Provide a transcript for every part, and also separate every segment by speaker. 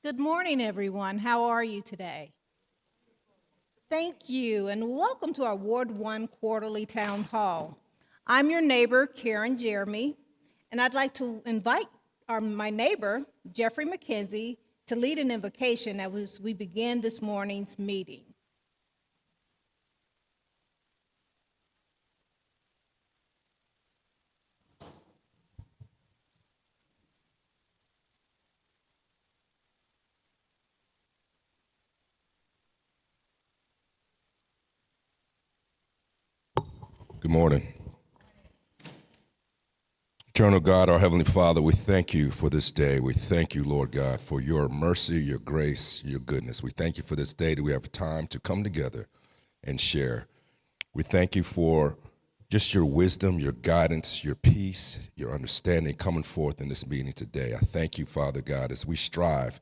Speaker 1: Good morning, everyone. How are you today? Thank you, and welcome to our Ward 1 Quarterly Town Hall. I'm your neighbor, Karen Jeremy, and I'd like to invite my neighbor, Jeffrey McKenzie, to lead an invocation as we begin this morning's meeting.
Speaker 2: Good morning. Eternal God, our Heavenly Father, we thank you for this day. We thank you, Lord God, for your mercy, your grace, your goodness. We thank you for this day that we have time to come together and share. We thank you for just your wisdom, your guidance, your peace, your understanding coming forth in this meeting today. I thank you, Father God, as we strive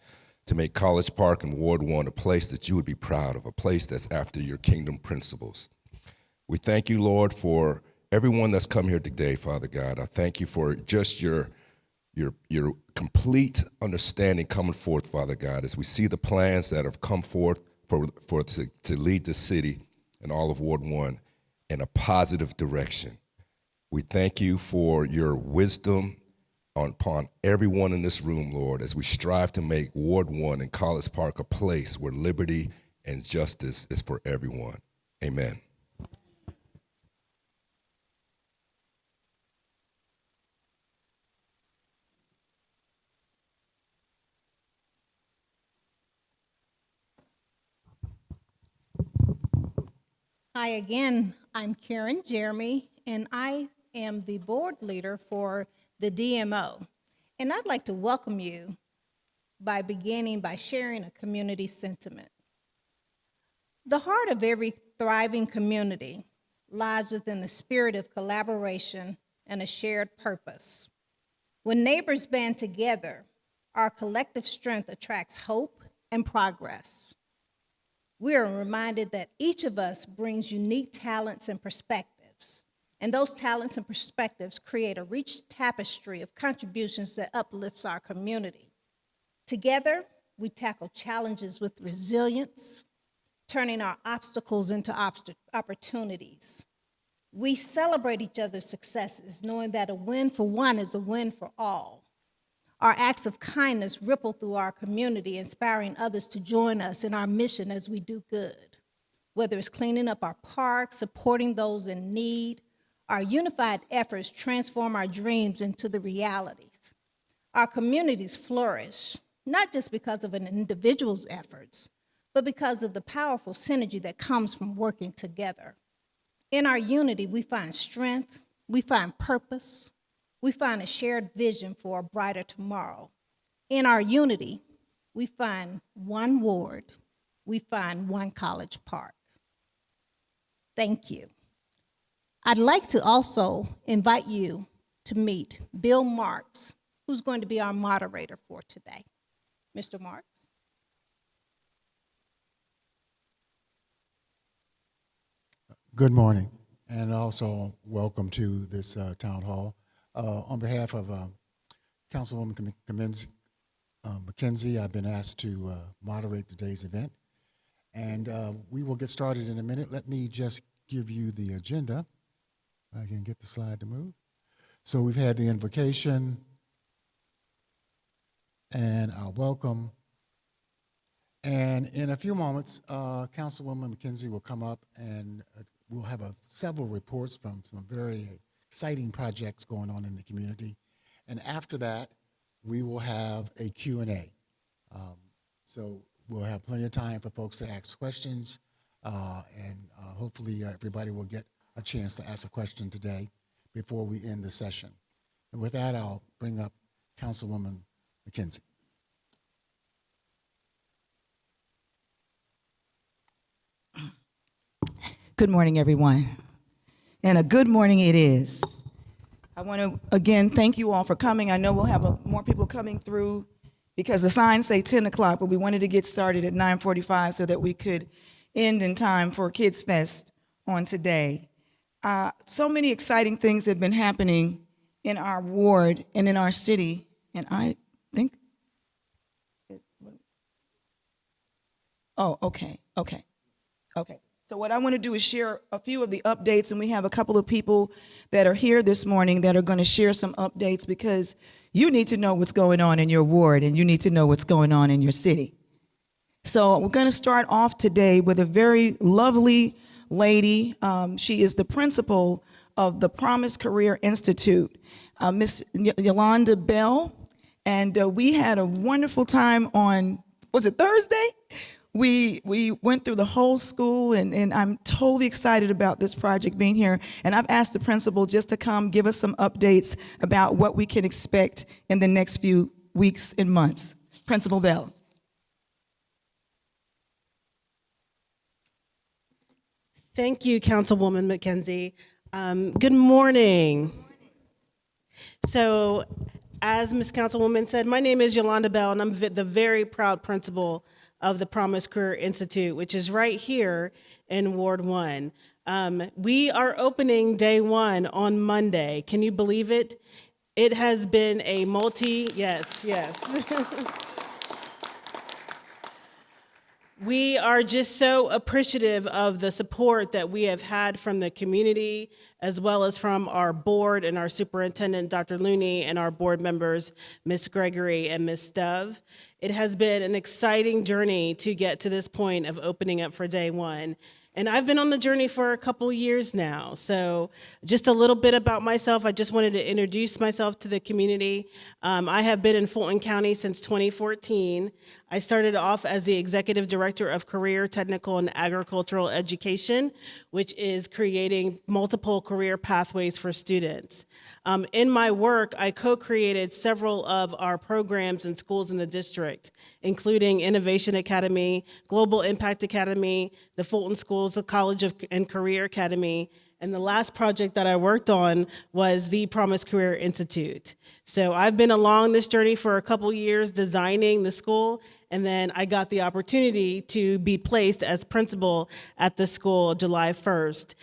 Speaker 2: to make College Park and Ward 1 a place that you would be proud of, a place that's after your kingdom principles. We thank you, Lord, for everyone that's come here today, Father God. I thank you for just your complete understanding coming forth, Father God, as we see the plans that have come forth to lead the city and all of Ward 1 in a positive direction. We thank you for your wisdom upon everyone in this room, Lord, as we strive to make Ward 1 and College Park a place where liberty and justice is for everyone. Amen.
Speaker 1: Hi again, I'm Karen Jeremy, and I am the board leader for the DMO. And I'd like to welcome you by beginning by sharing a community sentiment. The heart of every thriving community lies within the spirit of collaboration and a shared purpose. When neighbors band together, our collective strength attracts hope and progress. We are reminded that each of us brings unique talents and perspectives, and those talents and perspectives create a rich tapestry of contributions that uplifts our community. Together, we tackle challenges with resilience, turning our obstacles into opportunities. We celebrate each other's successes, knowing that a win for one is a win for all. Our acts of kindness ripple through our community, inspiring others to join us in our mission as we do good. Whether it's cleaning up our parks, supporting those in need, our unified efforts transform our dreams into the realities. Our communities flourish, not just because of an individual's efforts, but because of the powerful synergy that comes from working together. In our unity, we find strength, we find purpose, we find a shared vision for a brighter tomorrow. In our unity, we find one ward, we find one College Park. Thank you. I'd like to also invite you to meet Bill Marks, who's going to be our moderator for today. Mr. Marks.
Speaker 3: Good morning, and also welcome to this town hall. On behalf of Councilwoman McKenzie, I've been asked to moderate today's event, and we will get started in a minute. Let me just give you the agenda. I can get the slide to move. So we've had the invocation and our welcome. And in a few moments, Councilwoman McKenzie will come up and we'll have several reports from some very exciting projects going on in the community. And after that, we will have a Q&A. So we'll have plenty of time for folks to ask questions, and hopefully everybody will get a chance to ask a question today before we end the session. And with that, I'll bring up Councilwoman McKenzie.
Speaker 4: Good morning, everyone. And a good morning it is. I want to, again, thank you all for coming. I know we'll have more people coming through because the signs say 10 o'clock, but we wanted to get started at 9:45 so that we could end in time for Kids Fest on today. So many exciting things have been happening in our ward and in our city, and I think, Oh, okay. So what I want to do is share a few of the updates, and we have a couple of people that are here this morning that are going to share some updates because you need to know what's going on in your ward and you need to know what's going on in your city. So we're going to start off today with a very lovely lady. She is the principal of the Promise Career Institute, Miss Yolanda Bell. And we had a wonderful time on, was it Thursday? We went through the whole school, and I'm totally excited about this project being here. And I've asked the principal just to come give us some updates about what we can expect in the next few weeks and months. Principal Bell.
Speaker 5: Thank you, Councilwoman McKenzie. Good morning. So, as Ms. Councilwoman said, my name is Yolanda Bell, and I'm the very proud principal of the Promise Career Institute, which is right here in Ward 1. We are opening day 1 on Monday. Can you believe it? It has been a yes. We are just so appreciative of the support that we have had from the community, as well as from our board and our superintendent, Dr. Looney, and our board members, Ms. Gregory and Ms. Dove. It has been an exciting journey to get to this point of opening up for day 1. And I've been on the journey for a couple years now. So just a little bit about myself. I just wanted to introduce myself to the community. I have been in Fulton County since 2014. I started off as the Executive Director of Career, Technical, and Agricultural Education, which is creating multiple career pathways for students. In my work, I co-created several of our programs and schools in the district, including Innovation Academy, Global Impact Academy, the Fulton Schools College and Career Academy, and the last project that I worked on was the Promise Career Institute. So I've been along this journey for a couple years designing the school, and then I got the opportunity to be placed as principal at the school July 1st.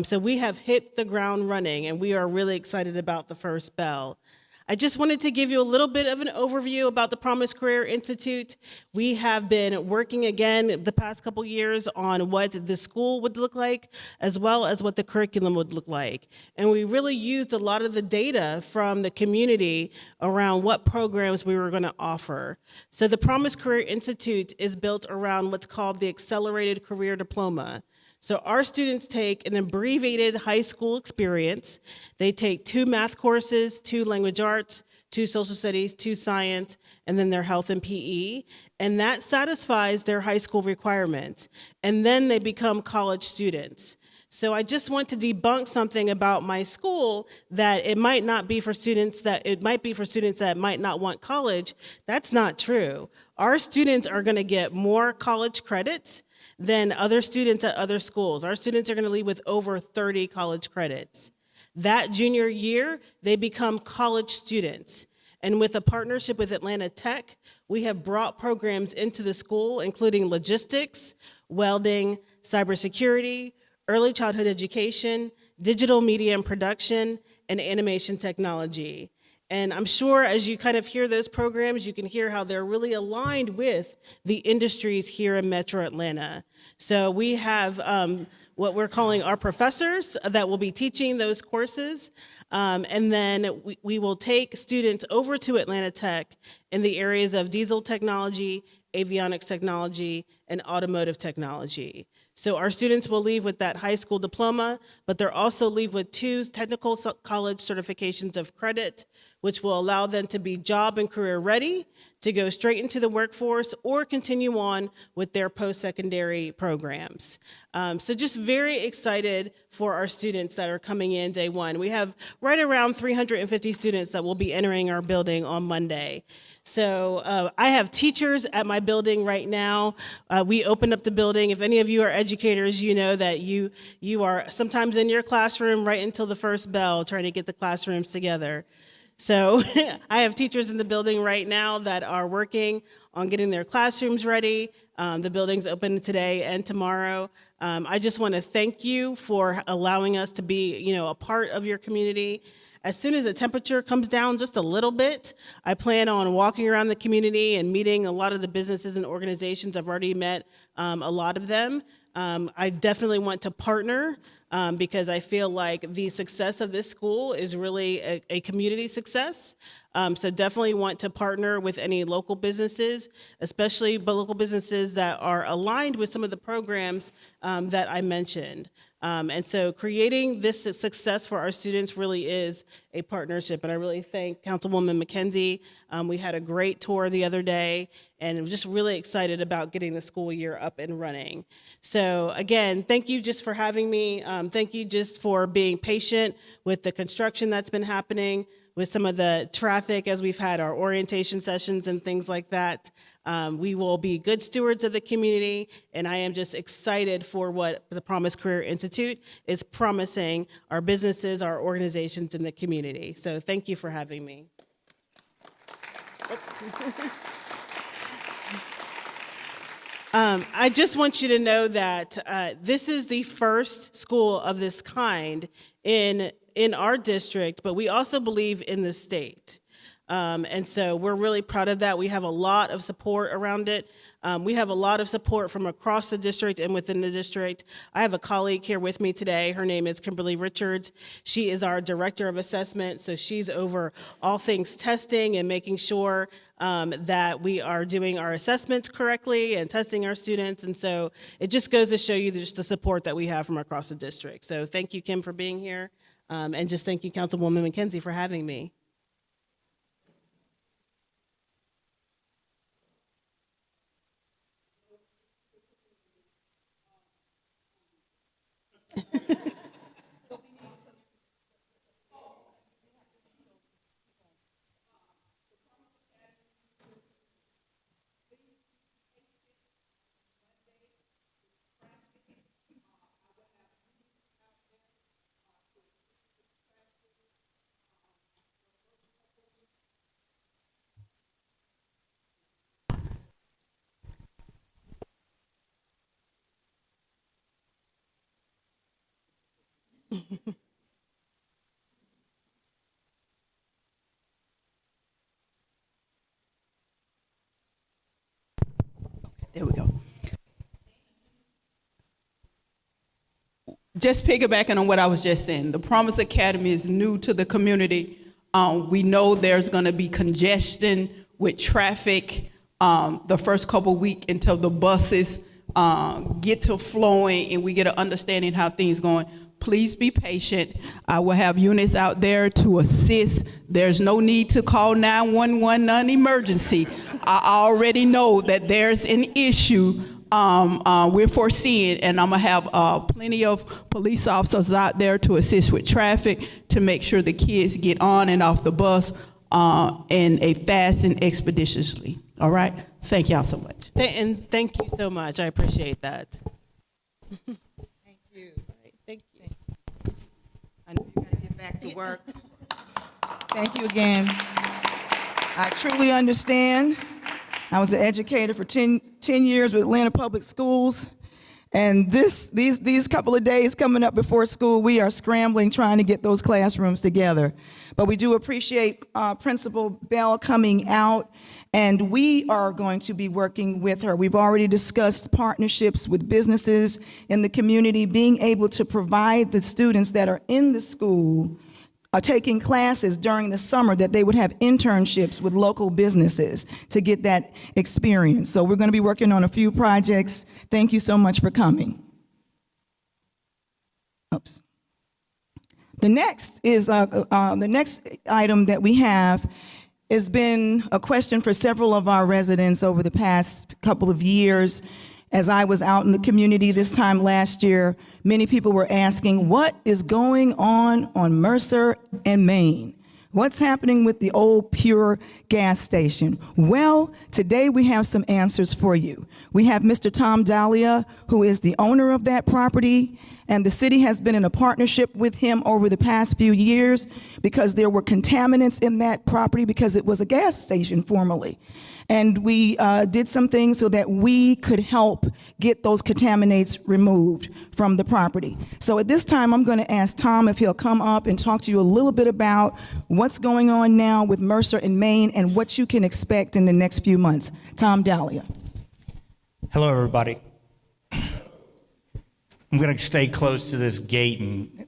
Speaker 5: So we have hit the ground running, and we are really excited about the first bell. I just wanted to give you a little bit of an overview about the Promise Career Institute. We have been working again the past couple years on what the school would look like, as well as what the curriculum would look like. And we really used a lot of the data from the community around what programs we were going to offer. So the Promise Career Institute is built around what's called the Accelerated Career Diploma. So our students take an abbreviated high school experience. They take 2 math courses, 2 language arts, 2 social studies, 2 science, and then their health and PE. And that satisfies their high school requirements. And then they become college students. So I just want to debunk something about my school that it might be for students that might not want college. That's not true. Our students are going to get more college credits than other students at other schools. Our students are going to leave with over 30 college credits. That junior year, they become college students. And with a partnership with Atlanta Tech, we have brought programs into the school, including logistics, welding, cybersecurity, early childhood education, digital media and production, and animation technology. And I'm sure as you kind of hear those programs, you can hear how they're really aligned with the industries here in Metro Atlanta. So we have what we're calling our professors that will be teaching those courses. And then we will take students over to Atlanta Tech in the areas of diesel technology, avionics technology, and automotive technology. So our students will leave with that high school diploma, but they'll also leave with 2 technical college certifications of credit, which will allow them to be job and career ready, to go straight into the workforce, or continue on with their post-secondary programs. So just very excited for our students that are coming in day 1. We have right around 350 students that will be entering our building on Monday. So I have teachers at my building right now. We opened up the building. If any of you are educators, you know that you are sometimes in your classroom right until the first bell trying to get the classrooms together. So I have teachers in the building right now that are working on getting their classrooms ready. The building's open today and tomorrow. I just want to thank you for allowing us to be, a part of your community. As soon as the temperature comes down just a little bit, I plan on walking around the community and meeting a lot of the businesses and organizations. I've already met a lot of them. I definitely want to partner because I feel like the success of this school is really a community success. So definitely want to partner with any local businesses, especially local businesses that are aligned with some of the programs that I mentioned. And so creating this success for our students really is a partnership. And I really thank Councilwoman McKenzie. We had a great tour the other day, and I'm just really excited about getting the school year up and running. So again, thank you just for having me. Thank you just for being patient with the construction that's been happening, with some of the traffic as we've had our orientation sessions and things like that. We will be good stewards of the community, and I am just excited for what the Promise Career Institute is promising our businesses, our organizations in the community. So thank you for having me. I just want you to know that this is the first school of this kind in our district, but we also believe in the state. And so we're really proud of that. We have a lot of support around it. We have a lot of support from across the district and within the district. I have a colleague here with me today. Her name is Kimberly Richards. She is our director of assessment, so she's over all things testing and making sure that we are doing our assessments correctly and testing our students. And so it just goes to show you just the support that we have from across the district. So thank you, Kim, for being here. And just thank you, Councilwoman McKenzie, for having me.
Speaker 6: There we go. Just piggybacking on what I was just saying, the Promise Academy is new to the community. We know there's going to be congestion with traffic the first couple weeks until the buses get to flowing and we get an understanding how things going. Please be patient. I will have units out there to assist. There's no need to call 911 non-emergency. I already know that there's an issue we're foreseeing, and I'm gonna have plenty of police officers out there to assist with traffic to make sure the kids get on and off the bus in a fast and expeditiously. All right? Thank y'all so much.
Speaker 5: And thank you so much. I appreciate that.
Speaker 4: Thank you.
Speaker 5: Thank you.
Speaker 4: I know you gotta get back to work. Thank you again. I truly understand. I was an educator for 10 years with Atlanta Public Schools, and these couple of days coming up before school, we are scrambling trying to get those classrooms together. But we do appreciate Principal Bell coming out, and we are going to be working with her. We've already discussed partnerships with businesses in the community, being able to provide the students that are in the school are taking classes during the summer, that they would have internships with local businesses to get that experience. So we're going to be working on a few projects. Thank you so much for coming. Oops. The next is the next item that we have has been a question for several of our residents over the past couple of years. As I was out in the community this time last year, many people were asking, what is going on Mercer and Main? What's happening with the old Pure gas station? Well, today we have some answers for you. We have Mr. Tom Dahlia, who is the owner of that property, And the city has been in a partnership with him over the past few years because there were contaminants in that property because it was a gas station formerly. And we did some things so that we could help get those contaminants removed from the property. So at this time, I'm going to ask Tom if he'll come up and talk to you a little bit about what's going on now with Mercer and Main and what you can expect in the next few months. Tom Dahlia.
Speaker 7: Hello, everybody. I'm going to stay close to this gate and,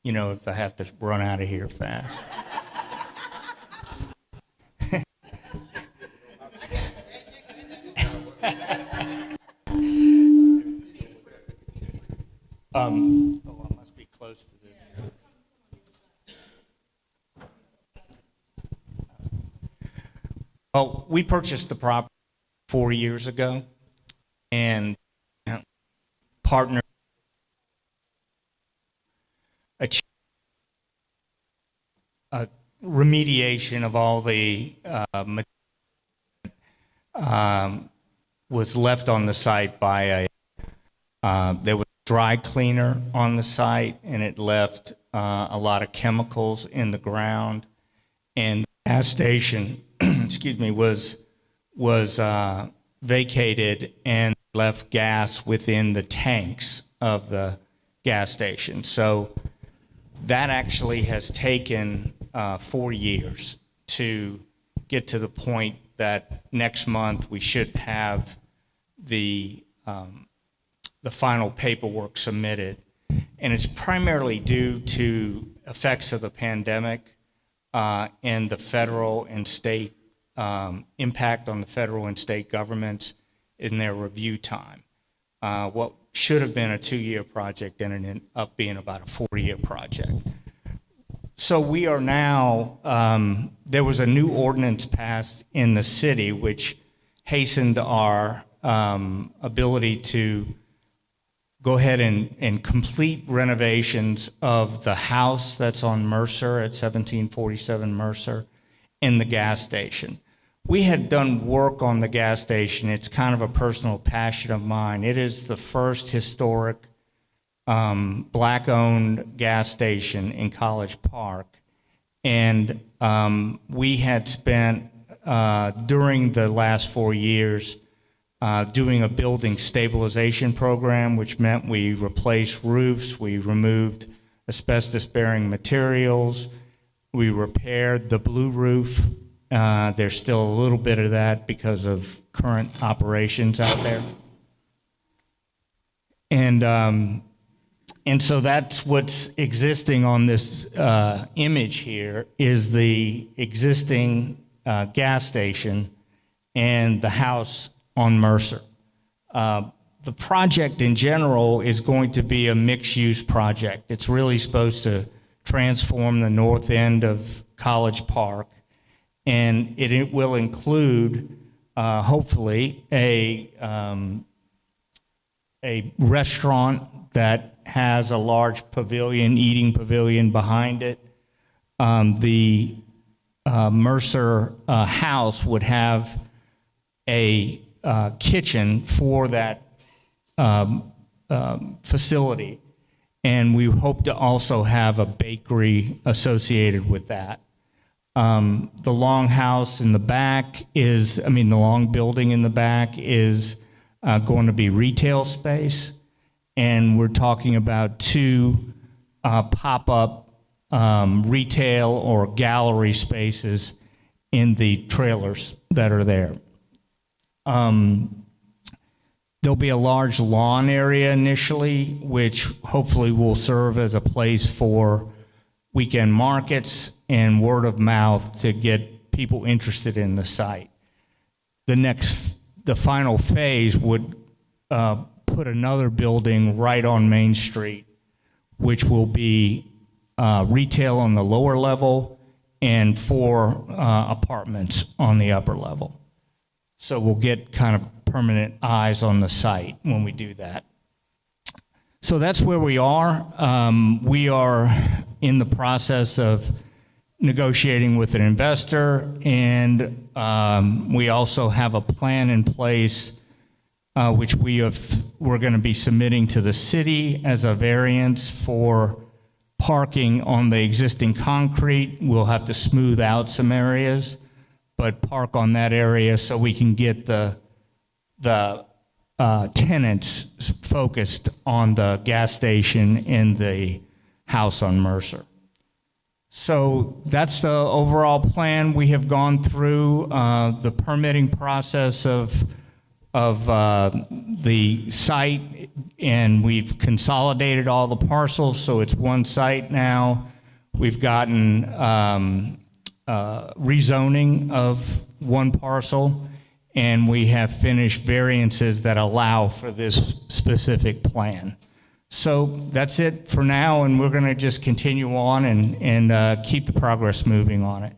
Speaker 7: you know, if I have to run out of here fast. I must be close to this. Well, we purchased the property 4 years ago, and partner a remediation of all the was left on the site by there was a dry cleaner on the site, and it left a lot of chemicals in the ground, and the gas station excuse me, was vacated and left gas within the tanks of the gas station. So that actually has taken 4 years to get to the point that next month we should have the final paperwork submitted. And it's primarily due to effects of the pandemic and the federal and state impact on the federal and state governments in their review time. What should have been a 2-year project ended up being about a 4-year project. So we are now, there was a new ordinance passed in the city which hastened our ability to go ahead and complete renovations of the house that's on Mercer at 1747 Mercer and the gas station. We had done work on the gas station. It's kind of a personal passion of mine. It is the first historic black-owned gas station in College Park. And we had spent, during the last 4 years, doing a building stabilization program, which meant we replaced roofs, we removed asbestos-bearing materials, we repaired the blue roof. There's still a little bit of that because of current operations out there. And so that's what's existing on this image here is the existing gas station and the house on Mercer. The project in general is going to be a mixed-use project. It's really supposed to transform the north end of College Park, and it will include, hopefully, a restaurant that has a large pavilion, eating pavilion behind it. The Mercer house would have a kitchen for that facility, and we hope to also have a bakery associated with that. The long house in the back is, the long building in the back is going to be retail space, and we're talking about 2 pop-up retail or gallery spaces in the trailers that are there. There'll be a large lawn area initially, which hopefully will serve as a place for weekend markets and word of mouth to get people interested in the site. The final phase would put another building right on Main Street, which will be retail on the lower level and 4 apartments on the upper level. So we'll get kind of permanent eyes on the site when we do that. So that's where we are. We are in the process of negotiating with an investor, and we also have a plan in place which we're going to be submitting to the city as a variance for parking on the existing concrete. We'll have to smooth out some areas, but park on that area so we can get the tenants focused on the gas station in the house on Mercer. So that's the overall plan. We have gone through the permitting process of the site, and we've consolidated all the parcels, so it's one site now. We've gotten rezoning of one parcel, and we have finished variances that allow for this specific plan. So that's it for now, and we're going to just continue on and keep the progress moving on it.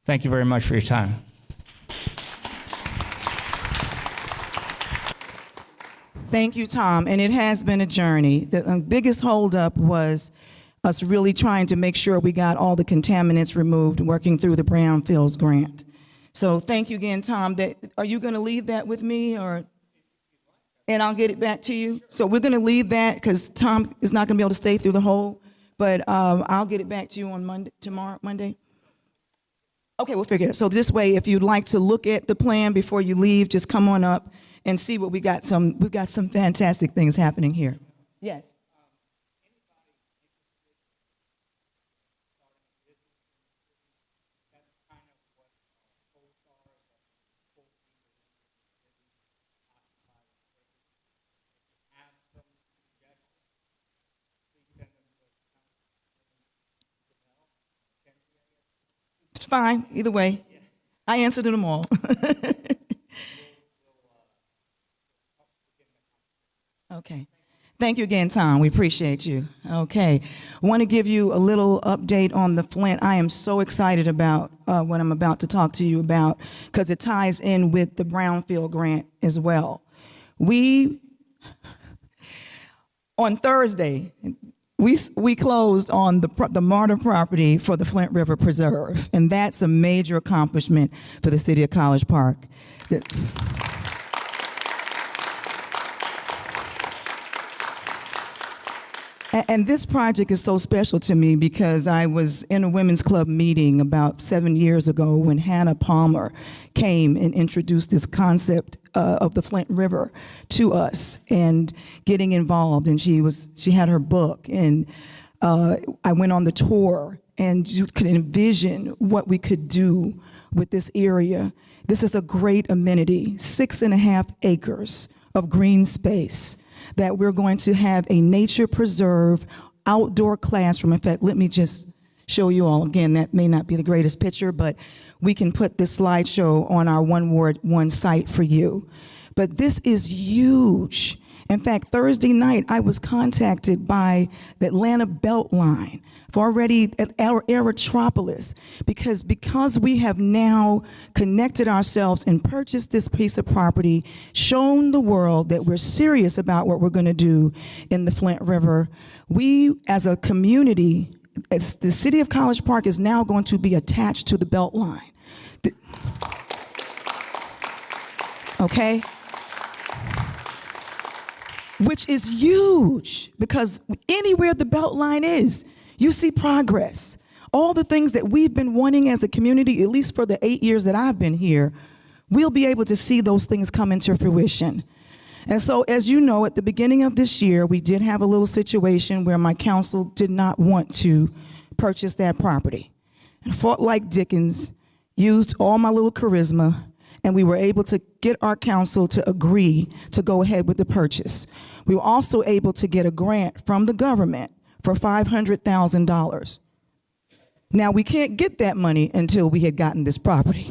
Speaker 7: Thank you very much for your time.
Speaker 4: Thank you, Tom. And it has been a journey. The biggest holdup was us really trying to make sure we got all the contaminants removed, working through the Brownfields grant. So thank you again, Tom. Are you going to leave that with me, or? And I'll get it back to you. So we're going to leave that because Tom is not going to be able to stay through the whole, but I'll get it back to you on Monday. Okay, we'll figure it out. So this way, if you'd like to look at the plan before you leave, just come on up and see what we got. We've got some fantastic things happening here. Yes. It's fine, either way. I answered them all. Okay. Thank you again, Tom. We appreciate you. Okay. I want to give you a little update on the Flint. I am so excited about what I'm about to talk to you about because it ties in with the Brownfield grant as well. On Thursday, we closed on the Martyr property for the Flint River Preserve, and that's a major accomplishment for the city of College Park. And this project is so special to me because I was in a women's club meeting about 7 years ago when Hannah Palmer came and introduced this concept of the Flint River to us and getting involved. And she had her book, and I went on the tour, and you could envision what we could do with this area. This is a great amenity, 6.5 acres of green space that we're going to have a nature preserve outdoor classroom. In fact, let me just show you all again. That may not be the greatest picture, but we can put this slideshow on our One Word, One Site for you. But this is huge. In fact, Thursday night, I was contacted by the Atlanta Beltline for already at our Aerotropolis because we have now connected ourselves and purchased this piece of property, shown the world that we're serious about what we're going to do in the Flint River. We, as a community, as the city of College Park is now going to be attached to the Beltline. Okay? Which is huge because anywhere the Beltline is, you see progress. All the things that we've been wanting as a community, at least for the 8 years that I've been here, we'll be able to see those things come into fruition. And so, as you know, at the beginning of this year, we did have a little situation where my council did not want to purchase that property. And fought like Dickens, used all my little charisma, and we were able to get our council to agree to go ahead with the purchase. We were also able to get a grant from the government for $500,000. Now, we can't get that money until we had gotten this property,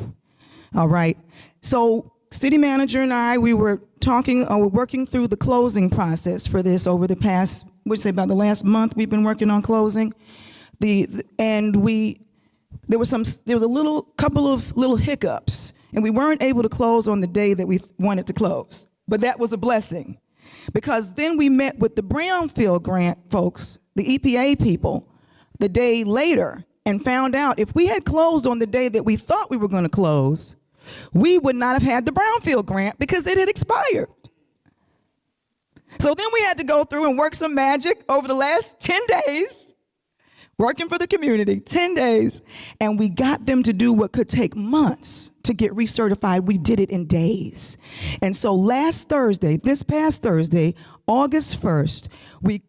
Speaker 4: all right? So city manager and I, we were working through the closing process for this over the past, about the last month we've been working on closing. There was a couple of little hiccups, and we weren't able to close on the day that we wanted to close, but that was a blessing. Because then we met with the Brownfield grant folks, the EPA people, the day later and found out if we had closed on the day that we thought we were going to close, we would not have had the Brownfield grant because it had expired. So then we had to go through and work some magic over the last 10 days, working for the community, 10 days, and we got them to do what could take months to get recertified. We did it in days. And so last Thursday, this past Thursday, August 1st, we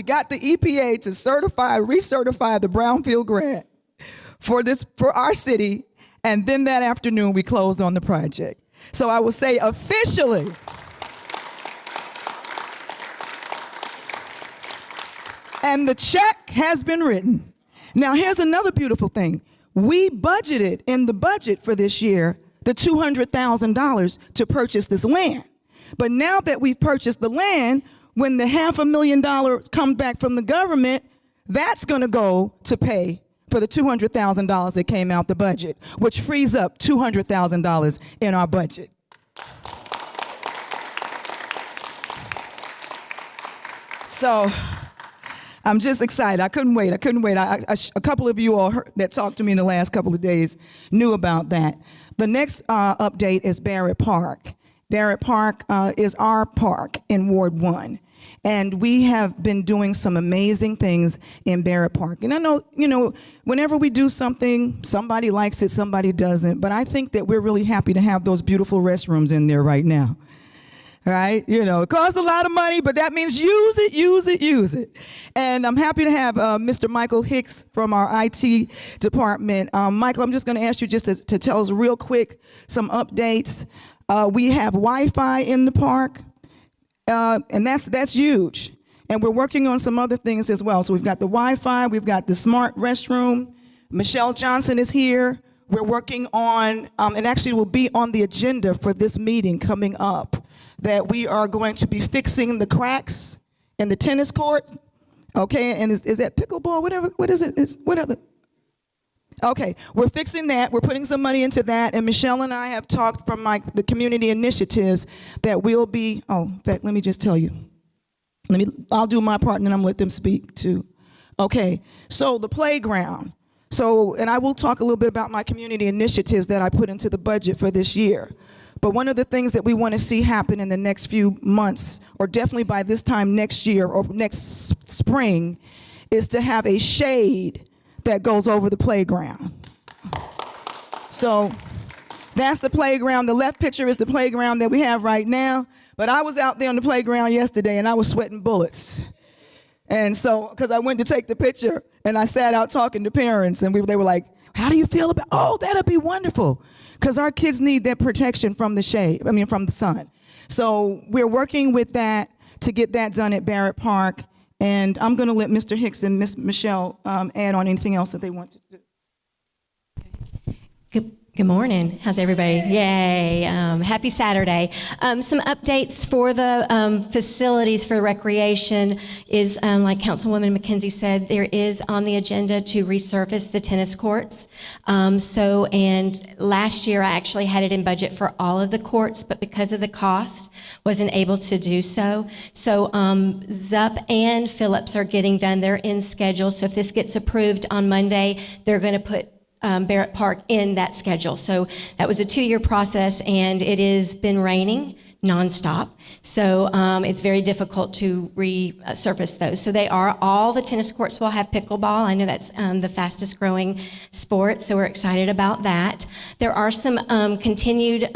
Speaker 4: got the EPA to recertify the Brownfield grant for our city, and then that afternoon we closed on the project. So I will say officially, and the check has been written. Now, here's another beautiful thing. We budgeted in the budget for this year the $200,000 to purchase this land. But now that we've purchased the land, when the $500,000 comes back from the government, that's going to go to pay for the $200,000 that came out the budget, which frees up $200,000 in our budget. So I'm just excited. I couldn't wait. A couple of you all that talked to me in the last couple of days knew about that. The next update is Barrett Park. Barrett Park is our park in Ward 1. And we have been doing some amazing things in Barrett Park. And I know, whenever we do something, somebody likes it, somebody doesn't. But I think that we're really happy to have those beautiful restrooms in there right now. Right? It costs a lot of money, but that means use it. And I'm happy to have Mr. Michael Hicks from our IT department. Michael, I'm just going to ask you just to tell us real quick some updates. We have Wi-Fi in the park, and that's huge. And we're working on some other things as well. So we've got the Wi-Fi, we've got the smart restroom. Michelle Johnson is here. We're working on, and actually will be on the agenda for this meeting coming up, that we are going to be fixing the cracks in the tennis court. Okay, and is that pickleball, whatever, what is it? Okay, we're fixing that. We're putting some money into that. And Michelle and I have talked from the community initiatives that we'll be, in fact, let me just tell you. I'll do my part and then I'm let them speak too. Okay, so the playground. And I will talk a little bit about my community initiatives that I put into the budget for this year. But one of the things that we want to see happen in the next few months, or definitely by this time next year or next spring, is to have a shade that goes over the playground. So that's the playground. The left picture is the playground that we have right now. But I was out there on the playground yesterday and I was sweating bullets. And so, because I went to take the picture and I sat out talking to parents and they were like, how do you feel about, that'll be wonderful. Because our kids need that protection from the from the sun. So we're working with that to get that done at Barrett Park. And I'm going to let Mr. Hicks and Miss Michelle add on anything else that they want to do.
Speaker 8: Good morning. How's everybody? Yay. Happy Saturday. Some updates for the facilities for recreation is, like Councilwoman McKenzie said, there is on the agenda to resurface the tennis courts. And last year I actually had it in budget for all of the courts, but because of the cost, wasn't able to do so. So Zup and Phillips are getting done. They're in schedule. So if this gets approved on Monday, they're going to put Barrett Park in that schedule. So that was a 2-year process, and it has been raining nonstop. So it's very difficult to resurface those. So all the tennis courts will have pickleball. I know that's the fastest growing sport, so we're excited about that. There are some continued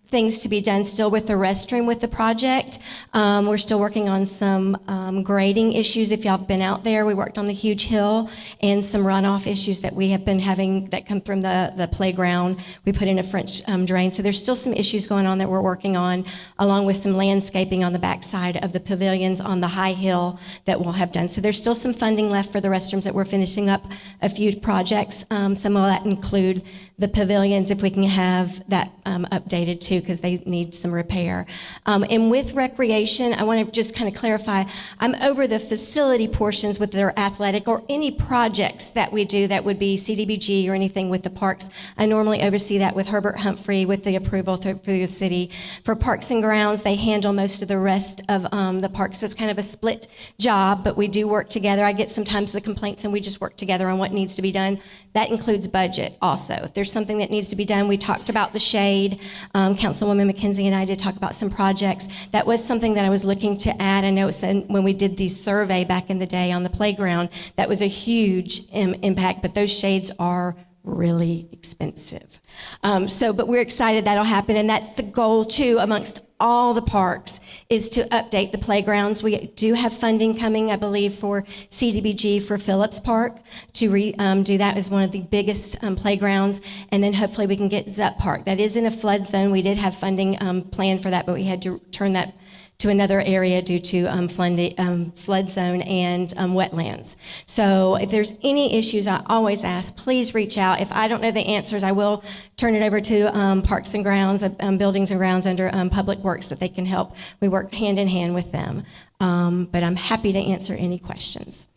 Speaker 8: things to be done still with the restroom with the project. We're still working on some grading issues. If y'all have been out there, we worked on the huge hill and some runoff issues that we have been having that come from the playground. We put in a French drain. So there's still some issues going on that we're working on, along with some landscaping on the backside of the pavilions on the high hill that we'll have done. So there's still some funding left for the restrooms that we're finishing up a few projects. Some of that include the pavilions, if we can have that updated too, because they need some repair. And with recreation, I want to just kind of clarify, I'm over the facility portions with their athletic or any projects that we do that would be CDBG or anything with the parks. I normally oversee that with Herbert Humphrey with the approval through the city. For Parks and Grounds, they handle most of the rest of the parks, so it's kind of a split job, but we do work together. I get sometimes the complaints and we just work together on what needs to be done. That includes budget also. If there's something that needs to be done, we talked about the shade. Councilwoman Councilwoman McKenzie and I did talk about some projects. That was something that I was looking to add. I know when we did the survey back in the day on the playground, that was a huge impact, but those shades are really expensive. But we're excited that'll happen, and that's the goal too amongst all the parks, is to update the playgrounds. We do have funding coming, I believe, for CDBG for Phillips Park to do that as one of the biggest playgrounds, and then hopefully we can get Zup Park. That is in a flood zone. We did have funding planned for that, but we had to turn that to another area due to flood zone and wetlands. So if there's any issues, I always ask, please reach out. If I don't know the answers, I will turn it over to Parks and Grounds, Buildings and Grounds under Public Works, that they can help. We work hand in hand with them. But I'm happy to answer any questions.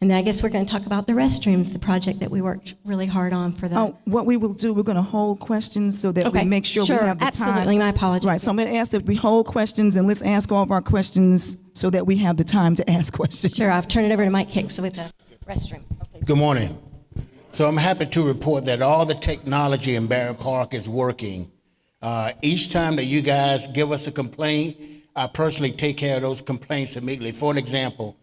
Speaker 8: And then I guess we're going to talk about the restrooms, the project that we worked really hard on for the...
Speaker 4: Oh, what we will do, we're going to hold questions so that we make sure we have the time.
Speaker 8: Absolutely, my apologies.
Speaker 4: Right, so I'm going to ask that we hold questions, and let's ask all of our questions so that we have the time to ask questions.
Speaker 8: Sure, I've turned it over to Mike Hicks with the restroom. Okay.
Speaker 9: Good morning. So I'm happy to report that all the technology in Barrett Park is working. Each time that you guys give us a complaint, I personally take care of those complaints immediately. For an example,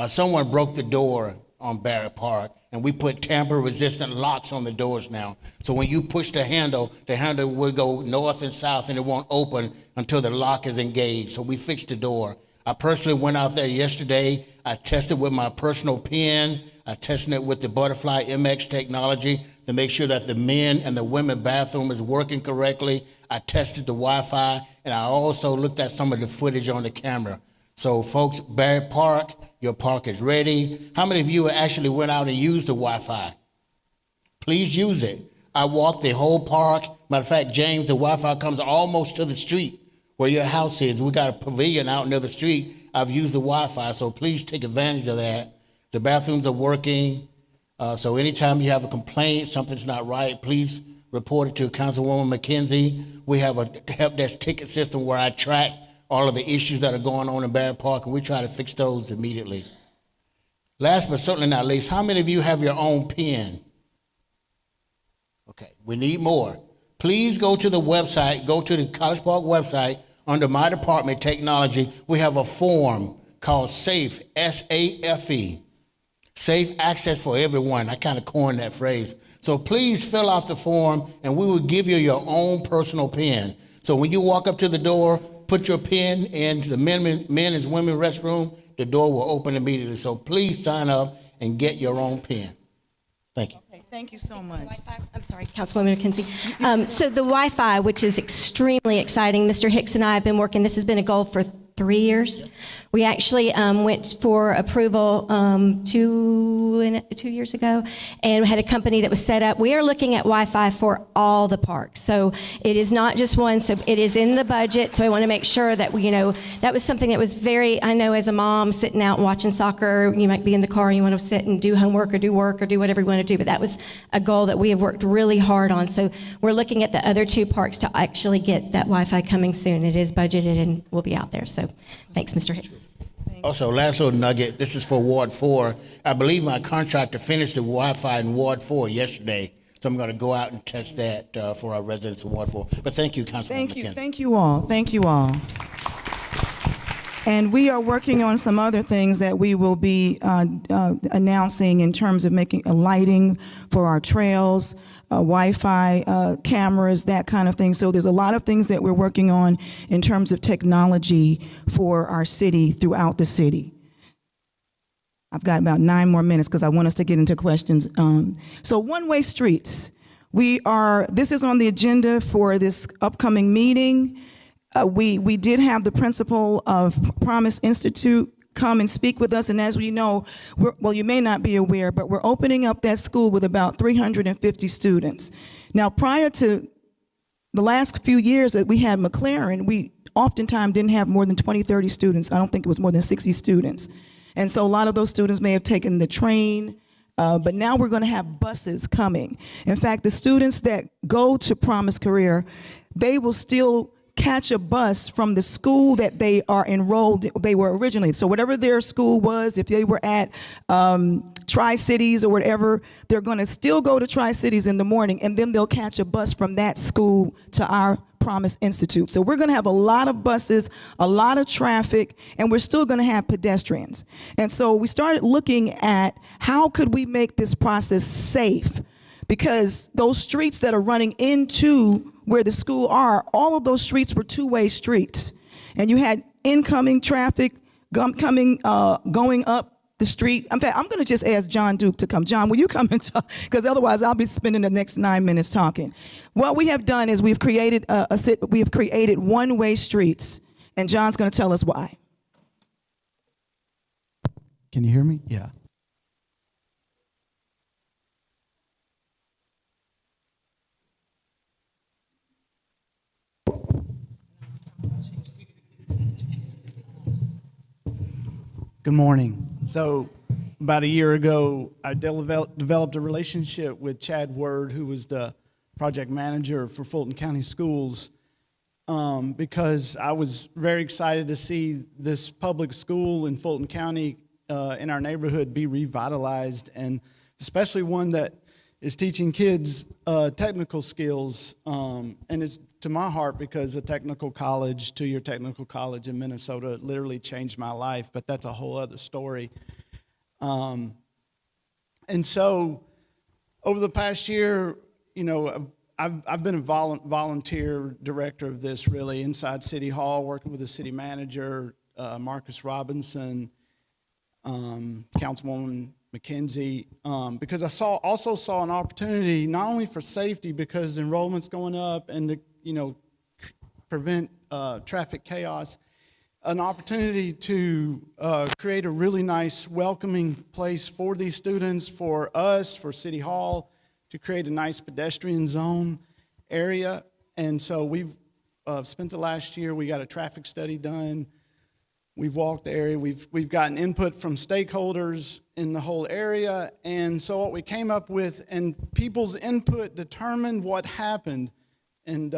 Speaker 9: someone broke the door on Barrett Park, and we put tamper-resistant locks on the doors now. So when you push the handle will go north and south, and it won't open until the lock is engaged. So we fixed the door. I personally went out there yesterday. I tested with my personal pen. I tested it with the Butterfly MX technology to make sure that the men and the women bathroom is working correctly. I tested the Wi-Fi, and I also looked at some of the footage on the camera. So folks, Barrett Park, your park is ready. How many of you actually went out and used the Wi-Fi? Please use it. I walked the whole park. Matter of fact, James, the Wi-Fi comes almost to the street where your house is. We got a pavilion out near the street. I've used the Wi-Fi, so please take advantage of that. The bathrooms are working. So anytime you have a complaint, something's not right, please report it to Councilwoman McKenzie. We have a help desk ticket system where I track all of the issues that are going on in Barrett Park, and we try to fix those immediately. Last but certainly not least, how many of you have your own pen? Okay, we need more. Please go to the website, go to the College Park website, under my department, technology. We have a form called SAFE, S-A-F-E, Safe Access for Everyone. I kind of coined that phrase. So please fill out the form, and we will give you your own personal pen. So when you walk up to the door, put your pen in the men and women restroom, the door will open immediately. So please sign up and get your own pen. Thank you.
Speaker 4: Okay, thank you so much.
Speaker 8: Wi-Fi. I'm sorry, Councilwoman McKenzie. So the Wi-Fi, which is extremely exciting, Mr. Hicks and I have been working, this has been a goal for 3 years. We actually went for approval 2 years ago and had a company that was set up. We are looking at Wi-Fi for all the parks. So it is not just one, so it is in the budget. So I want to make sure that we, that was something that was very, I know as a mom sitting out and watching soccer, you might be in the car and you want to sit and do homework or do work or do whatever you want to do, but that was a goal that we have worked really hard on. So we're looking at the other 2 parks to actually get that Wi-Fi coming soon. It is budgeted and will be out there. So thanks, Mr. Hicks.
Speaker 9: Also, last little nugget, this is for Ward 4. I believe my contractor finished the Wi-Fi in Ward 4 yesterday, so I'm going to go out and test that for our residents of Ward 4. But thank you, Councilwoman McKenzie.
Speaker 4: Thank you all, thank you all. And we are working on some other things that we will be announcing in terms of making lighting for our trails, Wi-Fi cameras, that kind of thing. So there's a lot of things that we're working on in terms of technology for our city, throughout the city. I've got about 9 more minutes because I want us to get into questions. So one-way streets. This is on the agenda for this upcoming meeting. We did have the principal of Promise Institute come and speak with us, and as we know, you may not be aware, but we're opening up that school with about 350 students. Now, prior to the last few years that we had McLaren, we oftentimes didn't have more than 20, 30 students. I don't think it was more than 60 students. And so a lot of those students may have taken the train, but now we're going to have buses coming. In fact, the students that go to Promise Career, they will still catch a bus from the school that they are enrolled, they were originally. So whatever their school was, if they were at Tri-Cities or whatever, they're going to still go to Tri-Cities in the morning, and then they'll catch a bus from that school to our Promise Institute. So we're going to have a lot of buses, a lot of traffic, and we're still going to have pedestrians. And so we started looking at how could we make this process safe, because those streets that are running into where the school are, all of those streets were two-way streets. And you had incoming traffic going up the street. In fact, I'm going to just ask John Duke to come. John, will you come and talk? Because otherwise I'll be spending the next 9 minutes talking. What we have done is we've created one-way streets, and John's going to tell us why.
Speaker 10: Can you hear me? Yeah. Good morning. So about a year ago, I developed a relationship with Chad Word, who was the project manager for Fulton County Schools, because I was very excited to see this public school in Fulton County in our neighborhood be revitalized, and especially one that is teaching kids technical skills, and it's to my heart because a technical college, two-year technical college in Minnesota literally changed my life, but that's a whole other story. And so over the past year, you know, I've been a volunteer director of this really inside City Hall, working with the city manager, Marcus Robinson, Councilwoman McKenzie, because I also saw an opportunity not only for safety, because enrollment's going up, and to, you know, prevent traffic chaos, an opportunity to create a really nice welcoming place for these students, for us, for City Hall, to create a nice pedestrian zone area. And so we've spent the last year, we got a traffic study done. We've walked the area. We've gotten input from stakeholders in the whole area. And so what we came up with, and people's input determined what happened, and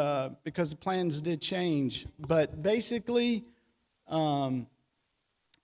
Speaker 10: because the plans did change. But basically,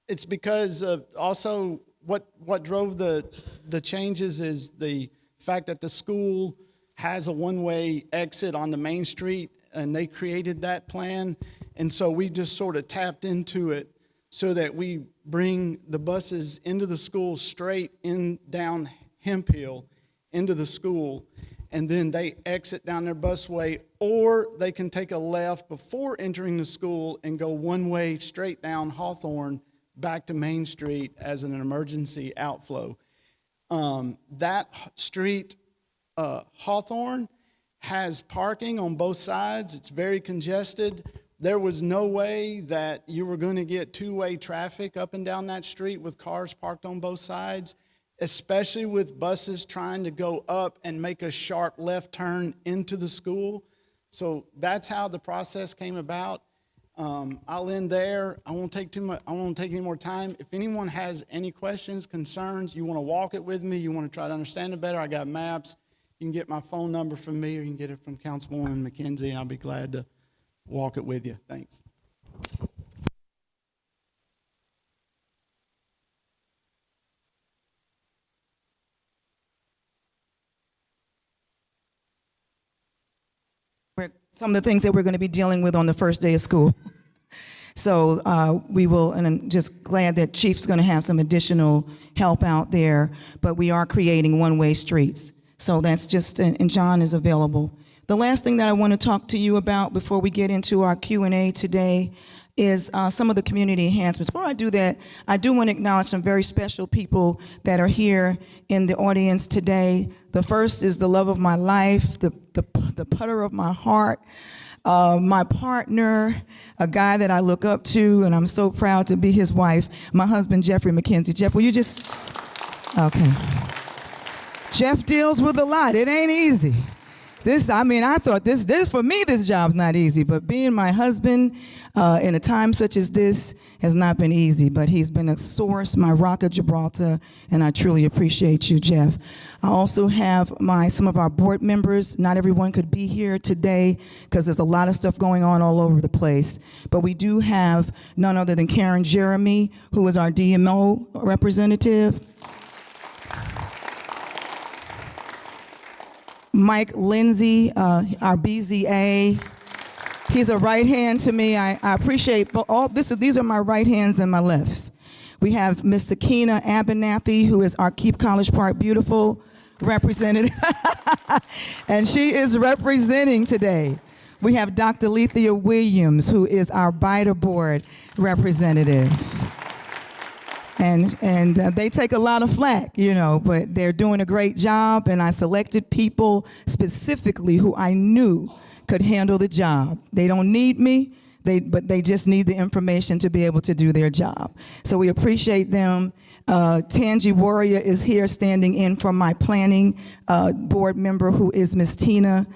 Speaker 10: it's because of also what drove the changes is the fact that the school has a one-way exit onto Main Street, and they created that plan. And so we just sort of tapped into it so that we bring the buses into the school straight in down Hemp Hill into the school, and then they exit down their busway, or they can take a left before entering the school and go one way straight down Hawthorne back to Main Street as an emergency outflow. That street, Hawthorne, has parking on both sides. It's very congested. There was no way that you were going to get two-way traffic up and down that street with cars parked on both sides, especially with buses trying to go up and make a sharp left turn into the school. So that's how the process came about. I'll end there. I won't take any more time. If anyone has any questions, concerns, you want to walk it with me, you want to try to understand it better, I got maps. You can get my phone number from me, or you can get it from Councilwoman McKenzie, and I'll be glad to walk it with you. Thanks.
Speaker 4: Some of the things that we're going to be dealing with on the first day of school. So we will, and I'm just glad that Chief's going to have some additional help out there, but we are creating one-way streets. So that's just, and John is available. The last thing that I want to talk to you about before we get into our Q&A today is some of the community enhancements. Before I do that, I do want to acknowledge some very special people that are here in the audience today. The first is the love of my life, the putter of my heart, my partner, a guy that I look up to, and I'm so proud to be his wife, my husband, Jeffrey McKenzie. Jeff, will you just, okay. Jeff deals with a lot. It ain't easy. I thought this for me, this job's not easy, but being my husband in a time such as this has not been easy, but he's been a source, my rock of Gibraltar, and I truly appreciate you, Jeff. I also have some of our board members. Not everyone could be here today because there's a lot of stuff going on all over the place, but we do have none other than Karen Jeremy, who is our DMO representative. Mike Lindsay, our BZA. He's a right hand to me. I appreciate these are my right hands and my lefts. We have Miss Sakina Abernathy, who is our Keep College Park Beautiful representative, and she is representing today. We have Dr. Lethea Williams, who is our BIDA board representative. And they take a lot of flack, but they're doing a great job, and I selected people specifically who I knew could handle the job. They don't need me, but they just need the information to be able to do their job. So we appreciate them. Tangi Warrior is here standing in for my planning board member, who is Ms. Tina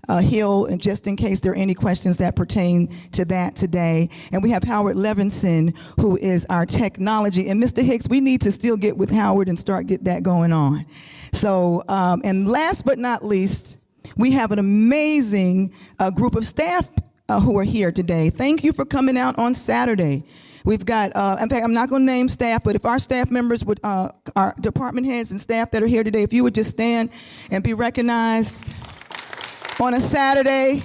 Speaker 4: Hill, and just in case there are any questions that pertain to that today. And we have Howard Levinson, who is our technology. And Mr. Hicks, we need to still get with Howard and get that going on. So, and last but not least, we have an amazing group of staff who are here today. Thank you for coming out on Saturday. We've got, in fact, I'm not going to name staff, but if our staff members would, our department heads and staff that are here today, if you would just stand and be recognized on a Saturday.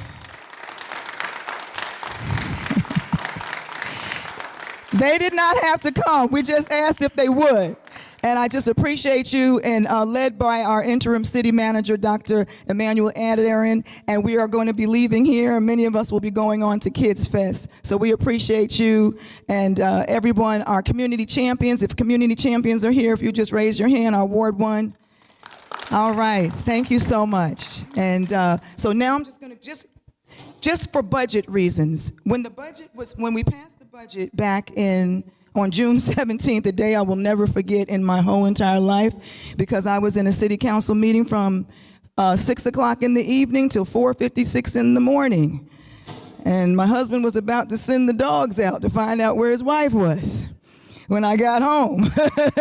Speaker 4: They did not have to come. We just asked if they would. And I just appreciate you, and led by our interim city manager, Dr. Emmanuel Adarian, and we are going to be leaving here. Many of us will be going on to Kids Fest. So we appreciate you and everyone, our community champions. If community champions are here, if you just raise your hand, our Ward 1. All right, thank you so much. And so now I'm just going to, just for budget reasons, when we passed the budget back on June 17th, a day I will never forget in my whole entire life, because I was in a city council meeting from 6 o'clock in the evening till 4:56 in the morning. And my husband was about to send the dogs out to find out where his wife was when I got home.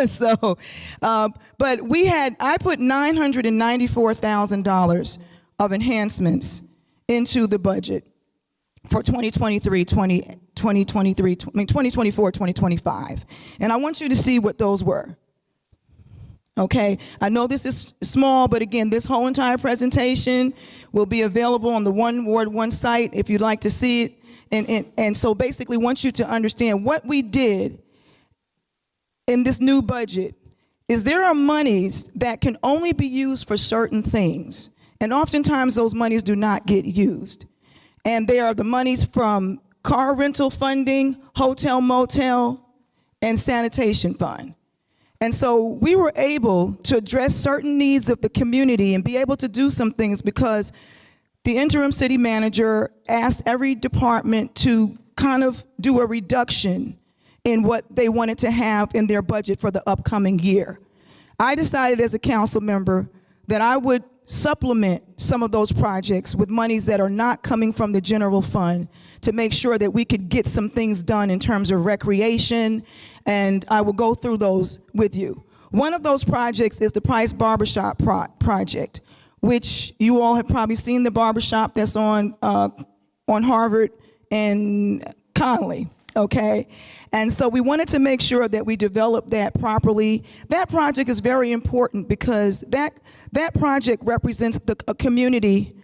Speaker 4: So, but I put $994,000 of enhancements into the budget for 2024, 2025. And I want you to see what those were. Okay, I know this is small, but again, this whole entire presentation will be available on the Ward 1 site if you'd like to see it. And so basically want you to understand what we did in this new budget is there are monies that can only be used for certain things. And oftentimes those monies do not get used. And they are the monies from car rental funding, hotel, motel, and sanitation fund. And so we were able to address certain needs of the community and be able to do some things because the interim city manager asked every department to kind of do a reduction in what they wanted to have in their budget for the upcoming year. I decided as a council member that I would supplement some of those projects with monies that are not coming from the general fund to make sure that we could get some things done in terms of recreation, and I will go through those with you. One of those projects is the Price Barbershop project, which you all have probably seen the barbershop that's on Harvard and Conley, okay? And so we wanted to make sure that we developed that properly. That project is very important because that project represents a community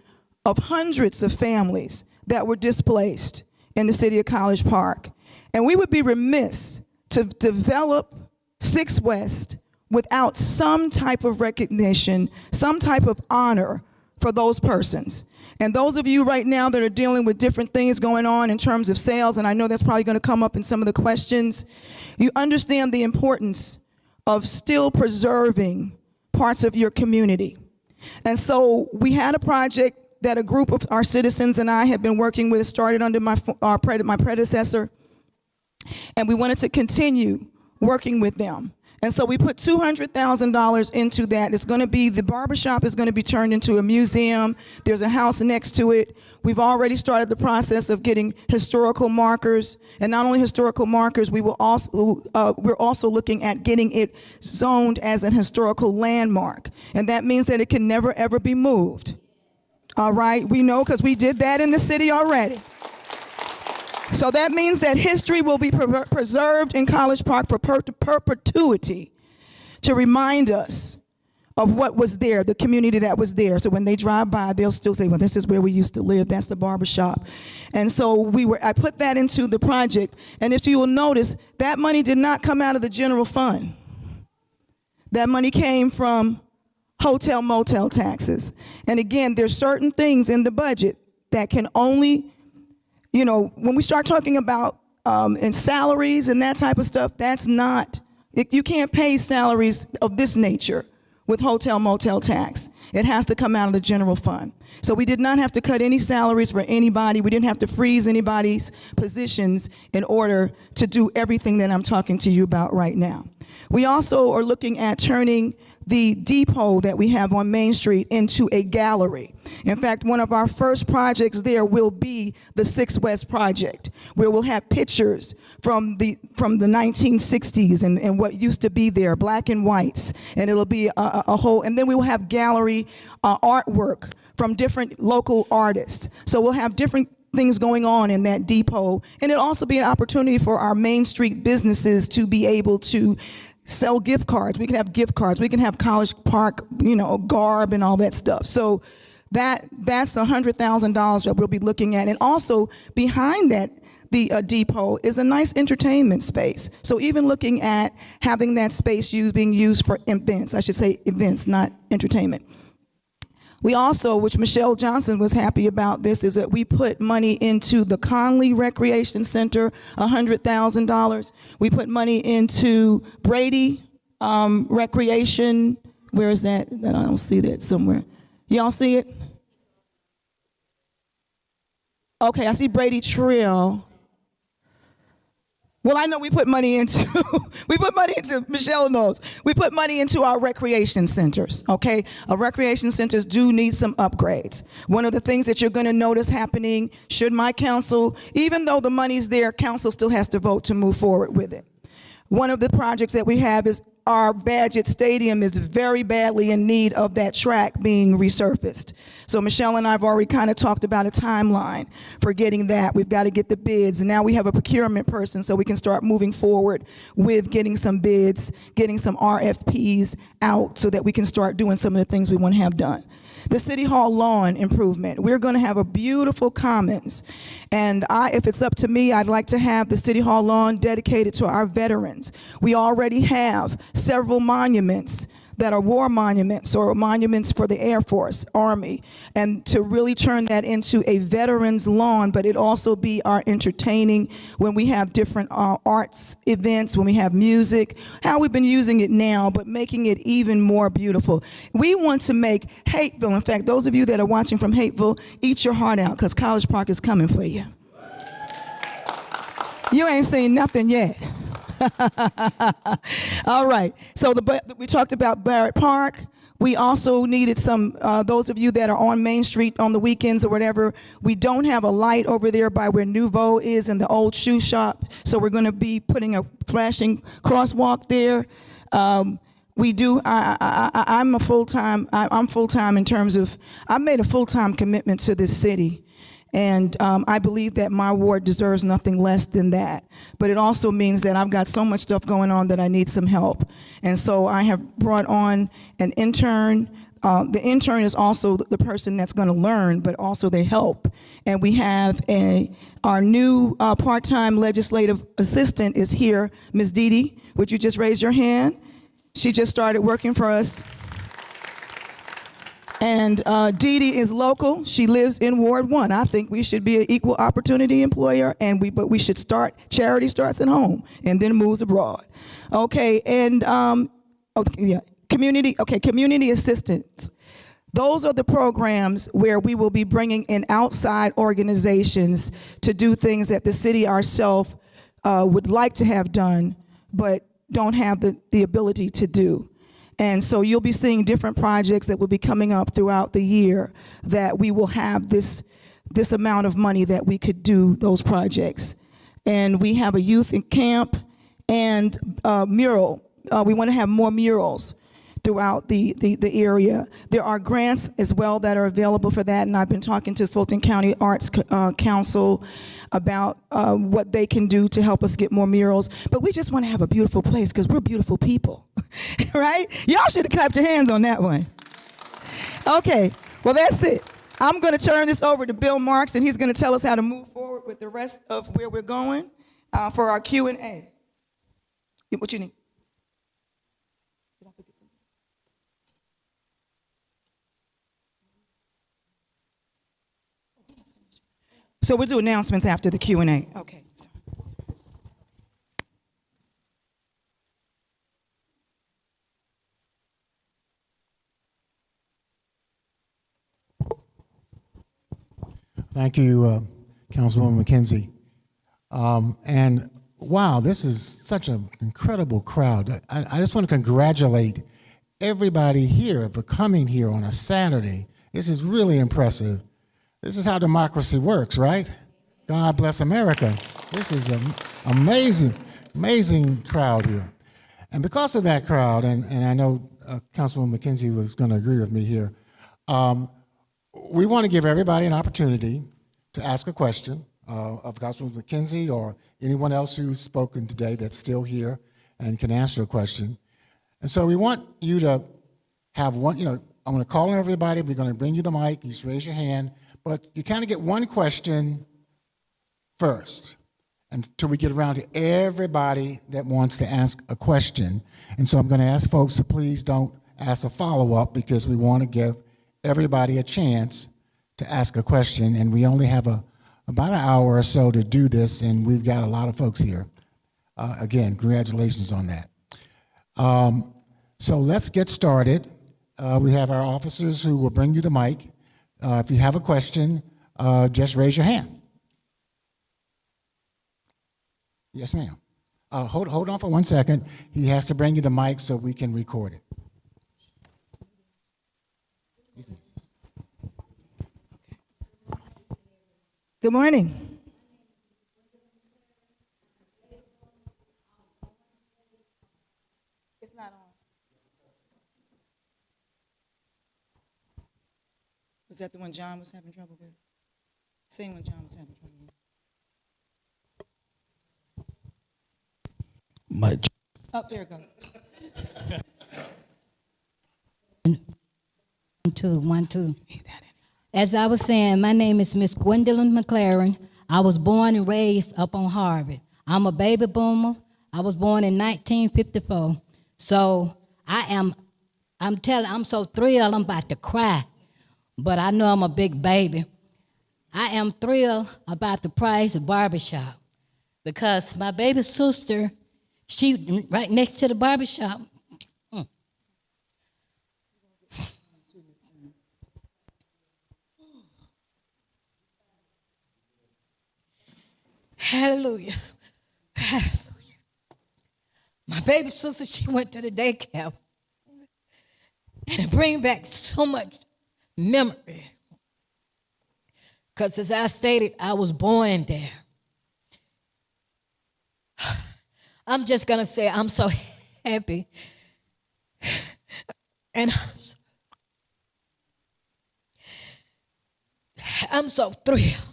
Speaker 4: of hundreds of families that were displaced in the city of College Park. And we would be remiss to develop 6 West without some type of recognition, some type of honor for those persons. And those of you right now that are dealing with different things going on in terms of sales, and I know that's probably going to come up in some of the questions, you understand the importance of still preserving parts of your community. And so we had a project that a group of our citizens and I have been working with, started under my predecessor, and we wanted to continue working with them. And so we put $200,000 into that. It's going to be, the barbershop is going to be turned into a museum. There's a house next to it. We've already started the process of getting historical markers, and not only historical markers, we're also looking at getting it zoned as an historical landmark. And that means that it can never, ever be moved. All right, we know because we did that in the city already. So that means that history will be preserved in College Park for perpetuity to remind us of what was there, the community that was there. So when they drive by, they'll still say, well, this is where we used to live. That's the barber shop. And so I put that into the project. And if you will notice, that money did not come out of the general fund. That money came from hotel motel taxes. And again, there's certain things in the budget that can only, when we start talking about and salaries and that type of stuff, that's not, you can't pay salaries of this nature with hotel motel tax. It has to come out of the general fund. So we did not have to cut any salaries for anybody. We didn't have to freeze anybody's positions in order to do everything that I'm talking to you about right now. We also are looking at turning the depot that we have on Main Street into a gallery. In fact, one of our first projects there will be the 6 West project, where we'll have pictures from the 1960s and what used to be there, black and whites, and it'll be a whole, and then we will have gallery artwork from different local artists. So we'll have different things going on in that depot, and it'll also be an opportunity for our Main Street businesses to be able to sell gift cards. We can have gift cards. We can have College Park, garb and all that stuff. So that's $100,000 that we'll be looking at. And also behind that, the depot is a nice entertainment space. So even looking at having that space being used for events, I should say events, not entertainment. We also, which Michelle Johnson was happy about this, is that we put money into the Conley Recreation Center, $100,000. We put money into Brady Recreation. Where is that? I don't see that somewhere. Y'all see it? Okay, I see Brady Trail. Well, I know we put money into, Michelle knows, we put money into our recreation centers, okay? Our recreation centers do need some upgrades. One of the things that you're gonna notice happening, should my council, even though the money's there, council still has to vote to move forward with it. One of the projects that we have is our Badgett Stadium is very badly in need of that track being resurfaced. So Michelle and I have already kind of talked about a timeline for getting that. We've got to get the bids, and now we have a procurement person so we can start moving forward with getting some bids, getting some RFPs out so that we can start doing some of the things we want to have done. The City Hall lawn improvement. We're going to have a beautiful commons. And if it's up to me, I'd like to have the City Hall lawn dedicated to our veterans. We already have several monuments that are war monuments or monuments for the Air Force, Army, and to really turn that into a veterans lawn, but it also be our entertaining when we have different arts events, when we have music, how we've been using it now, but making it even more beautiful. We want to make Hateville, in fact, those of you that are watching from Hateville, eat your heart out, because College Park is coming for you. You ain't seen nothing yet. All right, so we talked about Barrett Park. We also needed some, those of you that are on Main Street on the weekends or whatever, we don't have a light over there by where Nouveau is in the old shoe shop, so we're gonna be putting a flashing crosswalk there. We do, I'm full-time in terms of, I've made a full-time commitment to this city. And I believe that my ward deserves nothing less than that. But it also means that I've got so much stuff going on that I need some help. And so I have brought on an intern. The intern is also the person that's going to learn, but also they help. And we have our new part-time legislative assistant is here, Ms. Dee Dee. Would you just raise your hand? She just started working for us. And Dee Dee is local. She lives in Ward 1. I think we should be an equal opportunity employer, but we should start, charity starts at home and then moves abroad. Okay, and community assistance. Those are the programs where we will be bringing in outside organizations to do things that the city ourselves would like to have done, but don't have the ability to do. And so you'll be seeing different projects that will be coming up throughout the year that we will have this amount of money that we could do those projects. And we have a youth in camp and mural. We want to have more murals throughout the area. There are grants as well that are available for that, and I've been talking to Fulton County Arts Council about what they can do to help us get more murals. But we just want to have a beautiful place because we're beautiful people, right? Y'all should have clapped your hands on that one. Okay, well, that's it. I'm going to turn this over to Bill Marks, and he's going to tell us how to move forward with the rest of where we're going for our Q&A. What you need? So we'll do announcements after the Q&A. Okay.
Speaker 3: Thank you, Councilwoman McKenzie. And wow, this is such an incredible crowd. I just want to congratulate everybody here for coming here on a Saturday. This is really impressive. This is how democracy works, right? God bless America. This is an amazing, amazing crowd here. And because of that crowd, and I know Councilwoman McKenzie was going to agree with me here, we want to give everybody an opportunity to ask a question of Councilwoman McKenzie or anyone else who's spoken today that's still here and can answer a question. And so we want you to have one, I'm going to call on everybody. We're going to bring you the mic. You just raise your hand. But you kind of get one question first until we get around to everybody that wants to ask a question. And so I'm going to ask folks to please don't ask a follow-up because we want to give everybody a chance to ask a question. And we only have about an hour or so to do this, and we've got a lot of folks here. Again, congratulations on that. So let's get started. We have our officers who will bring you the mic. If you have a question, just raise your hand. Yes, ma'am. Hold on for 1 second. He has to bring you the mic so we can record it.
Speaker 4: Good morning. It's not on. Was that the one John was having trouble with? Same one John was having trouble with. Oh, there it goes.
Speaker 11: 1, 2. As I was saying, my name is Miss Gwendolyn McLaren. I was born and raised up on Harvard. I'm a baby boomer. I was born in 1954. So I'm so thrilled I'm about to cry. But I know I'm a big baby. I am thrilled about the price of barbershop because my baby sister, she right next to the barbershop. Hallelujah. Hallelujah. My baby sister, she went to the daycare. And it brings back so much memory. Because as I stated, I was born there. I'm just going to say I'm so happy. And I'm so thrilled.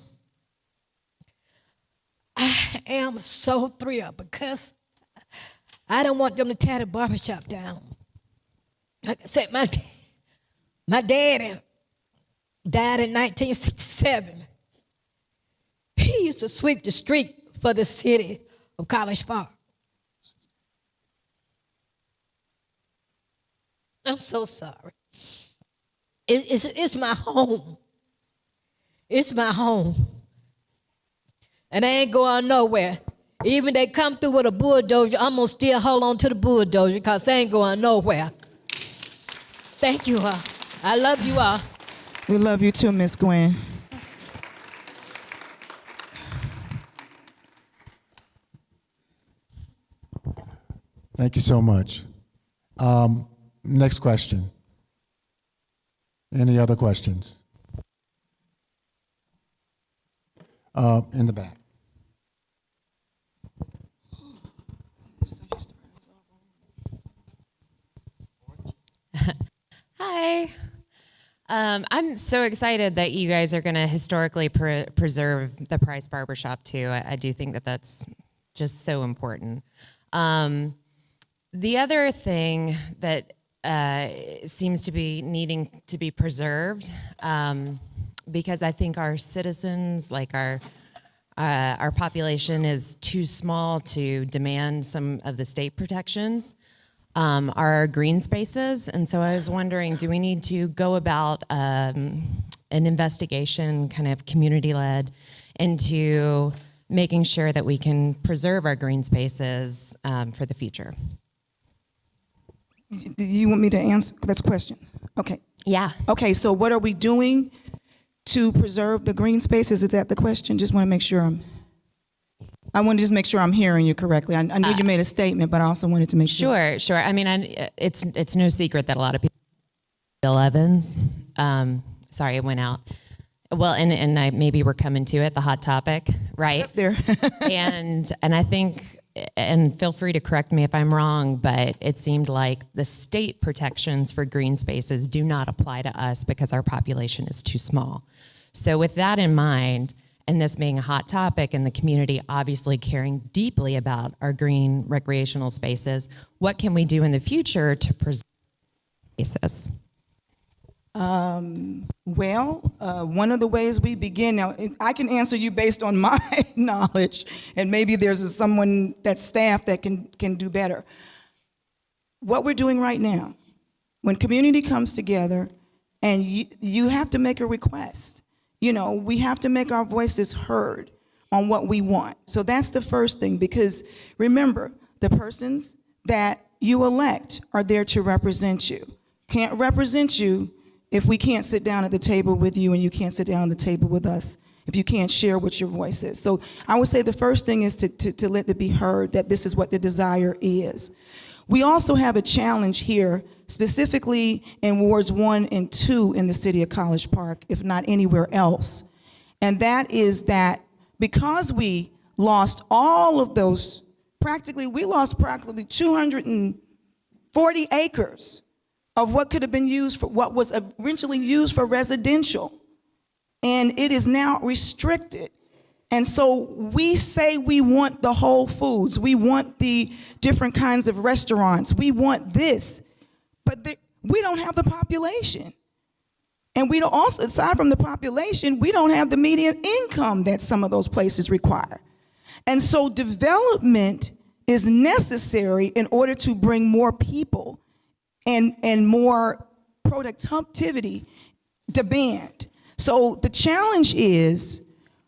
Speaker 11: I am so thrilled because I don't want them to tear the barbershop down. Like I said, my dad died in 1967. He used to sweep the street for the city of College Park. I'm so sorry. It's my home. It's my home. And I ain't going nowhere. Even they come through with a bulldozer, I'm going to still hold on to the bulldozer because I ain't going nowhere. Thank you all. I love you all.
Speaker 4: We love you too, Miss Gwen.
Speaker 3: Thank you so much. Next question. Any other questions? In the back.
Speaker 12: Hi. I'm so excited that you guys are going to historically preserve the Price Barbershop too. I do think that that's just so important. The other thing that seems to be needing to be preserved, because I think our citizens, like our population is too small to demand some of the state protections, are green spaces. And so I was wondering, do we need to go about an investigation, kind of community-led, into making sure that we can preserve our green spaces for the future?
Speaker 4: Do you want me to answer? That's a question. Okay.
Speaker 12: Yeah.
Speaker 4: Okay, so what are we doing to preserve the green spaces? Is that the question? Just want to make sure I want to just make sure I'm hearing you correctly. I knew you made a statement, but I also wanted to make sure.
Speaker 12: Sure. I mean, it's no secret that a lot of people, Bill Evans, sorry, it went out. Well, and maybe we're coming to it, the hot topic, right?
Speaker 4: Up there.
Speaker 12: and I think, and feel free to correct me if I'm wrong, but it seemed like the state protections for green spaces do not apply to us because our population is too small. So with that in mind, and this being a hot topic and the community obviously caring deeply about our green recreational spaces, what can we do in the future to preserve spaces?
Speaker 4: Well, one of the ways we begin now, I can answer you based on my knowledge, and maybe there's someone that's staff that can do better. What we're doing right now, when community comes together and you have to make a request, we have to make our voices heard on what we want. So that's the first thing, because remember, the persons that you elect are there to represent you. Can't represent you if we can't sit down at the table with you and you can't sit down at the table with us, if you can't share what your voice is. So I would say the first thing is to let it be heard that this is what the desire is. We also have a challenge here, specifically in wards 1 and 2 in the city of College Park, if not anywhere else. And that is that because we lost all of those, we lost practically 240 acres of what could have been used for, what was originally used for residential, and it is now restricted. And so we say we want the Whole Foods, we want the different kinds of restaurants, we want this, but we don't have the population. And we don't also, aside from the population, we don't have the median income that some of those places require. And so development is necessary in order to bring more people and more productivity demand. So the challenge is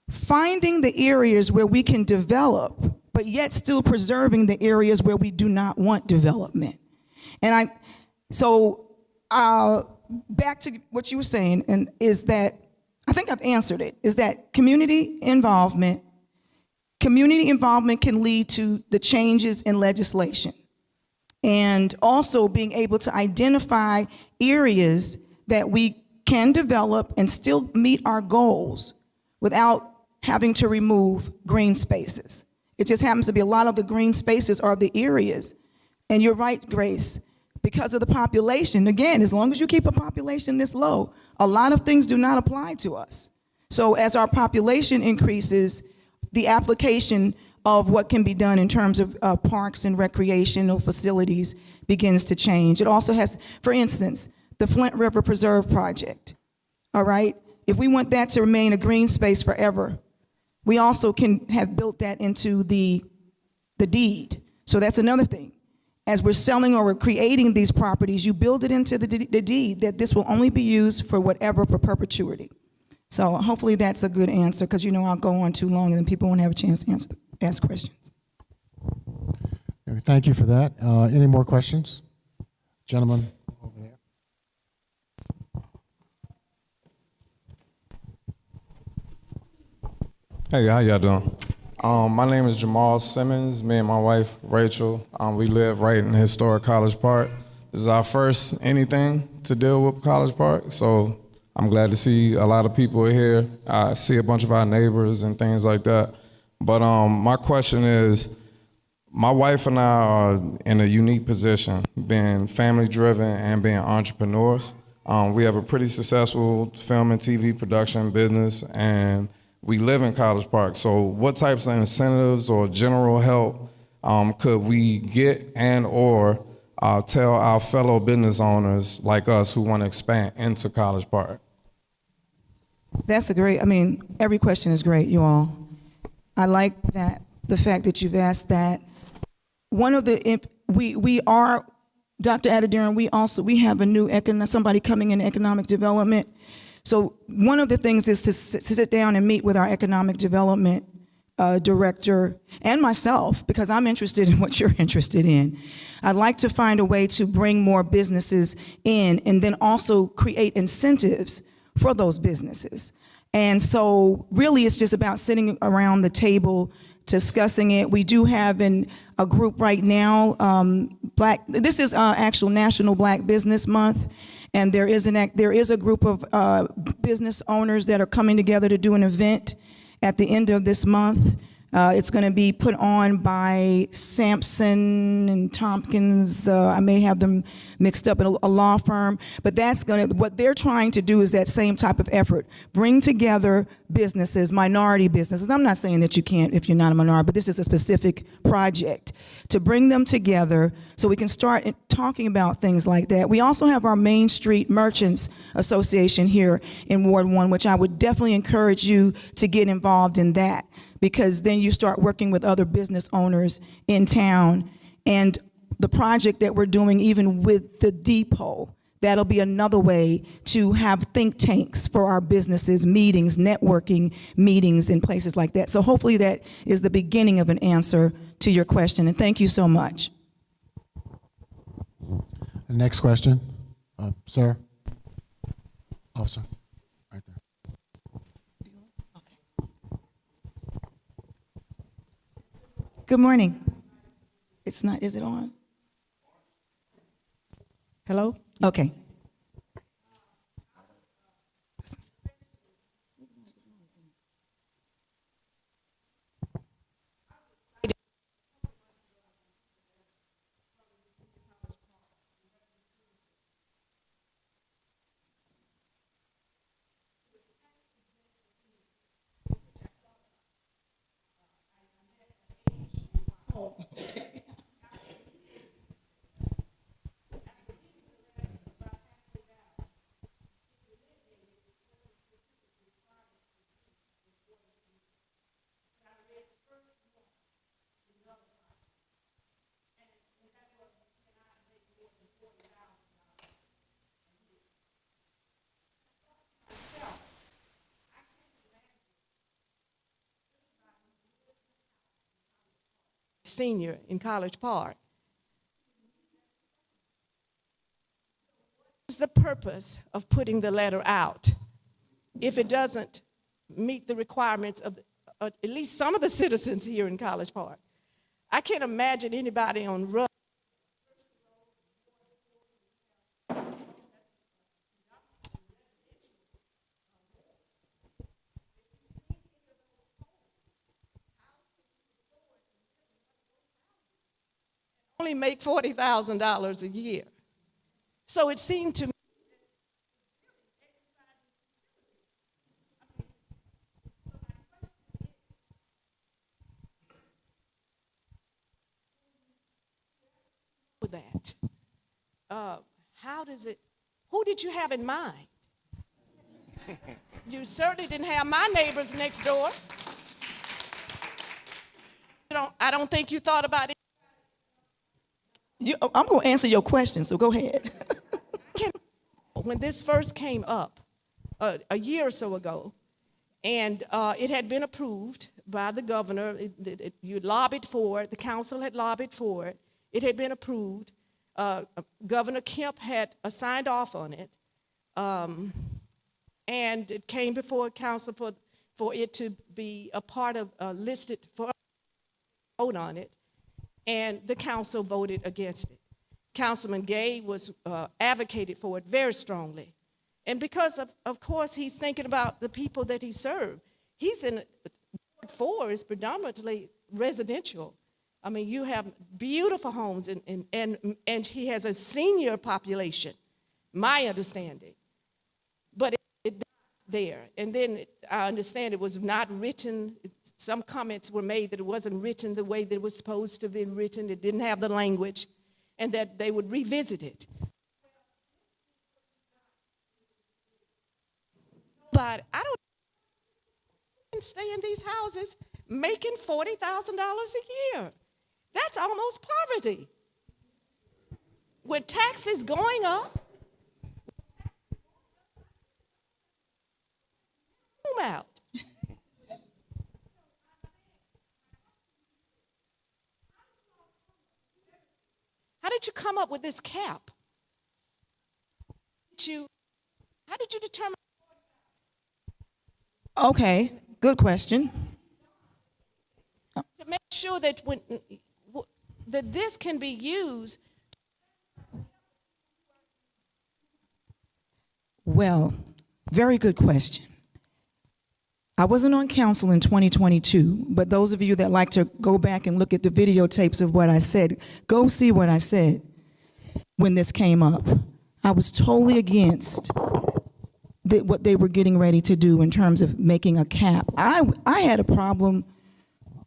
Speaker 4: finding the areas where we can develop, but yet still preserving the areas where we do not want development. And back to what you were saying, and is that, I think I've answered it, is that community involvement can lead to the changes in legislation. And also being able to identify areas that we can develop and still meet our goals without having to remove green spaces. It just happens to be a lot of the green spaces are the areas. And you're right, Grace, because of the population, again, as long as you keep a population this low, a lot of things do not apply to us. So as our population increases, the application of what can be done in terms of parks and recreational facilities begins to change. It also has, for instance, the Flint River Preserve Project, all right? If we want that to remain a green space forever, we also can have built that into the deed. So that's another thing. As we're selling or we're creating these properties, you build it into the deed that this will only be used for whatever, for perpetuity. So hopefully that's a good answer, because I'll go on too long and then people won't have a chance to ask questions.
Speaker 3: Thank you for that. Any more questions? Gentlemen over there.
Speaker 13: Hey, how y'all doing? My name is Jamal Simmons. Me and my wife, Rachel, we live right in historic College Park. This is our first anything to deal with College Park, so I'm glad to see a lot of people here. I see a bunch of our neighbors and things like that. But my question is, my wife and I are in a unique position, being family-driven and being entrepreneurs. We have a pretty successful film and TV production business, and we live in College Park. So what types of incentives or general help could we get and or tell our fellow business owners like us who want to expand into College Park?
Speaker 4: That's every question is great, you all. I like that, the fact that you've asked that. One of the, we are, Dr. Adediran, we have a new, somebody coming in economic development. So one of the things is to sit down and meet with our economic development director and myself, because I'm interested in what you're interested in. I'd like to find a way to bring more businesses in and then also create incentives for those businesses. And so really it's just about sitting around the table discussing it. We do have a group right now, this is actual National Black Business Month, and there is a group of business owners that are coming together to do an event at the end of this month. It's going to be put on by Sampson and Tompkins. I may have them mixed up in a law firm, but what they're trying to do is that same type of effort. Bring together businesses, minority businesses. I'm not saying that you can't if you're not a minority, but this is a specific project to bring them together so we can start talking about things like that. We also have our Main Street Merchants Association here in Ward 1, which I would definitely encourage you to get involved in that, because then you start working with other business owners in town. And the project that we're doing even with the depot, that'll be another way to have think tanks for our businesses, meetings, networking meetings in places like that. So hopefully that is the beginning of an answer to your question, and thank you so much.
Speaker 3: The next question, sir. Officer, right there.
Speaker 4: Good morning. It's not, is it on? Hello? Okay.
Speaker 14: Senior in College Park. What's the purpose of putting the letter out if it doesn't meet the requirements of at least some of the citizens here in College Park? I can't imagine anybody on road only make $40,000 a year. So it seemed to me that. How does it, who did you have in mind? You certainly didn't have my neighbors next door. I don't think you thought about it.
Speaker 4: I'm going to answer your question, so go ahead.
Speaker 14: When this first came up a year or so ago, and it had been approved by the governor, you lobbied for it, the council had lobbied for it, it had been approved, Governor Kemp had signed off on it, and it came before council for it to be a part of listed for vote on it. And the council voted against it. Councilman Gay was advocated for it very strongly. And because of course, he's thinking about the people that he served. He's in, Ward 4 is predominantly residential. I mean, you have beautiful homes and he has a senior population, my understanding. it died there. And then I understand it was not written. Some comments were made that it wasn't written the way that it was supposed to have been written. It didn't have the language, and that they would revisit it. But I don't stay in these houses making $40,000 a year. That's almost poverty. With taxes going up, out. How did you come up with this cap? How did you determine?
Speaker 4: Okay, good question.
Speaker 14: To make sure that that this can be used.
Speaker 4: Well, very good question. I wasn't on council in 2022, but those of you that like to go back and look at the videotapes of what I said, go see what I said when this came up. I was totally against what they were getting ready to do in terms of making a cap. I had a problem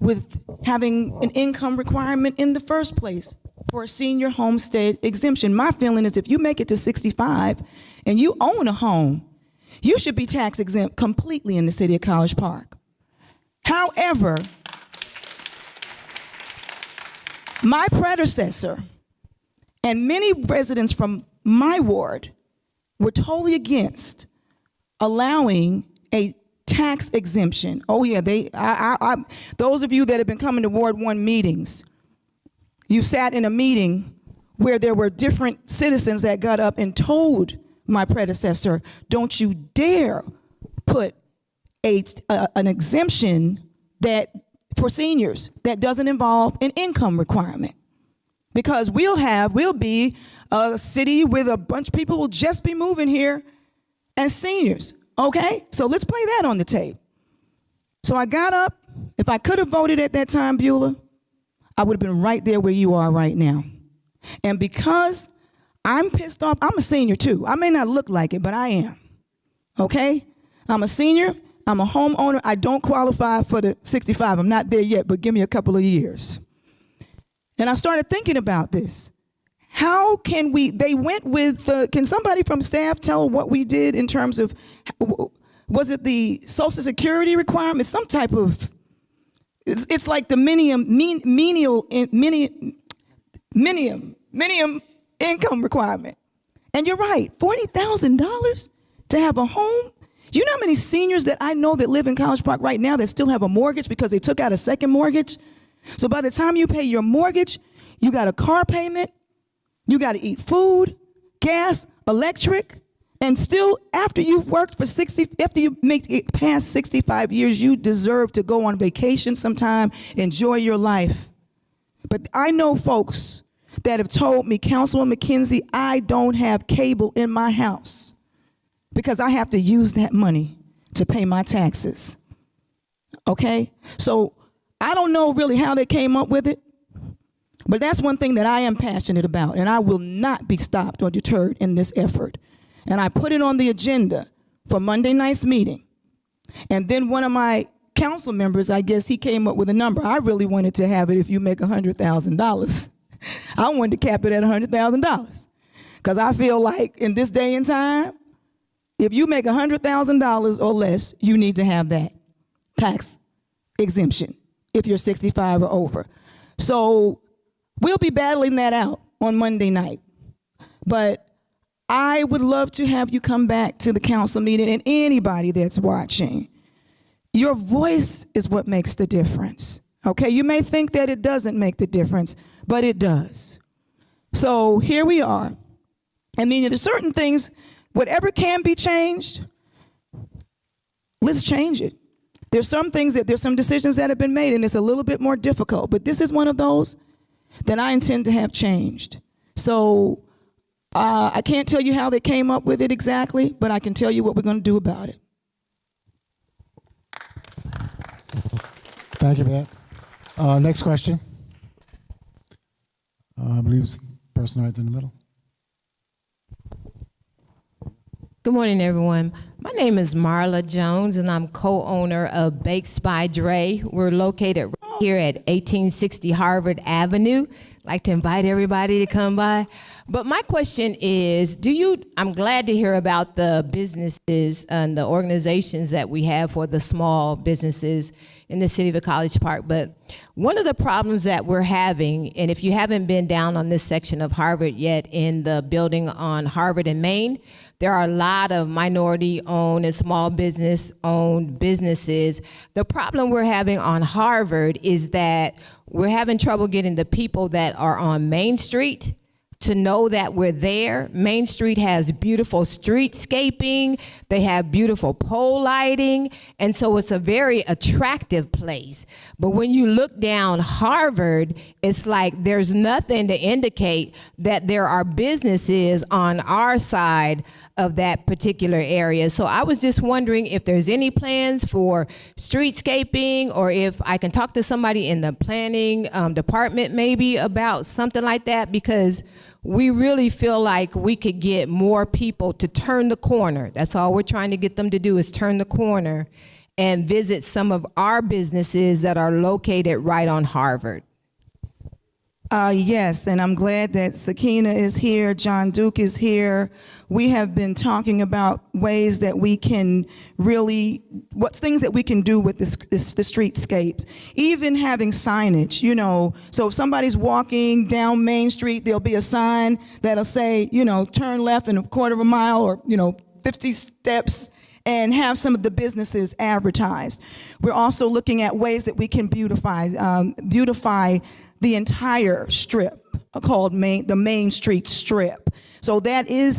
Speaker 4: with having an income requirement in the first place for a senior homestead exemption. My feeling is if you make it to 65 and you own a home, you should be tax exempt completely in the city of College Park. However, my predecessor and many residents from my ward were totally against allowing a tax exemption. Oh yeah, those of you that have been coming to Ward 1 meetings, you sat in a meeting where there were different citizens that got up and told my predecessor, don't you dare put an exemption that for seniors that doesn't involve an income requirement. Because we'll be a city with a bunch of people will just be moving here as seniors, okay? So let's play that on the tape. So I got up. If I could have voted at that time, Beulah, I would have been right there where you are right now. And because I'm pissed off, I'm a senior too. I may not look like it, but I am, okay? I'm a senior, I'm a homeowner. I don't qualify for the 65. I'm not there yet, but give me a couple of years. And I started thinking about this. How can they went with, can somebody from staff tell what we did in terms of, was it the Social Security requirement? Some type of, it's like the minimum income requirement. And you're right, $40,000 to have a home? You know how many seniors that I know that live in College Park right now that still have a mortgage because they took out a second mortgage? So by the time you pay your mortgage, you got a car payment, you got to eat food, gas, electric, and still after you've worked for after you make it past 65 years, you deserve to go on vacation sometime, enjoy your life. But I know folks that have told me, Councilwoman McKenzie, I don't have cable in my house because I have to use that money to pay my taxes. Okay? So I don't know really how they came up with it, but that's one thing that I am passionate about, and I will not be stopped or deterred in this effort. And I put it on the agenda for Monday night's meeting. And then one of my council members, I guess he came up with a number. I really wanted to have it if you make $100,000. I wanted to cap it at $100,000 because I feel like in this day and time, if you make $100,000 or less, you need to have that tax exemption if you're 65 or over. So we'll be battling that out on Monday night. But I would love to have you come back to the council meeting, and anybody that's watching, your voice is what makes the difference. Okay, you may think that it doesn't make the difference, but it does. So here we are. I mean, there's certain things, whatever can be changed, let's change it. There's some decisions that have been made, and it's a little bit more difficult, but this is one of those that I intend to have changed. So I can't tell you how they came up with it exactly, but I can tell you what we're going to do about it.
Speaker 3: Thank you for that. Next question. I believe it's the person right in the middle.
Speaker 15: Good morning, everyone. My name is Marla Jones, and I'm co-owner of Bakes by Dre. We're located right here at 1860 Harvard Avenue. Like to invite everybody to come by. But my question is, I'm glad to hear about the businesses and the organizations that we have for the small businesses in the city of College Park. But one of the problems that we're having, and if you haven't been down on this section of Harvard yet in the building on Harvard and Main, there are a lot of minority-owned and small business-owned businesses. The problem we're having on Harvard is that we're having trouble getting the people that are on Main Street to know that we're there. Main Street has beautiful streetscaping, they have beautiful pole lighting, and so it's a very attractive place. But when you look down Harvard, it's like there's nothing to indicate that there are businesses on our side of that particular area. So I was just wondering if there's any plans for streetscaping, or if I can talk to somebody in the planning department maybe about something like that, because we really feel like we could get more people to turn the corner. That's all we're trying to get them to do, is turn the corner and visit some of our businesses that are located right on Harvard.
Speaker 4: Yes, and I'm glad that Sakina is here, John Duke is here. We have been talking about ways that we can really, things that we can do with the streetscapes. Even having signage, so if somebody's walking down Main Street, there'll be a sign that'll say, turn left in a quarter of a mile, or, 50 steps, and have some of the businesses advertised. We're also looking at ways that we can beautify the entire strip called the Main Street Strip. So that is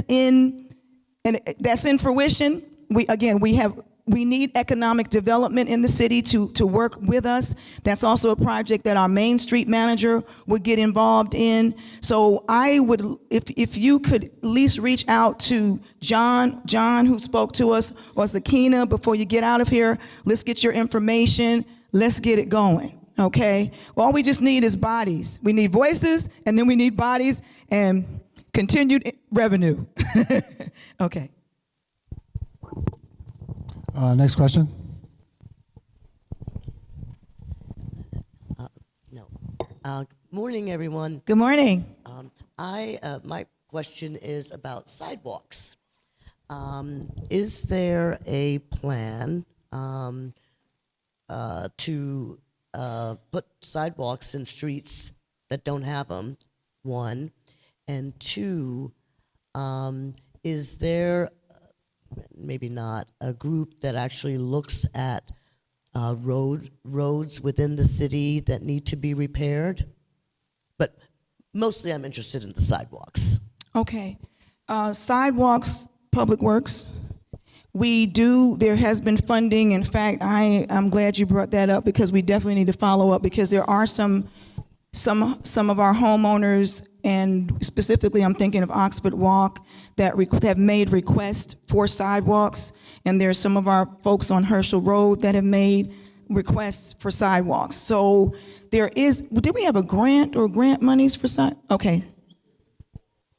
Speaker 4: that's in fruition. We need economic development in the city to work with us. That's also a project that our Main Street manager would get involved in. So I would, if you could at least reach out to John who spoke to us, or Sakina, before you get out of here. Let's get your information. Let's get it going. Okay, well, all we just need is bodies. We need voices, and then we need bodies and continued revenue. Okay.
Speaker 3: Next question.
Speaker 16: Morning, everyone.
Speaker 4: Good morning.
Speaker 16: My question is about sidewalks. Is there a plan to put sidewalks in streets that don't have them, one, and two, is there, maybe not, a group that actually looks at roads within the city that need to be repaired? But mostly I'm interested in the sidewalks.
Speaker 4: Okay. Sidewalks, Public Works. There has been funding. In fact, I'm glad you brought that up, because we definitely need to follow up, because there are some of our homeowners, and specifically I'm thinking of Oxford Walk, that have made requests for sidewalks, and there's some of our folks on Herschel Road that have made requests for sidewalks. So did we have a grant or grant monies for okay.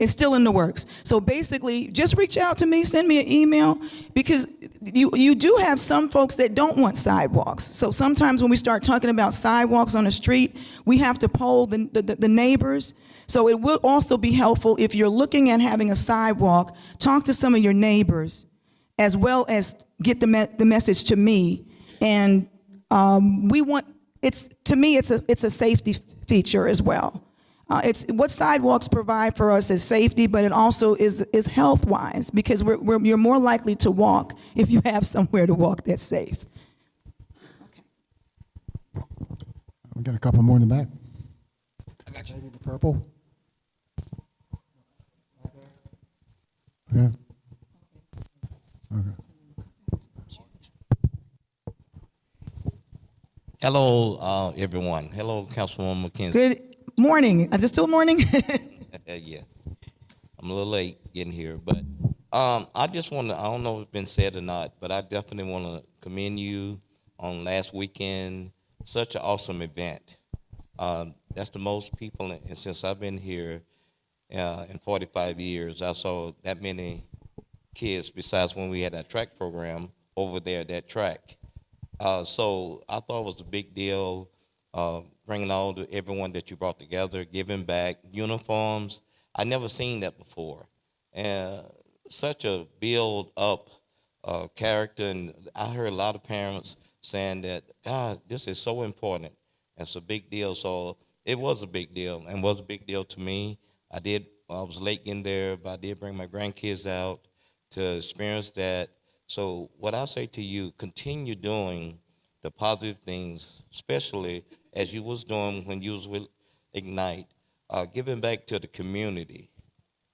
Speaker 4: It's still in the works. So basically, just reach out to me, send me an email, because you do have some folks that don't want sidewalks. So sometimes when we start talking about sidewalks on the street, we have to poll the neighbors. So it will also be helpful if you're looking at having a sidewalk, talk to some of your neighbors, as well as get the message to me. And to me, it's a safety feature as well. It's what sidewalks provide for us is safety, but it also is health-wise, because you're more likely to walk if you have somewhere to walk that's safe.
Speaker 3: Okay. We got a couple more in the back. I got you. Maybe the purple. Okay. Okay.
Speaker 17: Hello, everyone. Hello, Councilwoman McKenzie.
Speaker 4: Good morning. Is it still morning?
Speaker 17: Yes. I'm a little late getting here, but I just want to, I don't know if it's been said or not, but I definitely want to commend you on last weekend. Such an awesome event. That's the most people, and since I've been here in 45 years, I saw that many kids besides when we had that track program over there at that track. So I thought it was a big deal, bringing everyone that you brought together, giving back, uniforms. I never seen that before. And such a build up character. And I heard a lot of parents saying that, God, this is so important. And it's a big deal. So it was a big deal and was a big deal to me. I was late getting there, but I did bring my grandkids out to experience that. So what I say to you, continue doing the positive things, especially as you was doing when you was with Ignite, giving back to the community.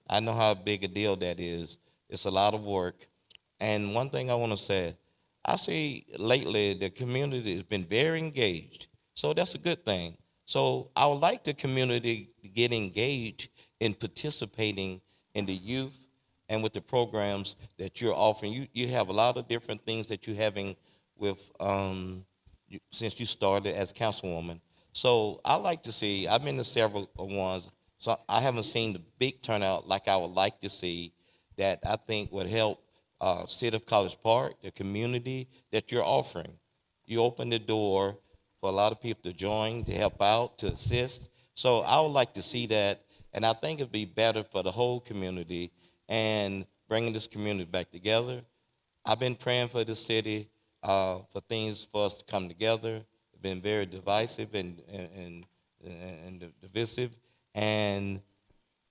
Speaker 17: I know how big a deal that is. It's a lot of work. And one thing I want to say, I see lately the community has been very engaged. So that's a good thing. So I would like the community to get engaged in participating in the youth and with the programs that you're offering. You have a lot of different things that you're having with since you started as councilwoman. So I like to see, I've been to several ones, so I haven't seen the big turnout like I would like to see that I think would help City of College Park, the community that you're offering. You open the door for a lot of people to join, to help out, to assist. So I would like to see that, and I think it'd be better for the whole community and bringing this community back together. I've been praying for the city, for things for us to come together. It's been very divisive and divisive, and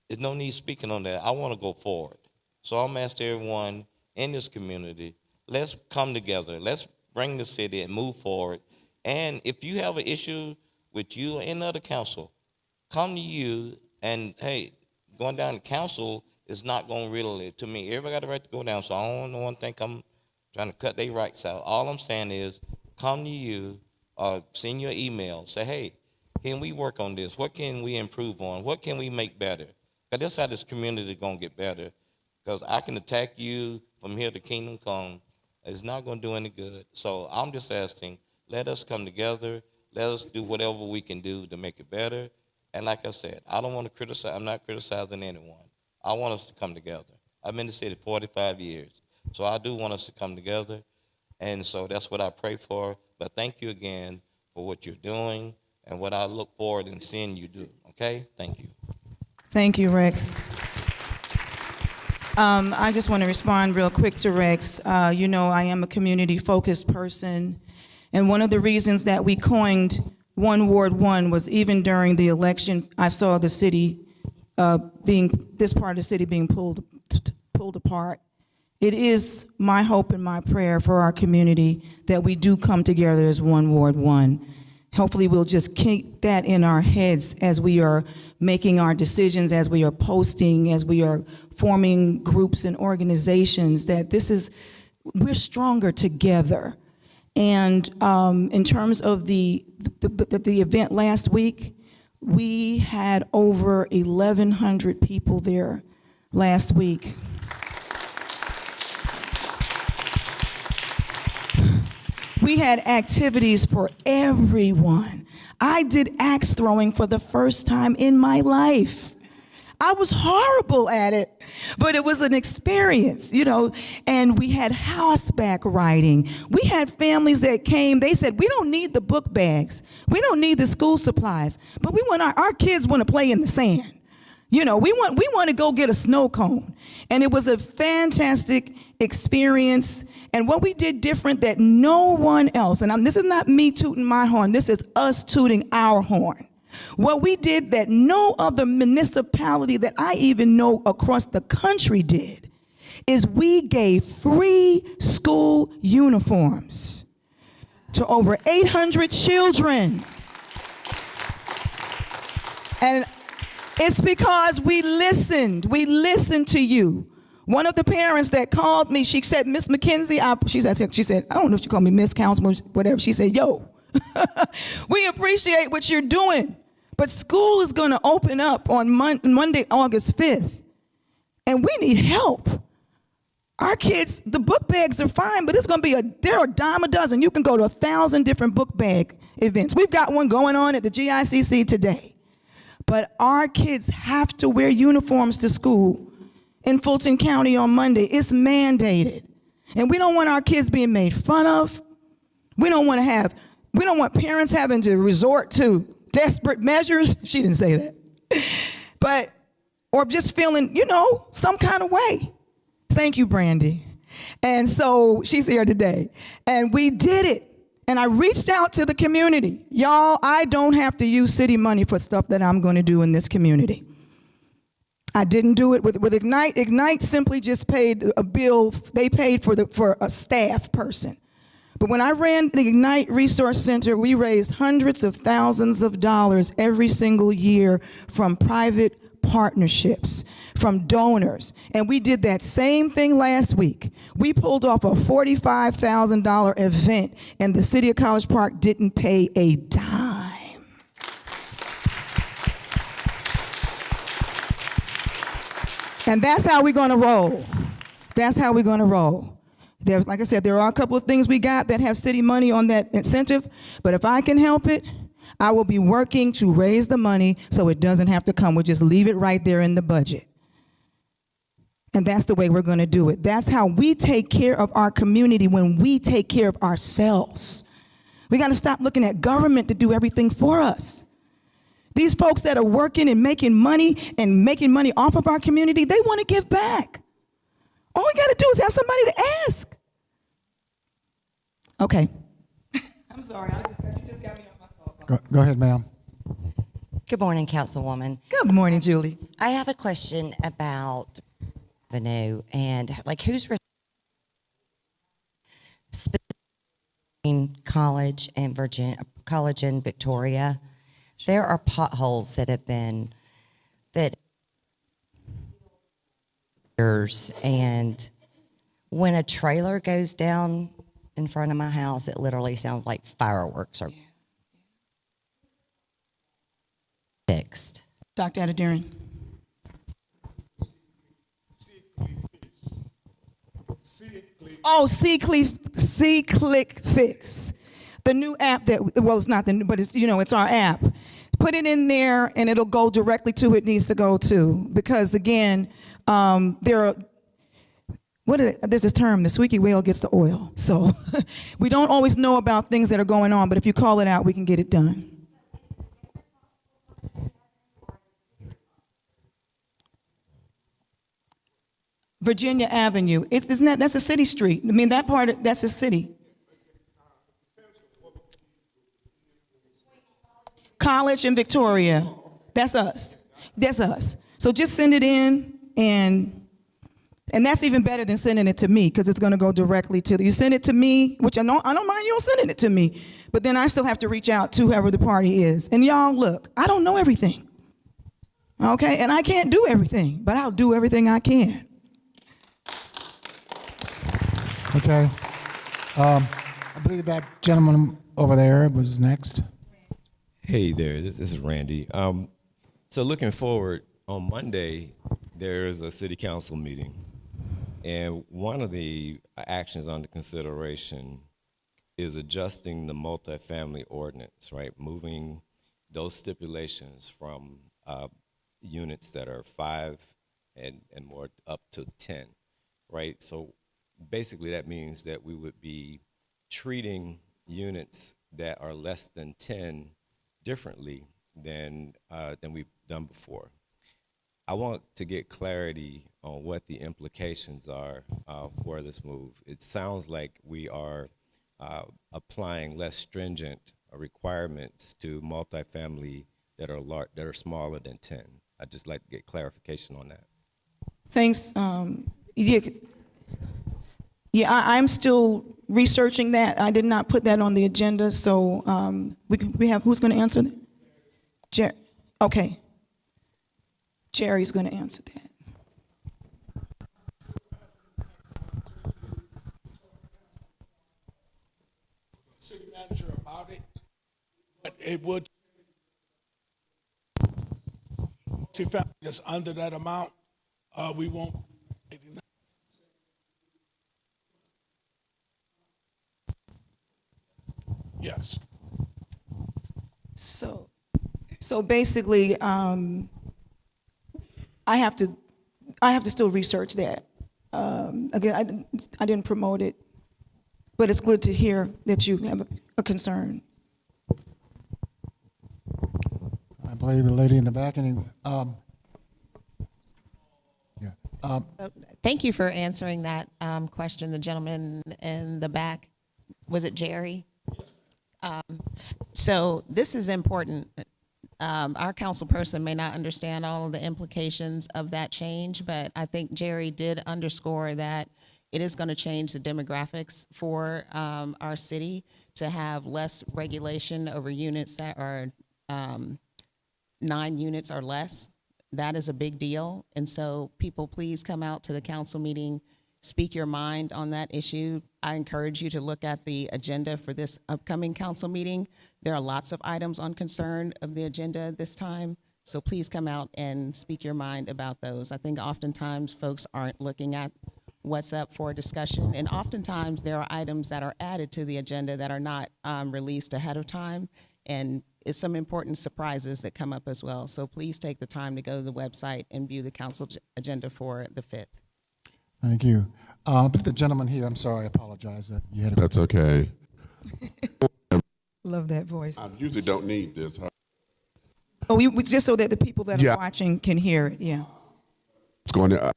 Speaker 17: there's no need speaking on that. I want to go forward. So I'm asking everyone in this community, let's come together. Let's bring the city and move forward. And if you have an issue with you and other council, come to you and, hey, going down to council is not going to really, to me, everybody got the right to go down, so I don't want to think I'm trying to cut their rights out. All I'm saying is come to you, send your email, say, hey, can we work on this? What can we improve on? What can we make better? Because that's how this community is going to get better. Because I can attack you from here to Kingdom Come. It's not going to do any good. So I'm just asking, let us come together. Let us do whatever we can do to make it better. And like I said, I don't want to criticize. I'm not criticizing anyone. I want us to come together. I've been in the city 45 years. So I do want us to come together. And so that's what I pray for. But thank you again for what you're doing and what I look forward in seeing you do. Okay? Thank you.
Speaker 4: Thank you, Rex. I just want to respond real quick to Rex. You know, I am a community-focused person, and one of the reasons that we coined One Ward One was even during the election, I saw the city this part of the city being pulled apart. It is my hope and my prayer for our community that we do come together as One Ward One. Hopefully we'll just keep that in our heads as we are making our decisions, as we are posting, as we are forming groups and organizations, that we're stronger together. And in terms of the event last week, we had over 1,100 people there last week. We had activities for everyone. I did axe throwing for the first time in my life. I was horrible at it, but it was an experience, you know, and we had horseback riding. We had families that came, they said, we don't need the book bags. We don't need the school supplies, but we want our kids want to play in the sand. You know, we want to go get a snow cone. And it was a fantastic experience. And what we did different that no one else, and this is not me tooting my horn, this is us tooting our horn. What we did that no other municipality that I even know across the country did is we gave free school uniforms to over 800 children. And it's because we listened to you. One of the parents that called me, she said, Miss McKenzie, she said, I don't know if she called me Miss Councilman, whatever. She said, yo, we appreciate what you're doing, but school is going to open up on Monday, August 5th, and we need help. Our kids, the book bags are fine, but it's going to be they're a dime a dozen. You can go to 1,000 different book bag events. We've got one going on at the GICC today. But our kids have to wear uniforms to school. in Fulton County on Monday. It's mandated. And we don't want our kids being made fun of. We don't want parents having to resort to desperate measures. She didn't say that. Or just feeling, some kind of way. Thank you, Brandy. And so she's here today. And we did it. And I reached out to the community. Y'all, I don't have to use city money for stuff that I'm going to do in this community. I didn't do it with Ignite. Ignite simply just paid a bill. They paid for a staff person. But when I ran the Ignite Resource Center, we raised hundreds of thousands of dollars every single year from private partnerships, from donors. And we did that same thing last week. We pulled off a $45,000 event, and the city of College Park didn't pay a dime. And that's how we're going to roll. That's how we're going to roll. Like I said, there are a couple of things we got that have city money on that incentive, but if I can help it, I will be working to raise the money so it doesn't have to come. We'll just leave it right there in the budget. And that's the way we're going to do it. That's how we take care of our community, when we take care of ourselves. We got to stop looking at government to do everything for us. These folks that are working and making money off of our community, they want to give back. All we got to do is have somebody to ask. Okay. I'm sorry. You just got me off my soapbox.
Speaker 3: Go ahead, ma'am.
Speaker 18: Good morning, Councilwoman.
Speaker 4: Good morning, Julie.
Speaker 18: I have a question about revenue and who's in college and college in Victoria. There are potholes that have been and when a trailer goes down in front of my house, it literally sounds like fireworks are fixed.
Speaker 4: Dr. Adedarian. Oh, C-Click Fix. The new app it's not the new, but it's our app. Put it in there and it'll go directly to it needs to go to. Because again, there's this term, the squeaky wheel gets the oil. So we don't always know about things that are going on, but if you call it out, we can get it done. Virginia Avenue, that's a city street. I mean, that's a city. College and Victoria, that's us. So just send it in, and that's even better than sending it to me, because it's going to go directly to you. Send it to me, which I don't mind you all sending it to me, but then I still have to reach out to whoever the party is. And y'all, look, I don't know everything, okay? And I can't do everything, but I'll do everything I can.
Speaker 3: Okay. I believe that gentleman over there was next.
Speaker 19: Hey there, this is Randy. So looking forward, on Monday, there's a city council meeting. And one of the actions under consideration is adjusting the multifamily ordinance, right? Moving those stipulations from units that are 5 and more up to 10, right? So basically that means that we would be treating units that are less than 10 differently than we've done before. I want to get clarity on what the implications are for this move. It sounds like we are applying less stringent requirements to multifamily that are smaller than 10. I'd just like to get clarification on that.
Speaker 4: Thanks. I'm still researching that. I did not put that on the agenda, so we have, who's going to answer that? Okay. Jerry's going to answer that.
Speaker 20: City manager about it, but it would. Multifamily that's under that amount, we won't. Yes.
Speaker 4: So basically, I have to I have to still research that. Again, I didn't promote it, but it's good to hear that you have a concern.
Speaker 3: I believe the lady in the back.
Speaker 21: Thank you for answering that question. The gentleman in the back, was it Jerry? So this is important. Our council person may not understand all of the implications of that change, but I think Jerry did underscore that it is going to change the demographics for our city to have less regulation over units that are 9 units or less. That is a big deal. And so people, please come out to the council meeting, speak your mind on that issue. I encourage you to look at the agenda for this upcoming council meeting. There are lots of items on concern of the agenda this time. So please come out and speak your mind about those. I think oftentimes folks aren't looking at what's up for discussion. And oftentimes there are items that are added to the agenda that are not released ahead of time. And it's some important surprises that come up as well. So please take the time to go to the website and view the council agenda for the 5th.
Speaker 3: Thank you. But the gentleman here, I'm sorry, I apologize that you had a...
Speaker 22: That's okay.
Speaker 4: Love that voice.
Speaker 22: I usually don't need this. Huh?
Speaker 4: Oh, we just so that the people that are watching can hear it. Yeah.
Speaker 22: It's going to.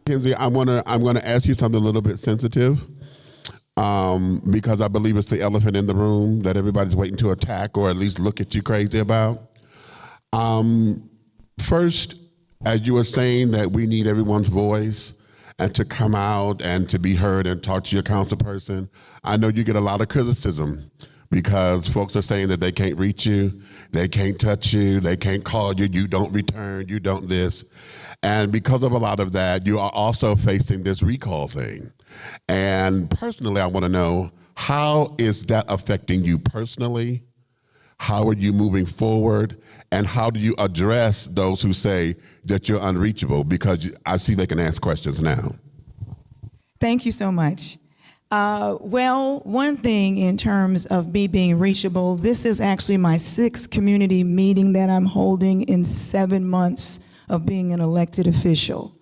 Speaker 22: Kenzie, I'm gonna ask you something a little bit sensitive, because I believe it's the elephant in the room that everybody's waiting to attack or at least look at you crazy about. First, as you were saying that we need everyone's voice and to come out and to be heard and talk to your council person, I know you get a lot of criticism because folks are saying that they can't reach you, they can't touch you, they can't call you, you don't return, you don't this. And because of a lot of that, you are also facing this recall thing. And personally, I want to know, how is that affecting you personally? How are you moving forward? And how do you address those who say that you're unreachable? Because I see they can ask questions now.
Speaker 4: Thank you so much. Well, one thing in terms of me being reachable, this is actually my 6th community meeting that I'm holding in 7 months of being an elected official.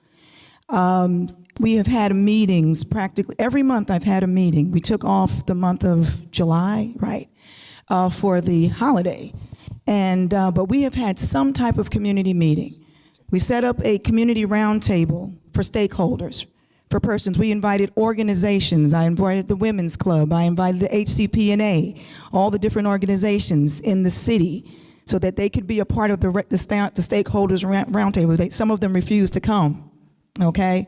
Speaker 4: We have had meetings practically every month. I've had a meeting. We took off the month of July, right, for the holiday. And but we have had some type of community meeting. We set up a community roundtable for stakeholders, for persons. We invited organizations. I invited the Women's Club. I invited the HCP&A, all the different organizations in the city, so that they could be a part of the stakeholders roundtable. Some of them refused to come, okay?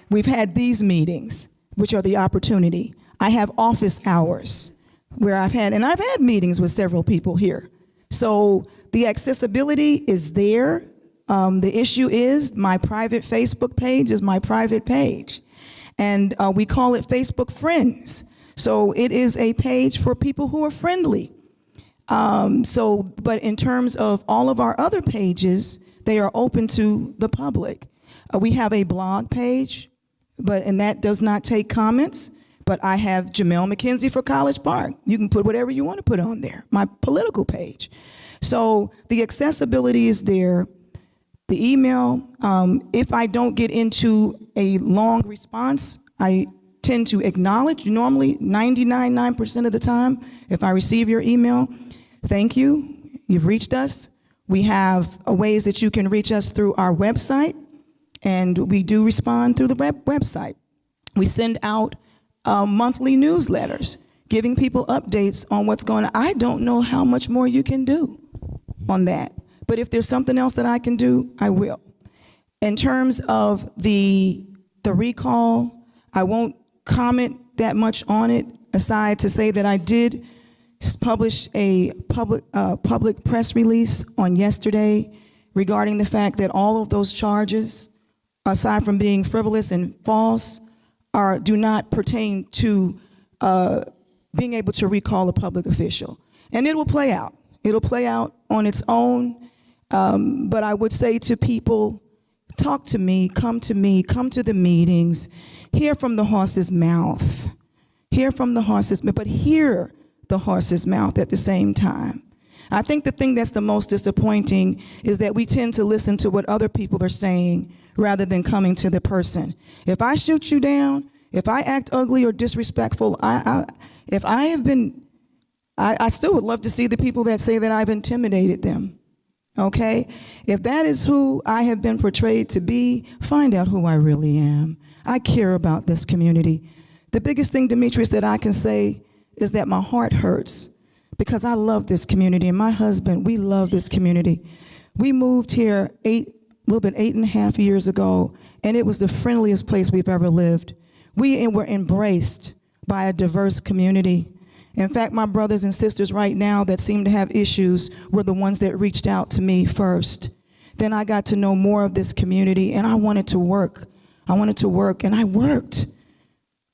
Speaker 4: We've had these meetings, which are the opportunity. I have office hours where I've had meetings with several people here. So the accessibility is there. The issue is my private Facebook page is my private page. And we call it Facebook Friends. So it is a page for people who are friendly. But in terms of all of our other pages, they are open to the public. We have a blog page, and that does not take comments. But I have Jamel McKenzie for College Park. You can put whatever you want to put on there, my political page. So the accessibility is there. The email, if I don't get into a long response, I tend to acknowledge. Normally, 99% of the time, if I receive your email, thank you, you've reached us. We have ways that you can reach us through our website, and we do respond through the website. We send out monthly newsletters, giving people updates on what's going on. I don't know how much more you can do on that, but if there's something else that I can do, I will. In terms of the recall, I won't comment that much on it, aside to say that I did publish a public press release on yesterday regarding the fact that all of those charges, aside from being frivolous and false, do not pertain to being able to recall a public official. And it will play out. It'll play out on its own. But I would say to people, talk to me, come to the meetings, hear from the horse's mouth. Hear from the horse's mouth, but hear the horse's mouth at the same time. I think the thing that's the most disappointing is that we tend to listen to what other people are saying rather than coming to the person. If I shoot you down, if I act ugly or disrespectful, I still would love to see the people that say that I've intimidated them. Okay? If that is who I have been portrayed to be, find out who I really am. I care about this community. The biggest thing, Demetrius, that I can say is that my heart hurts because I love this community, and my husband, we love this community. We moved here 8.5 years ago, and it was the friendliest place we've ever lived. We were embraced by a diverse community. In fact, my brothers and sisters right now that seem to have issues were the ones that reached out to me first. Then I got to know more of this community, and I wanted to work. And I worked.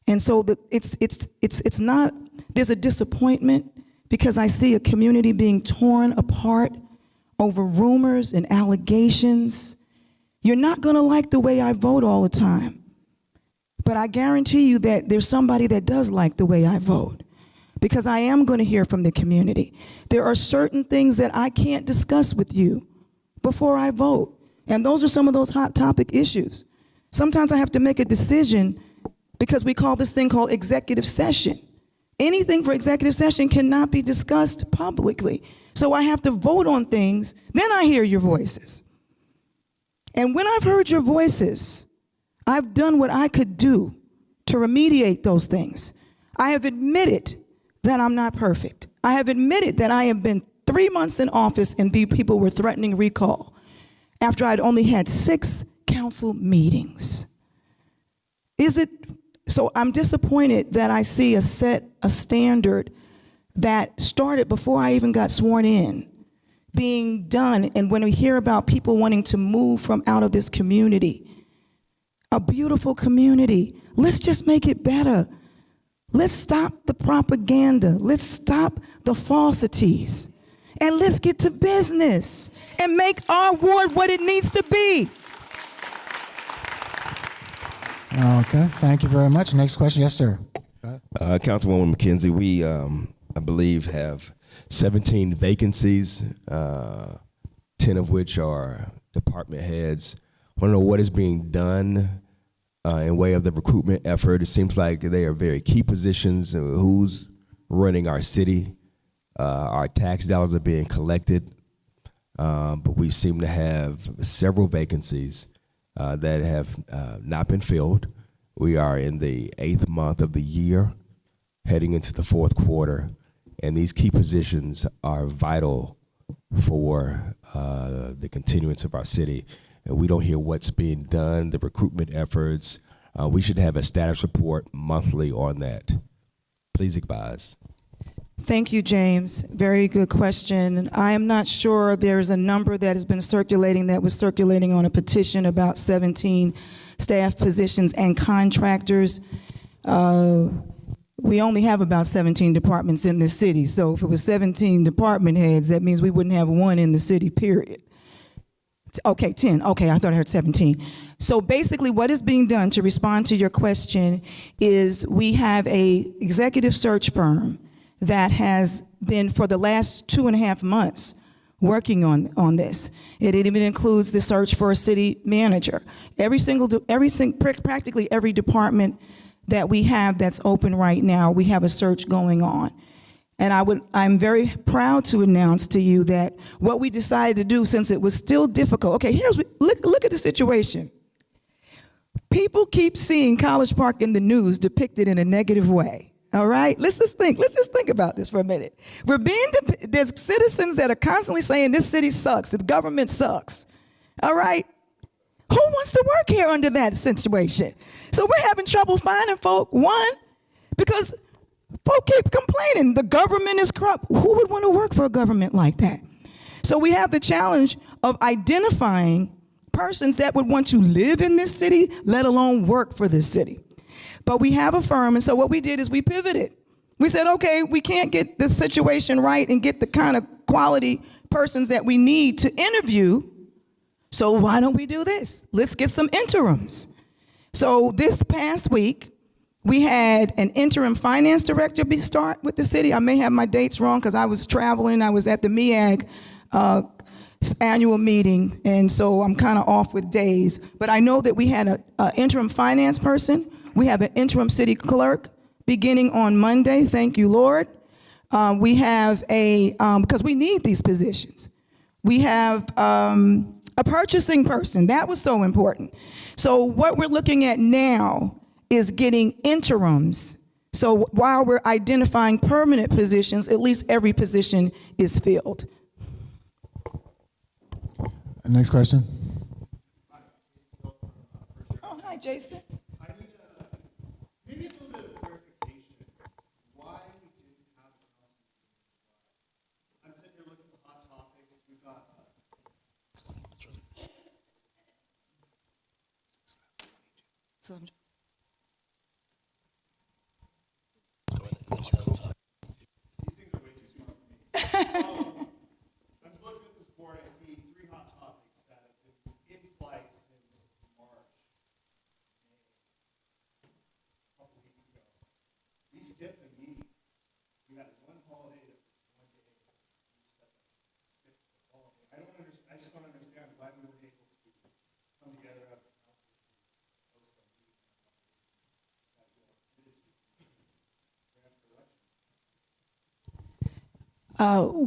Speaker 4: And so it's not, there's a disappointment because I see a community being torn apart over rumors and allegations. You're not gonna like the way I vote all the time, but I guarantee you that there's somebody that does like the way I vote, because I am gonna hear from the community. There are certain things that I can't discuss with you before I vote, and those are some of those hot topic issues. Sometimes I have to make a decision because we call this thing called executive session. Anything for executive session cannot be discussed publicly. So I have to vote on things, then I hear your voices. And when I've heard your voices, I've done what I could do to remediate those things. I have admitted that I'm not perfect. I have admitted that I have been 3 months in office and people were threatening recall after I'd only had 6 council meetings. So I'm disappointed that I see a standard that started before I even got sworn in being done. And when we hear about people wanting to move from out of this community, a beautiful community, let's just make it better. Let's stop the propaganda. Let's stop the falsities. And let's get to business and make our ward what it needs to be.
Speaker 3: Okay, thank you very much. Next question, yes, sir.
Speaker 1: Councilwoman McKenzie, we, I believe, have 17 vacancies, 10 of which are department heads. I want to know what is being done in way of the recruitment effort. It seems like they are very key positions. Who's running our city? Our tax dollars are being collected, but we seem to have several vacancies that have not been filled. We are in the 8th month of the year, heading into the 4th quarter, and these key positions are vital for the continuance of our city. And we don't hear what's being done, the recruitment efforts. We should have a status report monthly on that. Please advise.
Speaker 4: Thank you, James. Very good question. I am not sure there's a number that has been circulating that was circulating on a petition about 17 staff positions and contractors. We only have about 17 departments in this city. So if it was 17 department heads, that means we wouldn't have one in the city, period. Okay, 10. Okay, I thought I heard 17. So basically what is being done, to respond to your question, is we have a executive search firm that has been for the last 2.5 months working on this. It even includes the search for a city manager. Practically every department that we have that's open right now, we have a search going on. And I'm very proud to announce to you that what we decided to do, since it was still difficult. Okay, look at the situation. People keep seeing College Park in the news depicted in a negative way. All right, let's just think about this for a minute. There's citizens that are constantly saying this city sucks, this government sucks. All right, who wants to work here under that situation? So we're having trouble finding folk, one, because folk keep complaining the government is corrupt. Who would want to work for a government like that? So we have the challenge of identifying persons that would want to live in this city, let alone work for this city. But we have a firm, and so what we did is we pivoted. We said, okay, we can't get the situation right and get the kind of quality persons that we need to interview, so why don't we do this? Let's get some interims. So this past week, We had an interim finance director start with the city. I may have my dates wrong because I was traveling. I was at the MEAG annual meeting, and so I'm kind of off with days. But I know that we had an interim finance person. We have an interim city clerk beginning on Monday. Thank you, Lord. We have because we need these positions. We have a purchasing person. That was so important. So what we're looking at now is getting interims. So while we're identifying permanent positions, at least every position is filled.
Speaker 3: Next question.
Speaker 4: Oh, hi, Jason.
Speaker 2: Maybe a little bit of clarification. Why we didn't have a council meeting. I'm sitting here looking at the hot topics. We've got these things are way too smart for me. I'm looking at this board. I see 3 hot topics that have been in flight since March, a couple weeks ago. We skipped a meeting. We had one holiday that was 1 day. We skipped the holiday. I just don't understand why we weren't able to come together as a council.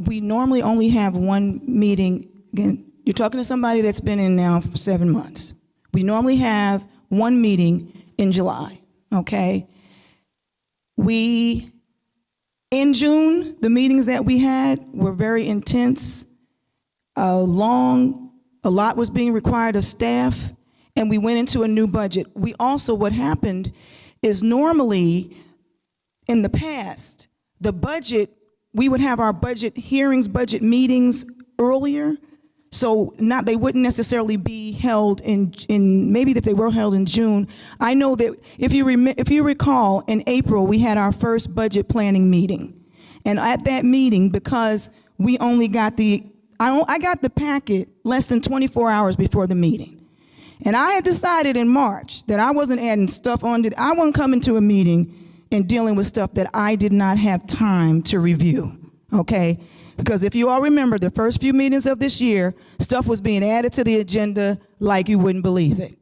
Speaker 4: We normally only have one meeting. Again, you're talking to somebody that's been in now for 7 months. We normally have one meeting in July, okay? In June, the meetings that we had were very intense, long, a lot was being required of staff, and we went into a new budget. What happened is normally, in the past, the budget, we would have our budget hearings, budget meetings earlier, so they wouldn't necessarily be held in maybe if they were held in June. I know that if you recall, in April, we had our first budget planning meeting. And at that meeting, because we only got I got the packet less than 24 hours before the meeting. And I had decided in March that I wasn't adding stuff on I wasn't coming to a meeting and dealing with stuff that I did not have time to review, okay? Because if you all remember, the first few meetings of this year, stuff was being added to the agenda like you wouldn't believe it.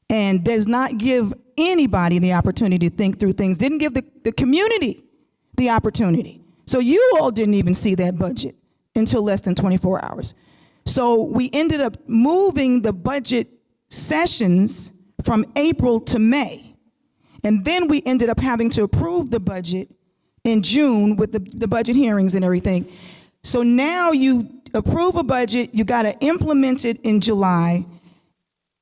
Speaker 4: And does not give anybody the opportunity to think through things, didn't give the community the opportunity. So you all didn't even see that budget until less than 24 hours. So we ended up moving the budget sessions from April to May. And then we ended up having to approve the budget in June with the budget hearings and everything. So now you approve a budget, you got to implement it in July.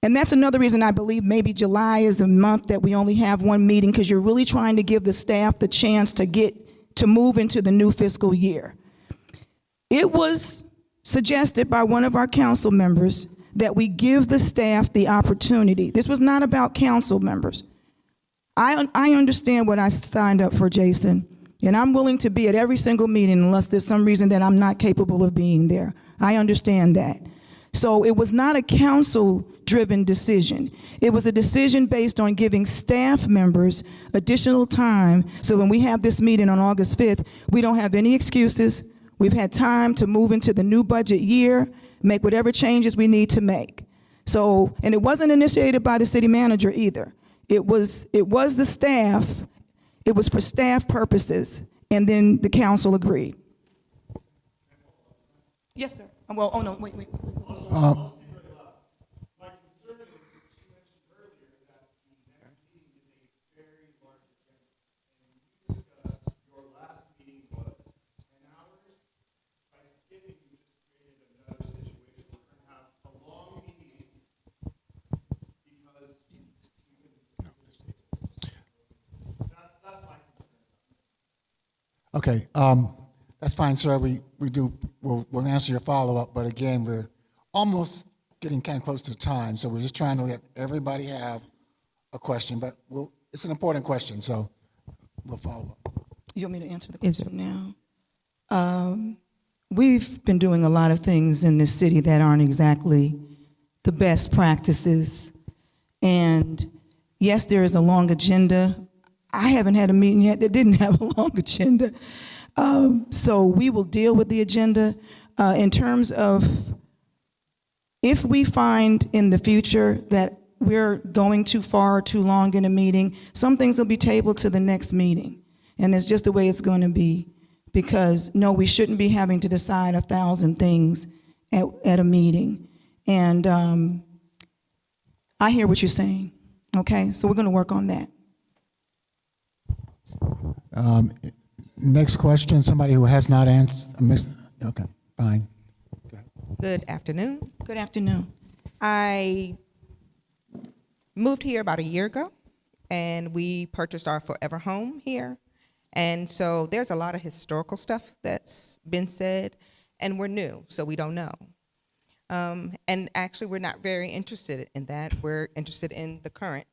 Speaker 4: And that's another reason I believe maybe July is a month that we only have one meeting, because you're really trying to give the staff the chance to move into the new fiscal year. It was suggested by one of our council members that we give the staff the opportunity. This was not about council members. I understand what I signed up for, Jason, and I'm willing to be at every single meeting unless there's some reason that I'm not capable of being there. I understand that. So it was not a council-driven decision. It was a decision based on giving staff members additional time, so when we have this meeting on August 5th, we don't have any excuses. We've had time to move into the new budget year, make whatever changes we need to make. So, and it wasn't initiated by the city manager either. It was the staff, it was for staff purposes, and then the council agreed. Yes, sir. Well, oh no, wait.
Speaker 2: My concern is, she mentioned earlier that the next meeting is a very large agenda. And you discussed your last meeting was 10 hours. By skipping, you just created another situation. We're going to have a long meeting because you can. That's my concern.
Speaker 3: Okay, that's fine, sir. We'll answer your follow-up, but again, we're almost getting kind of close to the time, so we're just trying to let everybody have a question, but it's an important question, so we'll follow up.
Speaker 4: You want me to answer the question now? We've been doing a lot of things in this city that aren't exactly the best practices. And yes, there is a long agenda. I haven't had a meeting yet that didn't have a long agenda. So we will deal with the agenda in terms of if we find in the future that we're going too far or too long in a meeting, some things will be tabled to the next meeting. And that's just the way it's going to be. Because, no, we shouldn't be having to decide 1,000 things at a meeting. And I hear what you're saying, okay? So we're going to work on that.
Speaker 3: Next question, somebody who has not answered. Okay, fine.
Speaker 5: Good afternoon.
Speaker 4: Good afternoon.
Speaker 5: I moved here about a year ago, and we purchased our forever home here. And so there's a lot of historical stuff that's been said, and we're new, so we don't know. And actually, we're not very interested in that. We're interested in the current.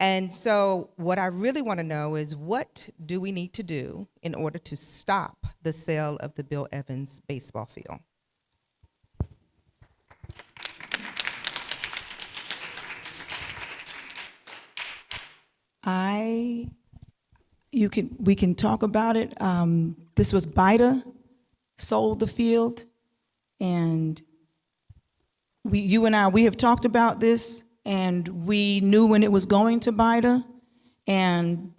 Speaker 5: And so what I really want to know is, what do we need to do in order to stop the sale of the Bill Evans baseball field?
Speaker 4: We can talk about it. This was BIDA sold the field, and you and I, we have talked about this, and we knew when it was going to BIDA, and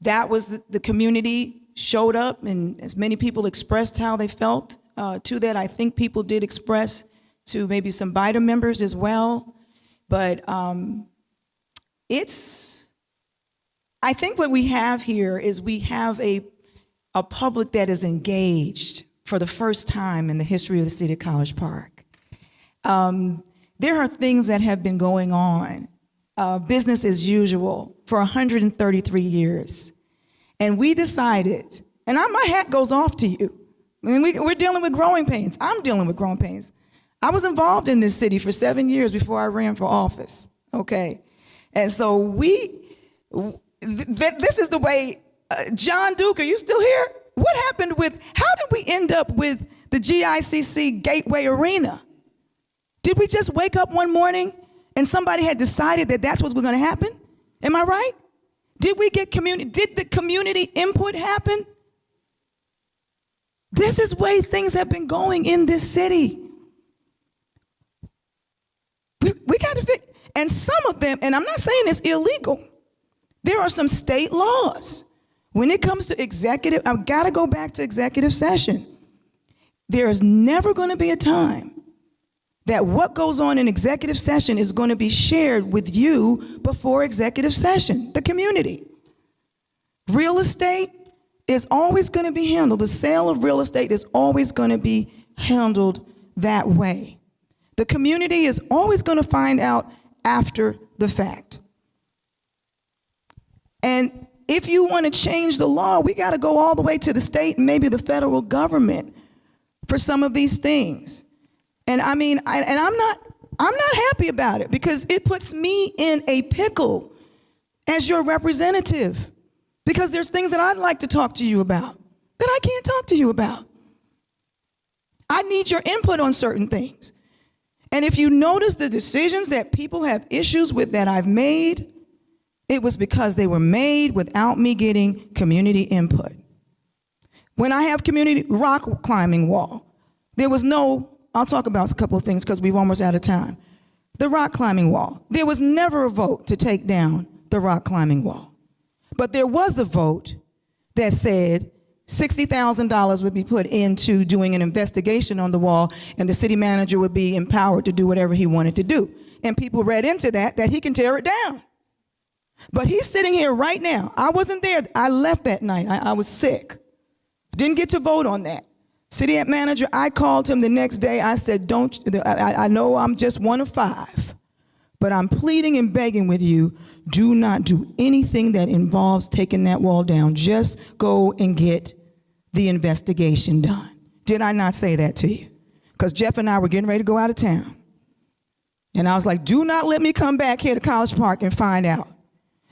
Speaker 4: that was the community showed up, and as many people expressed how they felt to that. I think people did express to maybe some BIDA members as well, but I think what we have here is we have a public that is engaged for the first time in the history of the city of College Park. There are things that have been going on, business as usual, for 133 years. And we decided, and my hat goes off to you. I mean, we're dealing with growing pains. I'm dealing with growing pains. I was involved in this city for 7 years before I ran for office, okay? And so this is the way, John Duke, are you still here? What happened how did we end up with the GICC Gateway Arena? Did we just wake up one morning and somebody had decided that that's what's going to happen? Am I right? Did the community input happen? This is the way things have been going in this city. We got to fix, and some of them, and I'm not saying it's illegal. There are some state laws. When it comes to executive, I've got to go back to executive session. There is never going to be a time that what goes on in executive session is going to be shared with you before executive session, the community. Real estate is always going to be handled. The sale of real estate is always going to be handled that way. The community is always going to find out after the fact. And if you want to change the law, we got to go all the way to the state and maybe the federal government for some of these things. And I mean, I'm not happy about it, because it puts me in a pickle as your representative, because there's things that I'd like to talk to you about that I can't talk to you about. I need your input on certain things. And if you notice the decisions that people have issues with that I've made, it was because they were made without me getting community input. When I have community rock climbing wall, there was no, I'll talk about a couple of things because we're almost out of time. The rock climbing wall, there was never a vote to take down the rock climbing wall. But there was a vote that said $60,000 would be put into doing an investigation on the wall, and the city manager would be empowered to do whatever he wanted to do. And people read into that he can tear it down. But he's sitting here right now. I wasn't there. I left that night. I was sick. Didn't get to vote on that. City manager, I called him the next day. I said, I know I'm just one of 5, but I'm pleading and begging with you, do not do anything that involves taking that wall down. Just go and get the investigation done. Did I not say that to you? Because Jeff and I were getting ready to go out of town. And I was like, do not let me come back here to College Park and find out.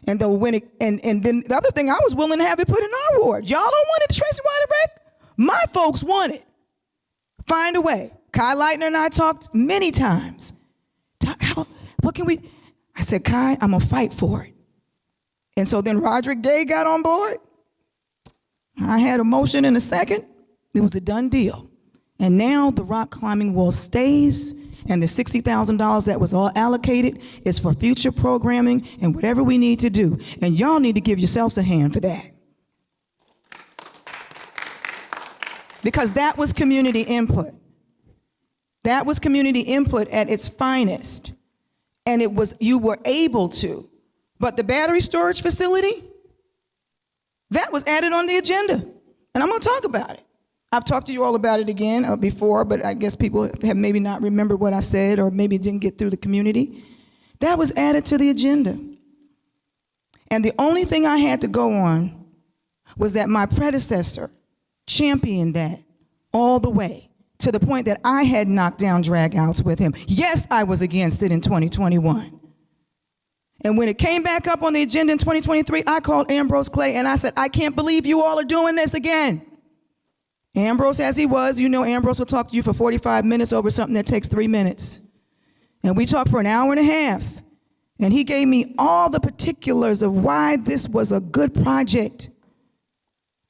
Speaker 4: And then the other thing, I was willing to have it put in our ward. Y'all don't want it, Tracy Wilder-Beck? My folks want it. Find a way. Kai Leitner and I talked many times. What can we? I said, Kai, I'm going to fight for it. And so then Roderick Day got on board. I had a motion in a second. It was a done deal. And now the rock climbing wall stays, and the $60,000 that was all allocated is for future programming and whatever we need to do. And y'all need to give yourselves a hand for that. Because that was community input. That was community input at its finest. And it was, you were able to. But the battery storage facility, that was added on the agenda. And I'm going to talk about it. I've talked to you all about it again before, but I guess people have maybe not remembered what I said or maybe didn't get through the community. That was added to the agenda. And the only thing I had to go on was that my predecessor championed that all the way to the point that I had knocked down drag-outs with him. Yes, I was against it in 2021. And when it came back up on the agenda in 2023, I called Ambrose Clay and I said, I can't believe you all are doing this again. Ambrose, as he was, you know, Ambrose will talk to you for 45 minutes over something that takes 3 minutes. And we talked for an hour and a half. And he gave me all the particulars of why this was a good project.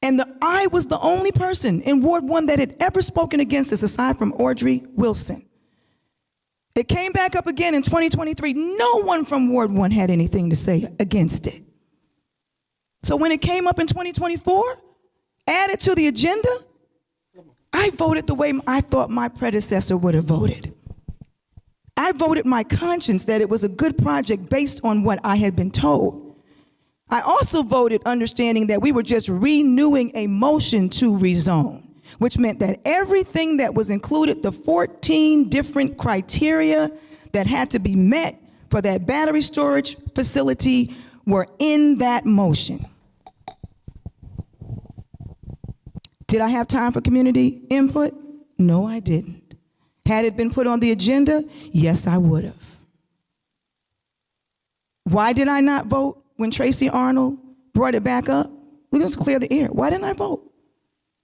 Speaker 4: And I was the only person in Ward 1 that had ever spoken against this, aside from Audrey Wilson. It came back up again in 2023. No one from Ward 1 had anything to say against it. So when it came up in 2024, added to the agenda, I voted the way I thought my predecessor would have voted. I voted my conscience that it was a good project based on what I had been told. I also voted understanding that we were just renewing a motion to rezone, which meant that everything that was included, the 14 different criteria that had to be met for that battery storage facility, were in that motion. Did I have time for community input? No, I didn't. Had it been put on the agenda? Yes, I would have. Why did I not vote when Tracy Arnold brought it back up? Let's clear the air. Why didn't I vote?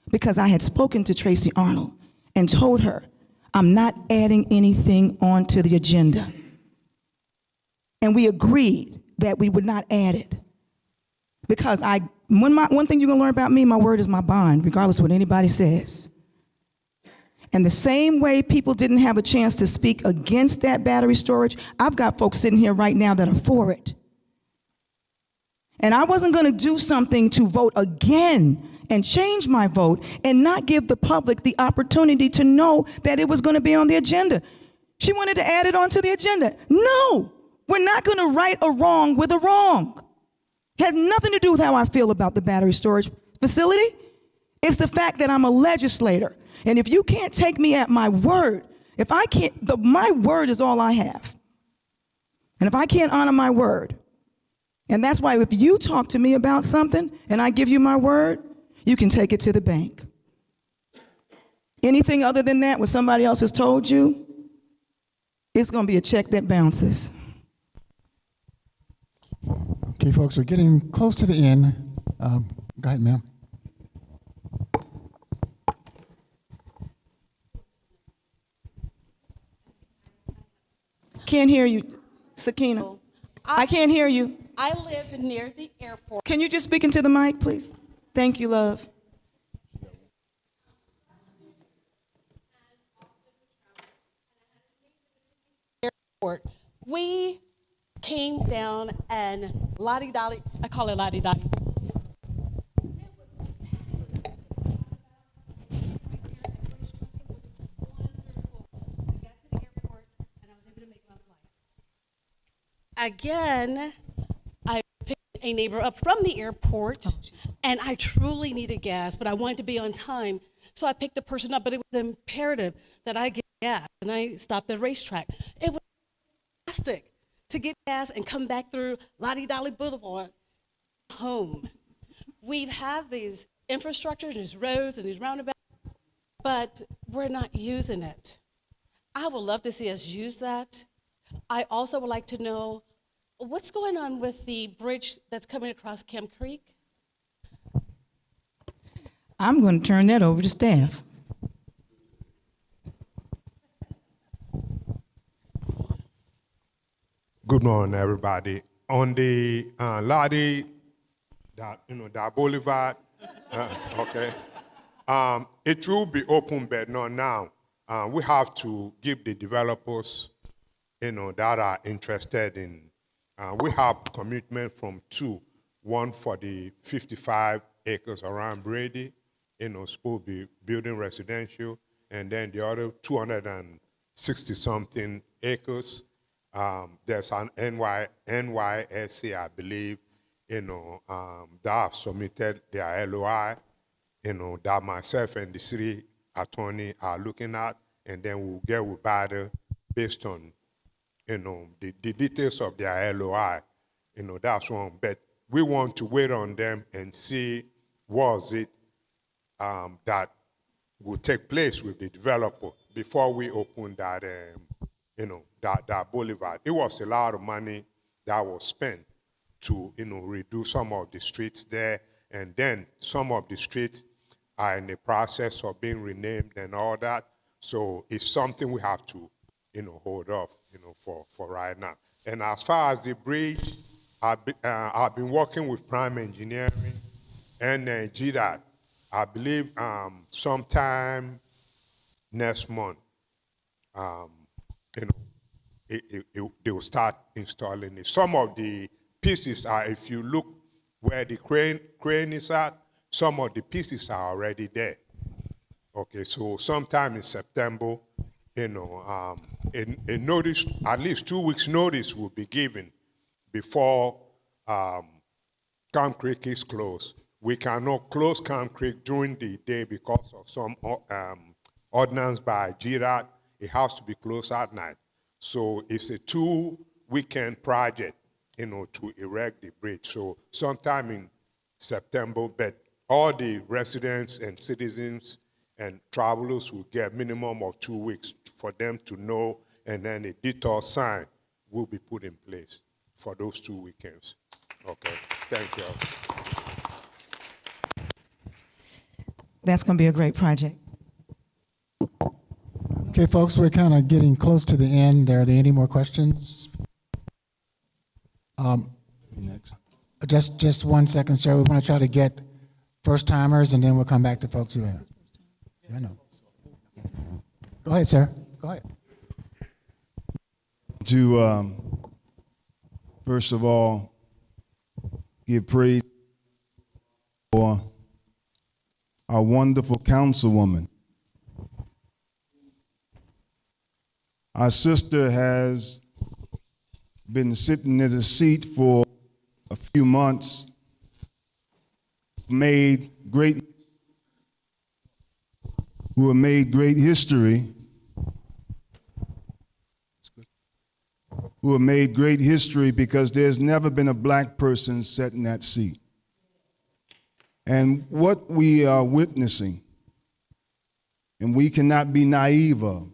Speaker 4: Because I had spoken to Tracy Arnold and told her, I'm not adding anything onto the agenda. And we agreed that we would not add it. Because one thing you're gonna learn about me, my word is my bond, regardless of what anybody says. And the same way people didn't have a chance to speak against that battery storage, I've got folks sitting here right now that are for it. And I wasn't gonna do something to vote again and change my vote and not give the public the opportunity to know that it was gonna be on the agenda. She wanted to add it onto the agenda. No, we're not gonna right a wrong with a wrong. It had nothing to do with how I feel about the battery storage facility. It's the fact that I'm a legislator. And if you can't take me at my word, if I can't, my word is all I have. And if I can't honor my word, and that's why if you talk to me about something and I give you my word, you can take it to the bank. Anything other than that, what somebody else has told you, it's gonna be a check that bounces.
Speaker 3: Okay, folks, we're getting close to the end. Go ahead, ma'am.
Speaker 4: Can't hear you, Sakina. I can't hear you.
Speaker 6: I live near the airport.
Speaker 4: Can you just speak into the mic, please? Thank you, love.
Speaker 6: Airport. We came down and lottie-dottie, I call it lottie-dottie. Again, I picked a neighbor up from the airport, and I truly needed gas, but I wanted to be on time. So I picked the person up, but it was imperative that I get gas, and I stopped at the racetrack. It was fantastic to get gas and come back through Lottie-Dolly Boulevard home. We have these infrastructures, these roads, and these roundabouts, but we're not using it. I would love to see us use that. I also would like to know what's going on with the bridge that's coming across Camp Creek?
Speaker 4: I'm going to turn that over to staff.
Speaker 7: Good morning, everybody. On the Lottie that boulevard. Okay. It will be open, but not now. We have to give the developers, that are interested in. We have commitment from two. One for the 55 acres around Brady, supposed to be building residential, and then the other 260-something acres. There's an NYSC, I believe, that have submitted their LOI, that myself and the city attorney are looking at, and then we'll get with Bader based on, the details of their LOI. That's one. But we want to wait on them and see was it that will take place with the developer before we open that, that boulevard. It was a lot of money that was spent to, redo some of the streets there, and then some of the streets are in the process of being renamed and all that. So it's something we have to, hold off, for right now. And as far as the bridge, I've been working with Prime Engineering and GDOT. I believe sometime next month, they will start installing it. Some of the pieces are, if you look where the crane is at, some of the pieces are already there. Okay, so sometime in September, a notice, at least 2 weeks notice will be given before Camp Creek is closed. We cannot close Camp Creek during the day because of some ordinance by GDOT. It has to be closed at night. So it's a 2-weekend project, to erect the bridge. So sometime in September, but all the residents and citizens and travelers will get minimum of 2 weeks for them to know, and then a detour sign will be put in place for those 2 weekends. Okay, thank you.
Speaker 4: That's going to be a great project.
Speaker 3: Okay, folks, we're kind of getting close to the end. Are there any more questions? Just 1 second, sir. We want to try to get first timers, and then we'll come back to folks who have. Yeah, I know. Go ahead, sir. Go ahead.
Speaker 8: To first of all, give praise for our wonderful councilwoman. Our sister has been sitting in the seat for a few months, who have made great history, because there's never been a black person sat in that seat. And what we are witnessing, and we cannot be naive of,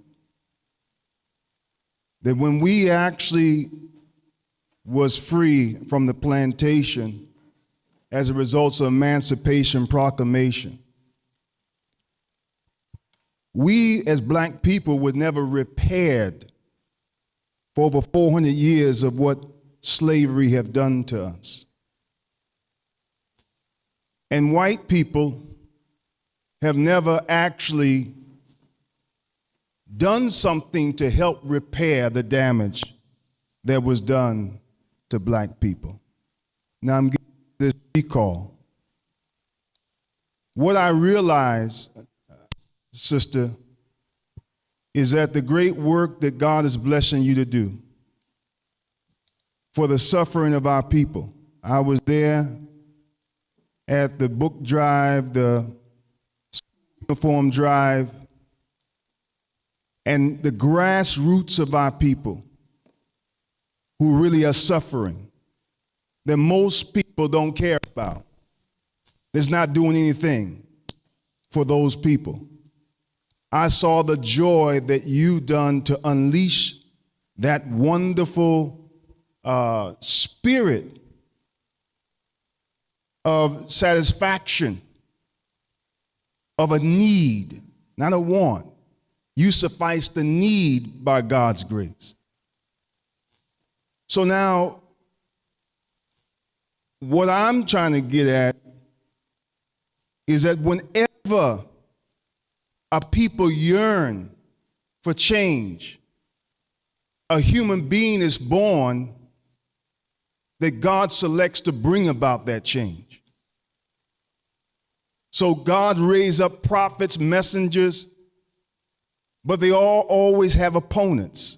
Speaker 8: that when we actually was free from the plantation as a result of Emancipation Proclamation, we as black people were never repaired for over 400 years of what slavery have done to us. And white people have never actually done something to help repair the damage that was done to black people. Now I'm giving this recall. What I realize, sister, is that the great work that God is blessing you to do for the suffering of our people. I was there at the book drive, the uniform drive, and the grassroots of our people who really are suffering, that most people don't care about. It's not doing anything for those people. I saw the joy that you done to unleash that wonderful spirit of satisfaction, of a need, not a want. You suffice the need by God's grace. So now, what I'm trying to get at is that whenever a people yearn for change, a human being is born that God selects to bring about that change. So God raised up prophets, messengers, but they all always have opponents.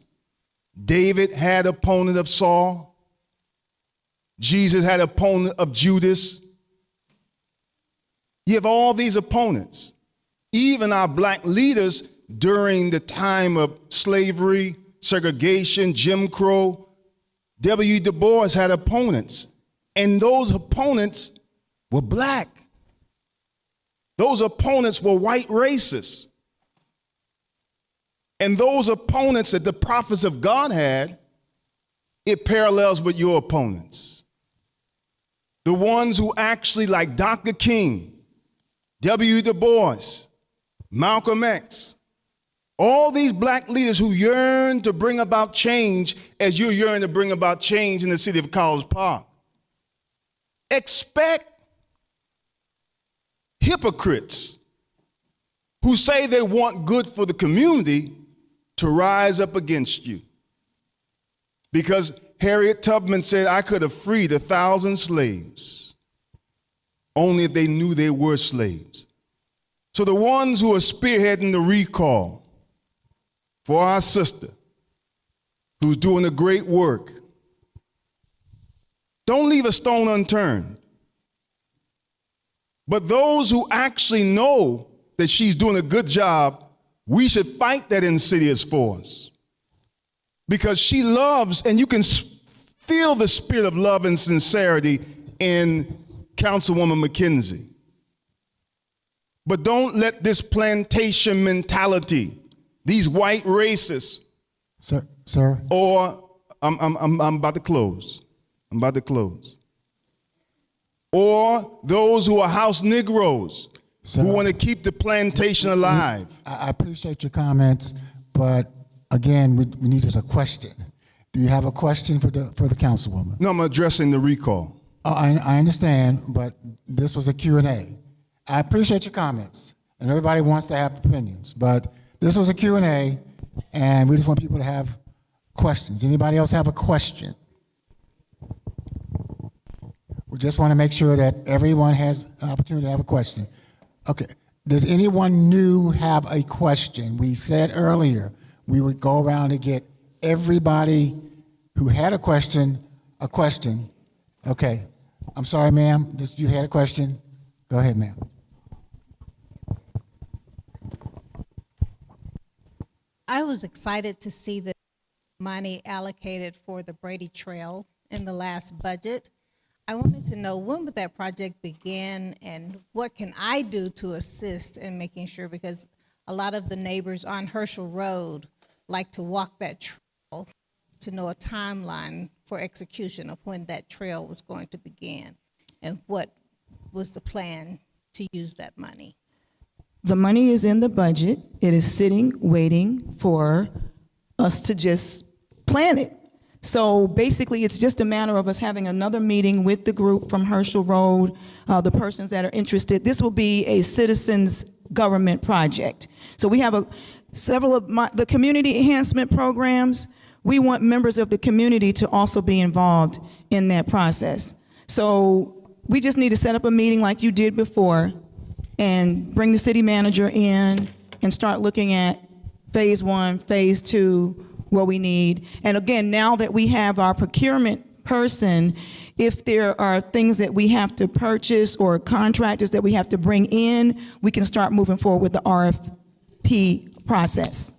Speaker 8: David had opponent of Saul. Jesus had opponent of Judas. You have all these opponents. Even our black leaders during the time of slavery, segregation, Jim Crow, W. Du Bois had opponents, and those opponents were black. Those opponents were white racists. And those opponents that the prophets of God had, it parallels with your opponents. The ones who actually, like Dr. King, W. Du Bois, Malcolm X, all these black leaders who yearn to bring about change as you yearn to bring about change in the city of College Park. Expect hypocrites who say they want good for the community to rise up against you. Because Harriet Tubman said, I could have freed 1,000 slaves, only if they knew they were slaves. So the ones who are spearheading the recall for our sister who's doing a great work, don't leave a stone unturned. But those who actually know that she's doing a good job, we should fight that insidious force. Because she loves, and you can feel the spirit of love and sincerity in Councilwoman McKenzie. But don't let this plantation mentality, these white racists,
Speaker 3: Sir.
Speaker 8: Or I'm about to close. I'm about to close. Or those who are house Negroes who want to keep the plantation alive.
Speaker 3: I appreciate your comments, but again, we needed a question. Do you have a question for the councilwoman?
Speaker 8: No, I'm addressing the recall.
Speaker 3: I understand, but this was a Q&A. I appreciate your comments, and everybody wants to have opinions, but this was a Q&A, and we just want people to have questions. Anybody else have a question? We just want to make sure that everyone has an opportunity to have a question. Okay, does anyone new have a question? We said earlier we would go around and get everybody who had a question. Okay, I'm sorry, ma'am, you had a question? Go ahead, ma'am.
Speaker 9: I was excited to see the money allocated for the Brady Trail in the last budget. I wanted to know, when would that project begin, and what can I do to assist in making sure, because a lot of the neighbors on Herschel Road like to walk that trail, to know a timeline for execution of when that trail was going to begin and what was the plan to use that money.
Speaker 4: The money is in the budget. It is sitting, waiting for us to just plan it. So basically, it's just a matter of us having another meeting with the group from Herschel Road, the persons that are interested. This will be a citizens government project. So we have several of the community enhancement programs. We want members of the community to also be involved in that process. So we just need to set up a meeting like you did before and bring the city manager in and start looking at phase 1, phase 2, what we need. And again, now that we have our procurement person, if there are things that we have to purchase or contractors that we have to bring in, we can start moving forward with the RFP process.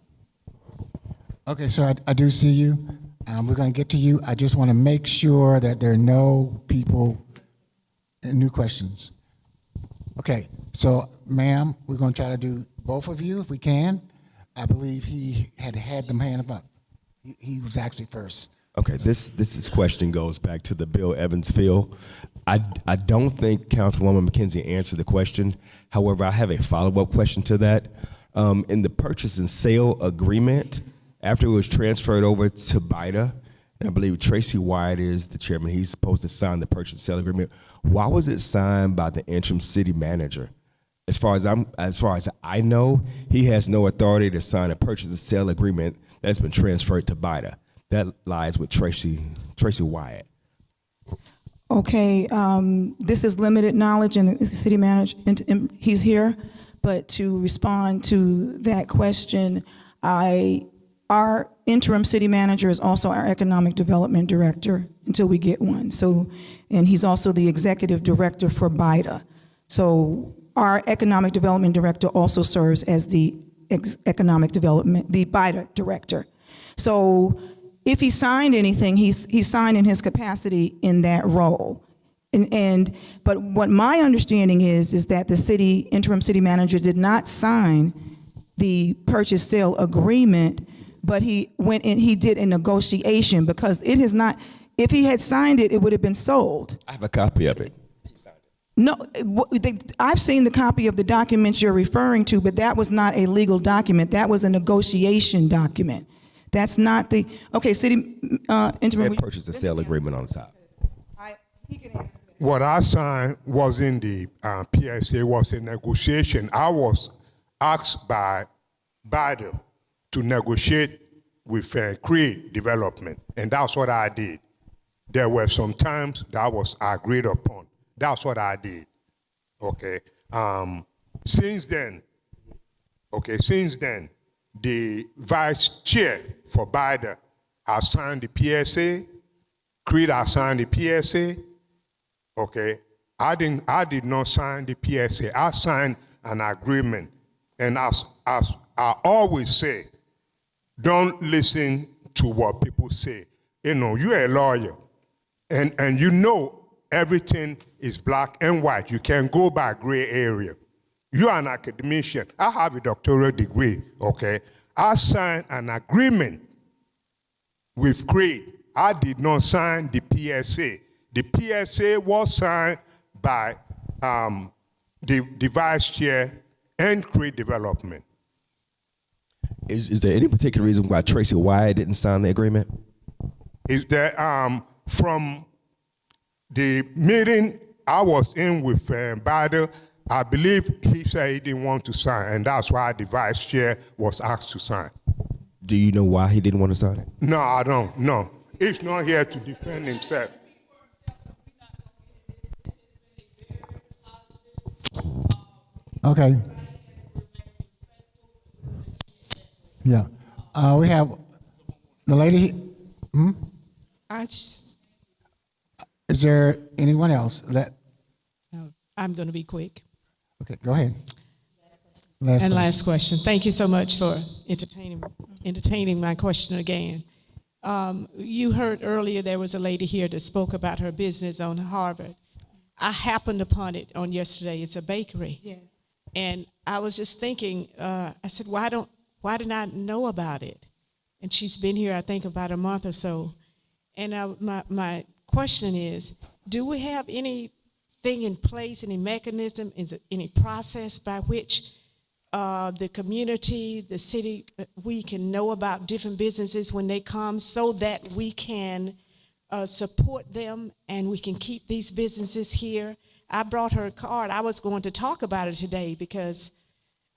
Speaker 3: Okay, so I do see you. We're going to get to you. I just want to make sure that there are no people, new questions. Okay, so ma'am, we're going to try to do both of you if we can. I believe he had them hand up. He was actually first.
Speaker 1: Okay, this question goes back to the Bill Evans field. I don't think Councilwoman McKenzie answered the question. However, I have a follow-up question to that. In the purchase and sale agreement, after it was transferred over to BIDA, and I believe Tracy Wyatt is the chairman. He's supposed to sign the purchase and sale agreement. Why was it signed by the interim city manager? As far as I know, he has no authority to sign a purchase and sale agreement that's been transferred to BIDA. That lies with Tracy Wyatt.
Speaker 4: Okay, this is limited knowledge, and the city manager, and he's here. But to respond to that question, our interim city manager is also our economic development director until we get one. So, and he's also the executive director for BIDA. So our economic development director also serves as the the BIDA director. So if he signed anything, he signed in his capacity in that role. But what my understanding is that the interim city manager did not sign the purchase sale agreement, but he went in, he did a negotiation, because it is not, if he had signed it, it would have been sold.
Speaker 1: I have a copy of it.
Speaker 4: No, I've seen the copy of the document you're referring to, but that was not a legal document. That was a negotiation document. That's not the, okay, city interim.
Speaker 1: Purchase and sale agreement on the top.
Speaker 7: What I signed was in the PSA, was a negotiation. I was asked by BIDA to negotiate with Creed Development, and that's what I did. There were some terms that was agreed upon. That's what I did. Okay. Since then, the vice chair for BIDA has signed the PSA. Creed has signed the PSA. Okay. I did not sign the PSA. I signed an agreement. And as I always say, don't listen to what people say. You know, you're a lawyer, and you know everything is black and white. You can go by gray area. You are an academician. I have a doctoral degree, okay? I signed an agreement with Creed. I did not sign the PSA. The PSA was signed by the vice chair and Creed Development.
Speaker 1: Is there any particular reason why Tracy Wyatt didn't sign the agreement?
Speaker 7: Is that from the meeting I was in with BIDA, I believe he said he didn't want to sign, and that's why the vice chair was asked to sign.
Speaker 1: Do you know why he didn't want to sign it?
Speaker 7: No, I don't. No, he's not here to defend himself.
Speaker 3: Okay. Yeah. We have the lady. Is there anyone else that?
Speaker 14: I'm going to be quick.
Speaker 3: Okay, go ahead.
Speaker 14: Last question. Thank you so much for entertaining my question again. You heard earlier there was a lady here that spoke about her business on Harvard. I happened upon it on yesterday. It's a bakery. Yes. And I was just thinking, I said, why didn't I know about it? And she's been here, I think, about a month or so. And my question is, do we have anything in place, any mechanism, any process by which the community, the city, we can know about different businesses when they come, so that we can support them and we can keep these businesses here? I brought her a card. I was going to talk about it today because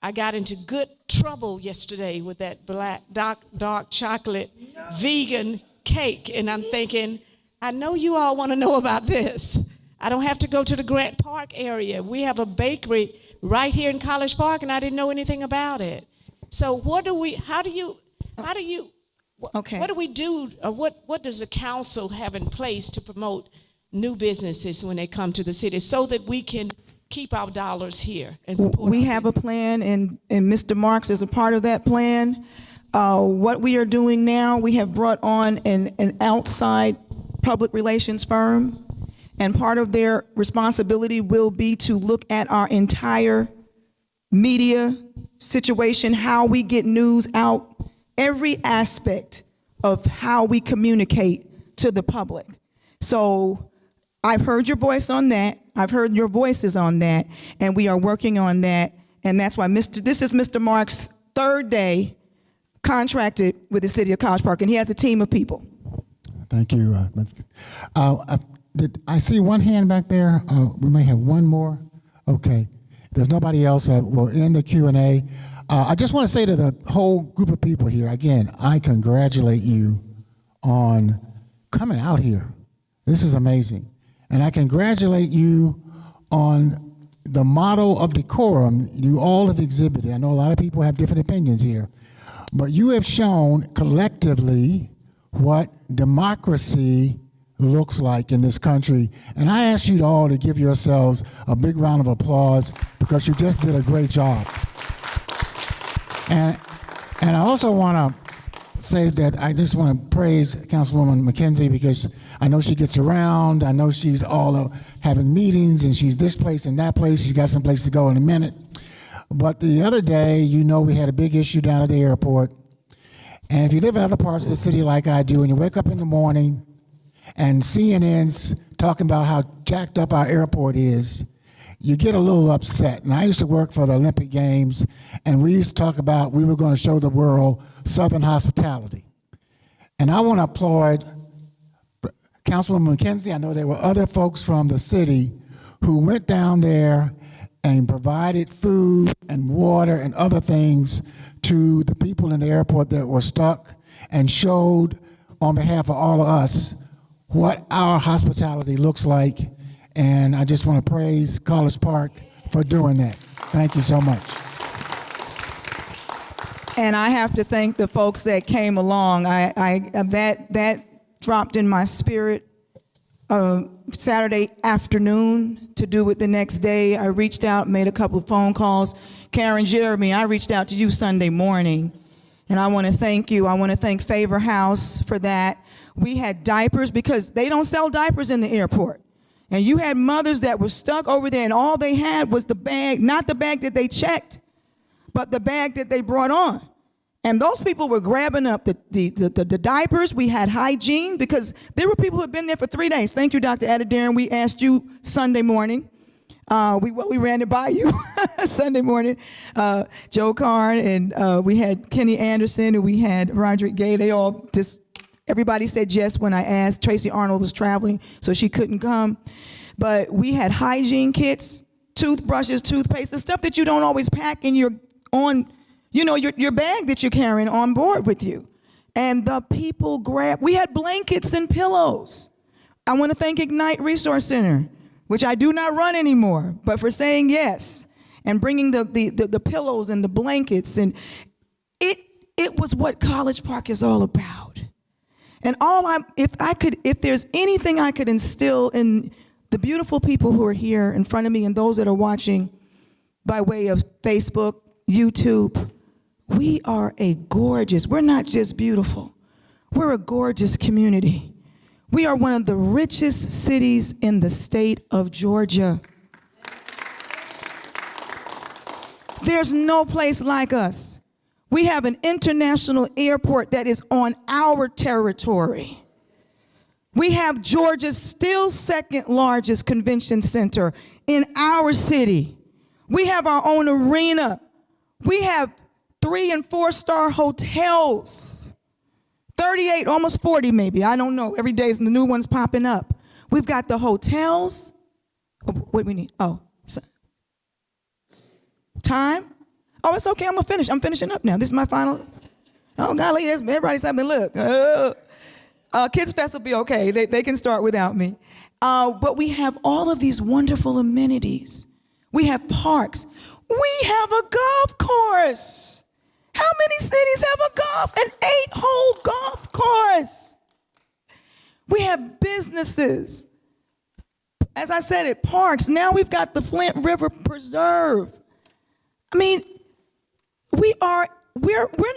Speaker 14: I got into good trouble yesterday with that black dark chocolate vegan cake. And I'm thinking, I know you all want to know about this. I don't have to go to the Grant Park area. We have a bakery right here in College Park, and I didn't know anything about it. So what do we do, or what does the council have in place to promote new businesses when they come to the city so that we can keep our dollars here and support?
Speaker 4: We have a plan, and Mr. Marks is a part of that plan. What we are doing now, we have brought on an outside public relations firm, and part of their responsibility will be to look at our entire media situation, how we get news out, every aspect of how we communicate to the public. So I've heard your voice on that. I've heard your voices on that, and we are working on that. And that's why this is Mr. Mark's third day contracted with the city of College Park, and he has a team of people.
Speaker 3: Thank you. Did I see one hand back there? We may have one more. Okay. If there's nobody else, we'll end the Q&A. I just want to say to the whole group of people here, again, I congratulate you on coming out here. This is amazing. And I congratulate you on the model of decorum you all have exhibited. I know a lot of people have different opinions here, but you have shown collectively what democracy looks like in this country. And I ask you all to give yourselves a big round of applause because you just did a great job. And I also want to say that I just want to praise Councilwoman McKenzie because I know she gets around. I know she's all having meetings and she's this place and that place. She's got some place to go in a minute. But the other day, you know, we had a big issue down at the airport. And if you live in other parts of the city like I do, and you wake up in the morning and CNN's talking about how jacked up our airport is, you get a little upset. And I used to work for the Olympic Games, and we used to talk about we were going to show the world Southern hospitality. And I want to applaud Councilwoman McKenzie. I know there were other folks from the city who went down there and provided food and water and other things to the people in the airport that were stuck and showed on behalf of all of us what our hospitality looks like. And I just want to praise College Park for doing that. Thank you so much.
Speaker 4: And I have to thank the folks that came along. That dropped in my spirit Saturday afternoon to do it the next day. I reached out, made a couple of phone calls. Karen Jeremy, I reached out to you Sunday morning, and I want to thank you. I want to thank Favor House for that. We had diapers because they don't sell diapers in the airport. And you had mothers that were stuck over there, and all they had was the bag, not the bag that they checked, but the bag that they brought on. And those people were grabbing up the diapers. We had hygiene because there were people who had been there for 3 days. Thank you, Dr. Adadaran. We asked you Sunday morning. We ran it by you Sunday morning. Joe Carn, and we had Kenny Anderson, and we had Roderick Gay. They all just, everybody said yes when I asked. Tracy Arnold was traveling, so she couldn't come. But we had hygiene kits, toothbrushes, toothpaste, the stuff that you don't always pack in your bag that you're carrying on board with you. And the people grabbed, we had blankets and pillows. I want to thank Ignite Resource Center, which I do not run anymore, but for saying yes and bringing the pillows and the blankets. And it was what College Park is all about. And if there's anything I could instill in the beautiful people who are here in front of me and those that are watching by way of Facebook, YouTube, we are we're not just beautiful, we're a gorgeous community. We are one of the richest cities in the state of Georgia. There's no place like us. We have an international airport that is on our territory. We have Georgia's still second largest convention center in our city. We have our own arena. We have 3- and 4-star hotels, 38, almost 40 maybe, I don't know. Every day the new one's popping up. We've got the hotels. What do we need? Time? Oh, it's okay, I'm gonna finish. I'm finishing up now. This is my final. Oh, golly, everybody's having, look. Kids Fest will be okay. They can start without me. But we have all of these wonderful amenities. We have parks. We have a golf course. How many cities have an 8-hole golf course? We have businesses. As I said, at parks. Now we've got the Flint River Preserve. I mean, we're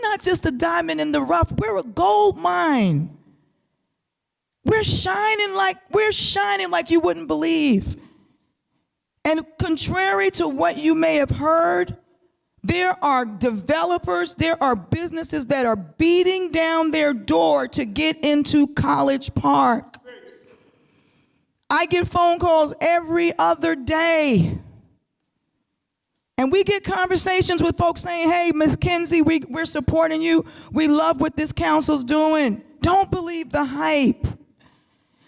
Speaker 4: not just a diamond in the rough. We're a gold mine. We're shining like you wouldn't believe. And contrary to what you may have heard, there are developers, there are businesses that are beating down their door to get into College Park. I get phone calls every other day. And we get conversations with folks saying, hey, Ms. Kinsey, we're supporting you. We love what this council's doing. Don't believe the hype.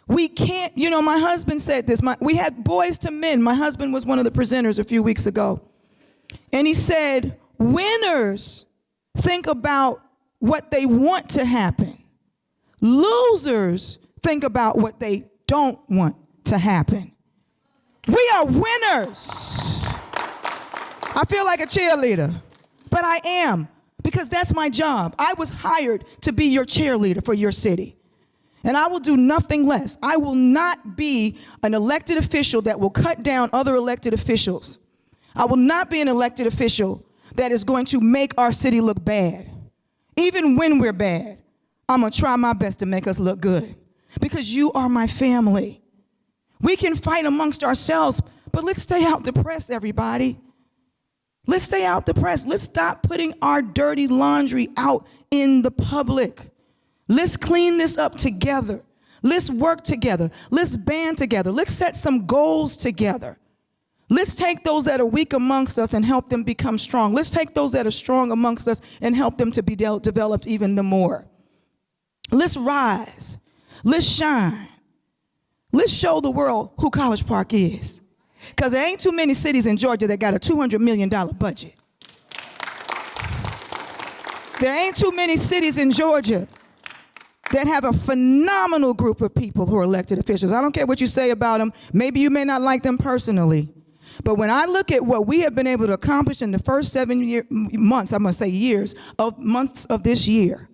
Speaker 4: We can't, you know, my husband said this. We had Boys to Men. My husband was one of the presenters a few weeks ago. And he said, winners think about what they want to happen. Losers think about what they don't want to happen. We are winners. I feel like a cheerleader, but I am, because that's my job. I was hired to be your cheerleader for your city. And I will do nothing less. I will not be an elected official that will cut down other elected officials. I will not be an elected official that is going to make our city look bad. Even when we're bad, I'm going to try my best to make us look good, because you are my family. We can fight amongst ourselves, but let's stay out the press, everybody. Let's stay out the press. Let's stop putting our dirty laundry out in the public. Let's clean this up together. Let's work together. Let's band together. Let's set some goals together. Let's take those that are weak amongst us and help them become strong. Let's take those that are strong amongst us and help them to be developed even the more. Let's rise. Let's shine. Let's show the world who College Park is. Because there ain't too many cities in Georgia that got a $200 million budget. There ain't too many cities in Georgia that have a phenomenal group of people who are elected officials. I don't care what you say about them. Maybe you may not like them personally. But when I look at what we have been able to accomplish in the first 7 months, I'm going to say years, of months of this year,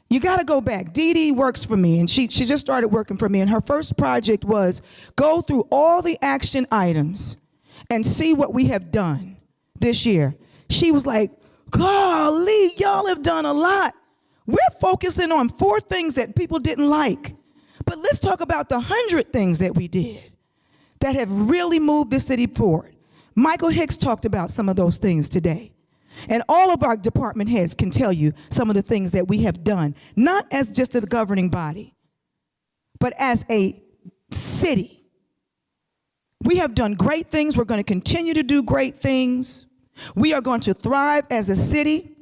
Speaker 4: you got to go back. Dee Dee works for me, and she just started working for me, and her first project was go through all the action items and see what we have done this year. She was like, golly, y'all have done a lot. We're focusing on 4 things that people didn't like. But let's talk about the 100 things that we did that have really moved the city forward. Michael Hicks talked about some of those things today. And all of our department heads can tell you some of the things that we have done, not as just a governing body, but as a city. We have done great things. We're going to continue to do great things. We are going to thrive as a city.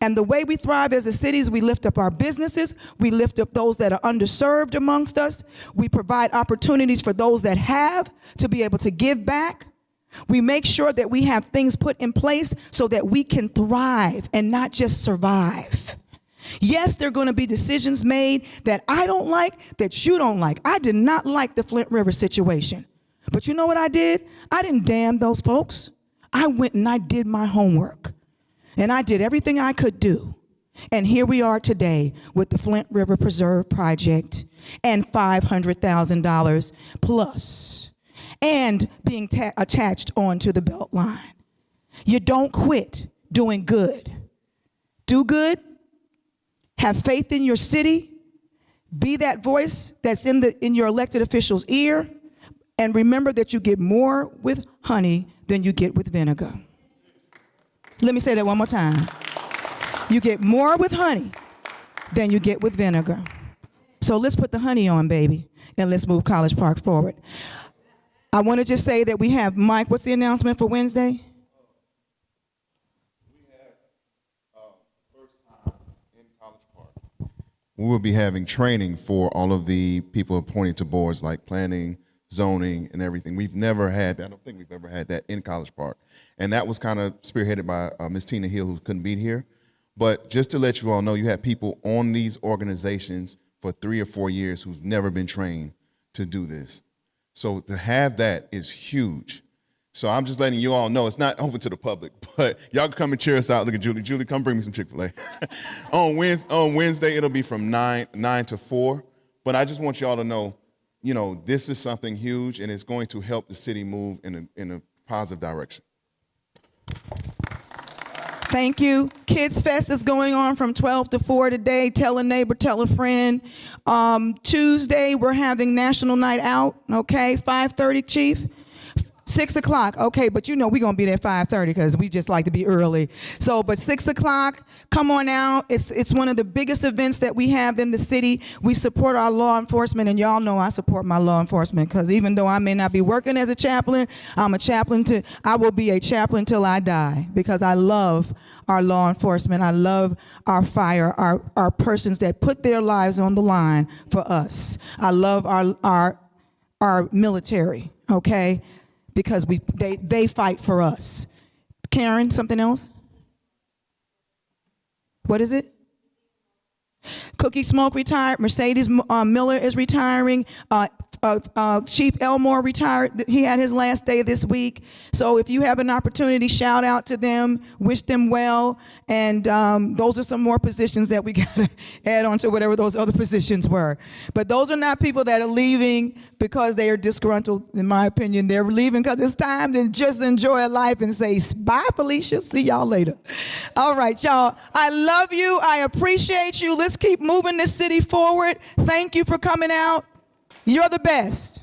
Speaker 4: And the way we thrive as a city is we lift up our businesses. We lift up those that are underserved amongst us. We provide opportunities for those that have to be able to give back. We make sure that we have things put in place so that we can thrive and not just survive. Yes, there are going to be decisions made that I don't like, that you don't like. I did not like the Flint River situation. But you know what I did? I didn't damn those folks. I went and I did my homework. And I did everything I could do. And here we are today with the Flint River Preserve Project and $500,000 plus, and being attached onto the belt line. You don't quit doing good. Do good. Have faith in your city. Be that voice that's in your elected official's ear. And remember that you get more with honey than you get with vinegar. Let me say that one more time. You get more with honey than you get with vinegar. So let's put the honey on, baby, and let's move College Park forward. I want to just say that we have, Mike, what's the announcement for Wednesday?
Speaker 10: We will be having training for all of the people appointed to boards like planning, zoning, and everything. We've never had that. I don't think we've ever had that in College Park. And that was kind of spearheaded by Ms. Tina Hill, who couldn't be here. But just to let you all know, you have people on these organizations for 3 or 4 years who've never been trained to do this. So to have that is huge. So I'm just letting you all know it's not open to the public, but y'all can come and cheer us out. Look at Julie. Julie, come bring me some Chick-fil-A. On Wednesday, it'll be from 9 to 4. But I just want y'all to know, you know, this is something huge, and it's going to help the city move in a positive direction.
Speaker 4: Thank you. Kids Fest is going on from 12 to 4 today. Tell a neighbor, tell a friend. Tuesday, we're having National Night Out, okay? 5:30, Chief. 6 o'clock. Okay, but you know we're gonna be there at 5:30 because we just like to be early. So, but 6 o'clock, come on out. It's one of the biggest events that we have in the city. We support our law enforcement, and y'all know I support my law enforcement because even though I may not be working as a chaplain, I will be a chaplain till I die because I love our law enforcement. I love our fire, our persons that put their lives on the line for us. I love our military, okay? Because they fight for us. Karen, something else? What is it? Cookie Smoke retired. Mercedes Miller is retiring. Chief Elmore retired. He had his last day this week. So if you have an opportunity, shout out to them, wish them well. And those are some more positions that we got to add on to whatever those other positions were. But those are not people that are leaving because they are disgruntled, in my opinion. They're leaving because it's time to just enjoy life and say, bye, Felicia. See y'all later. All right, y'all. I love you. I appreciate you. Let's keep moving this city forward. Thank you for coming out. You're the best.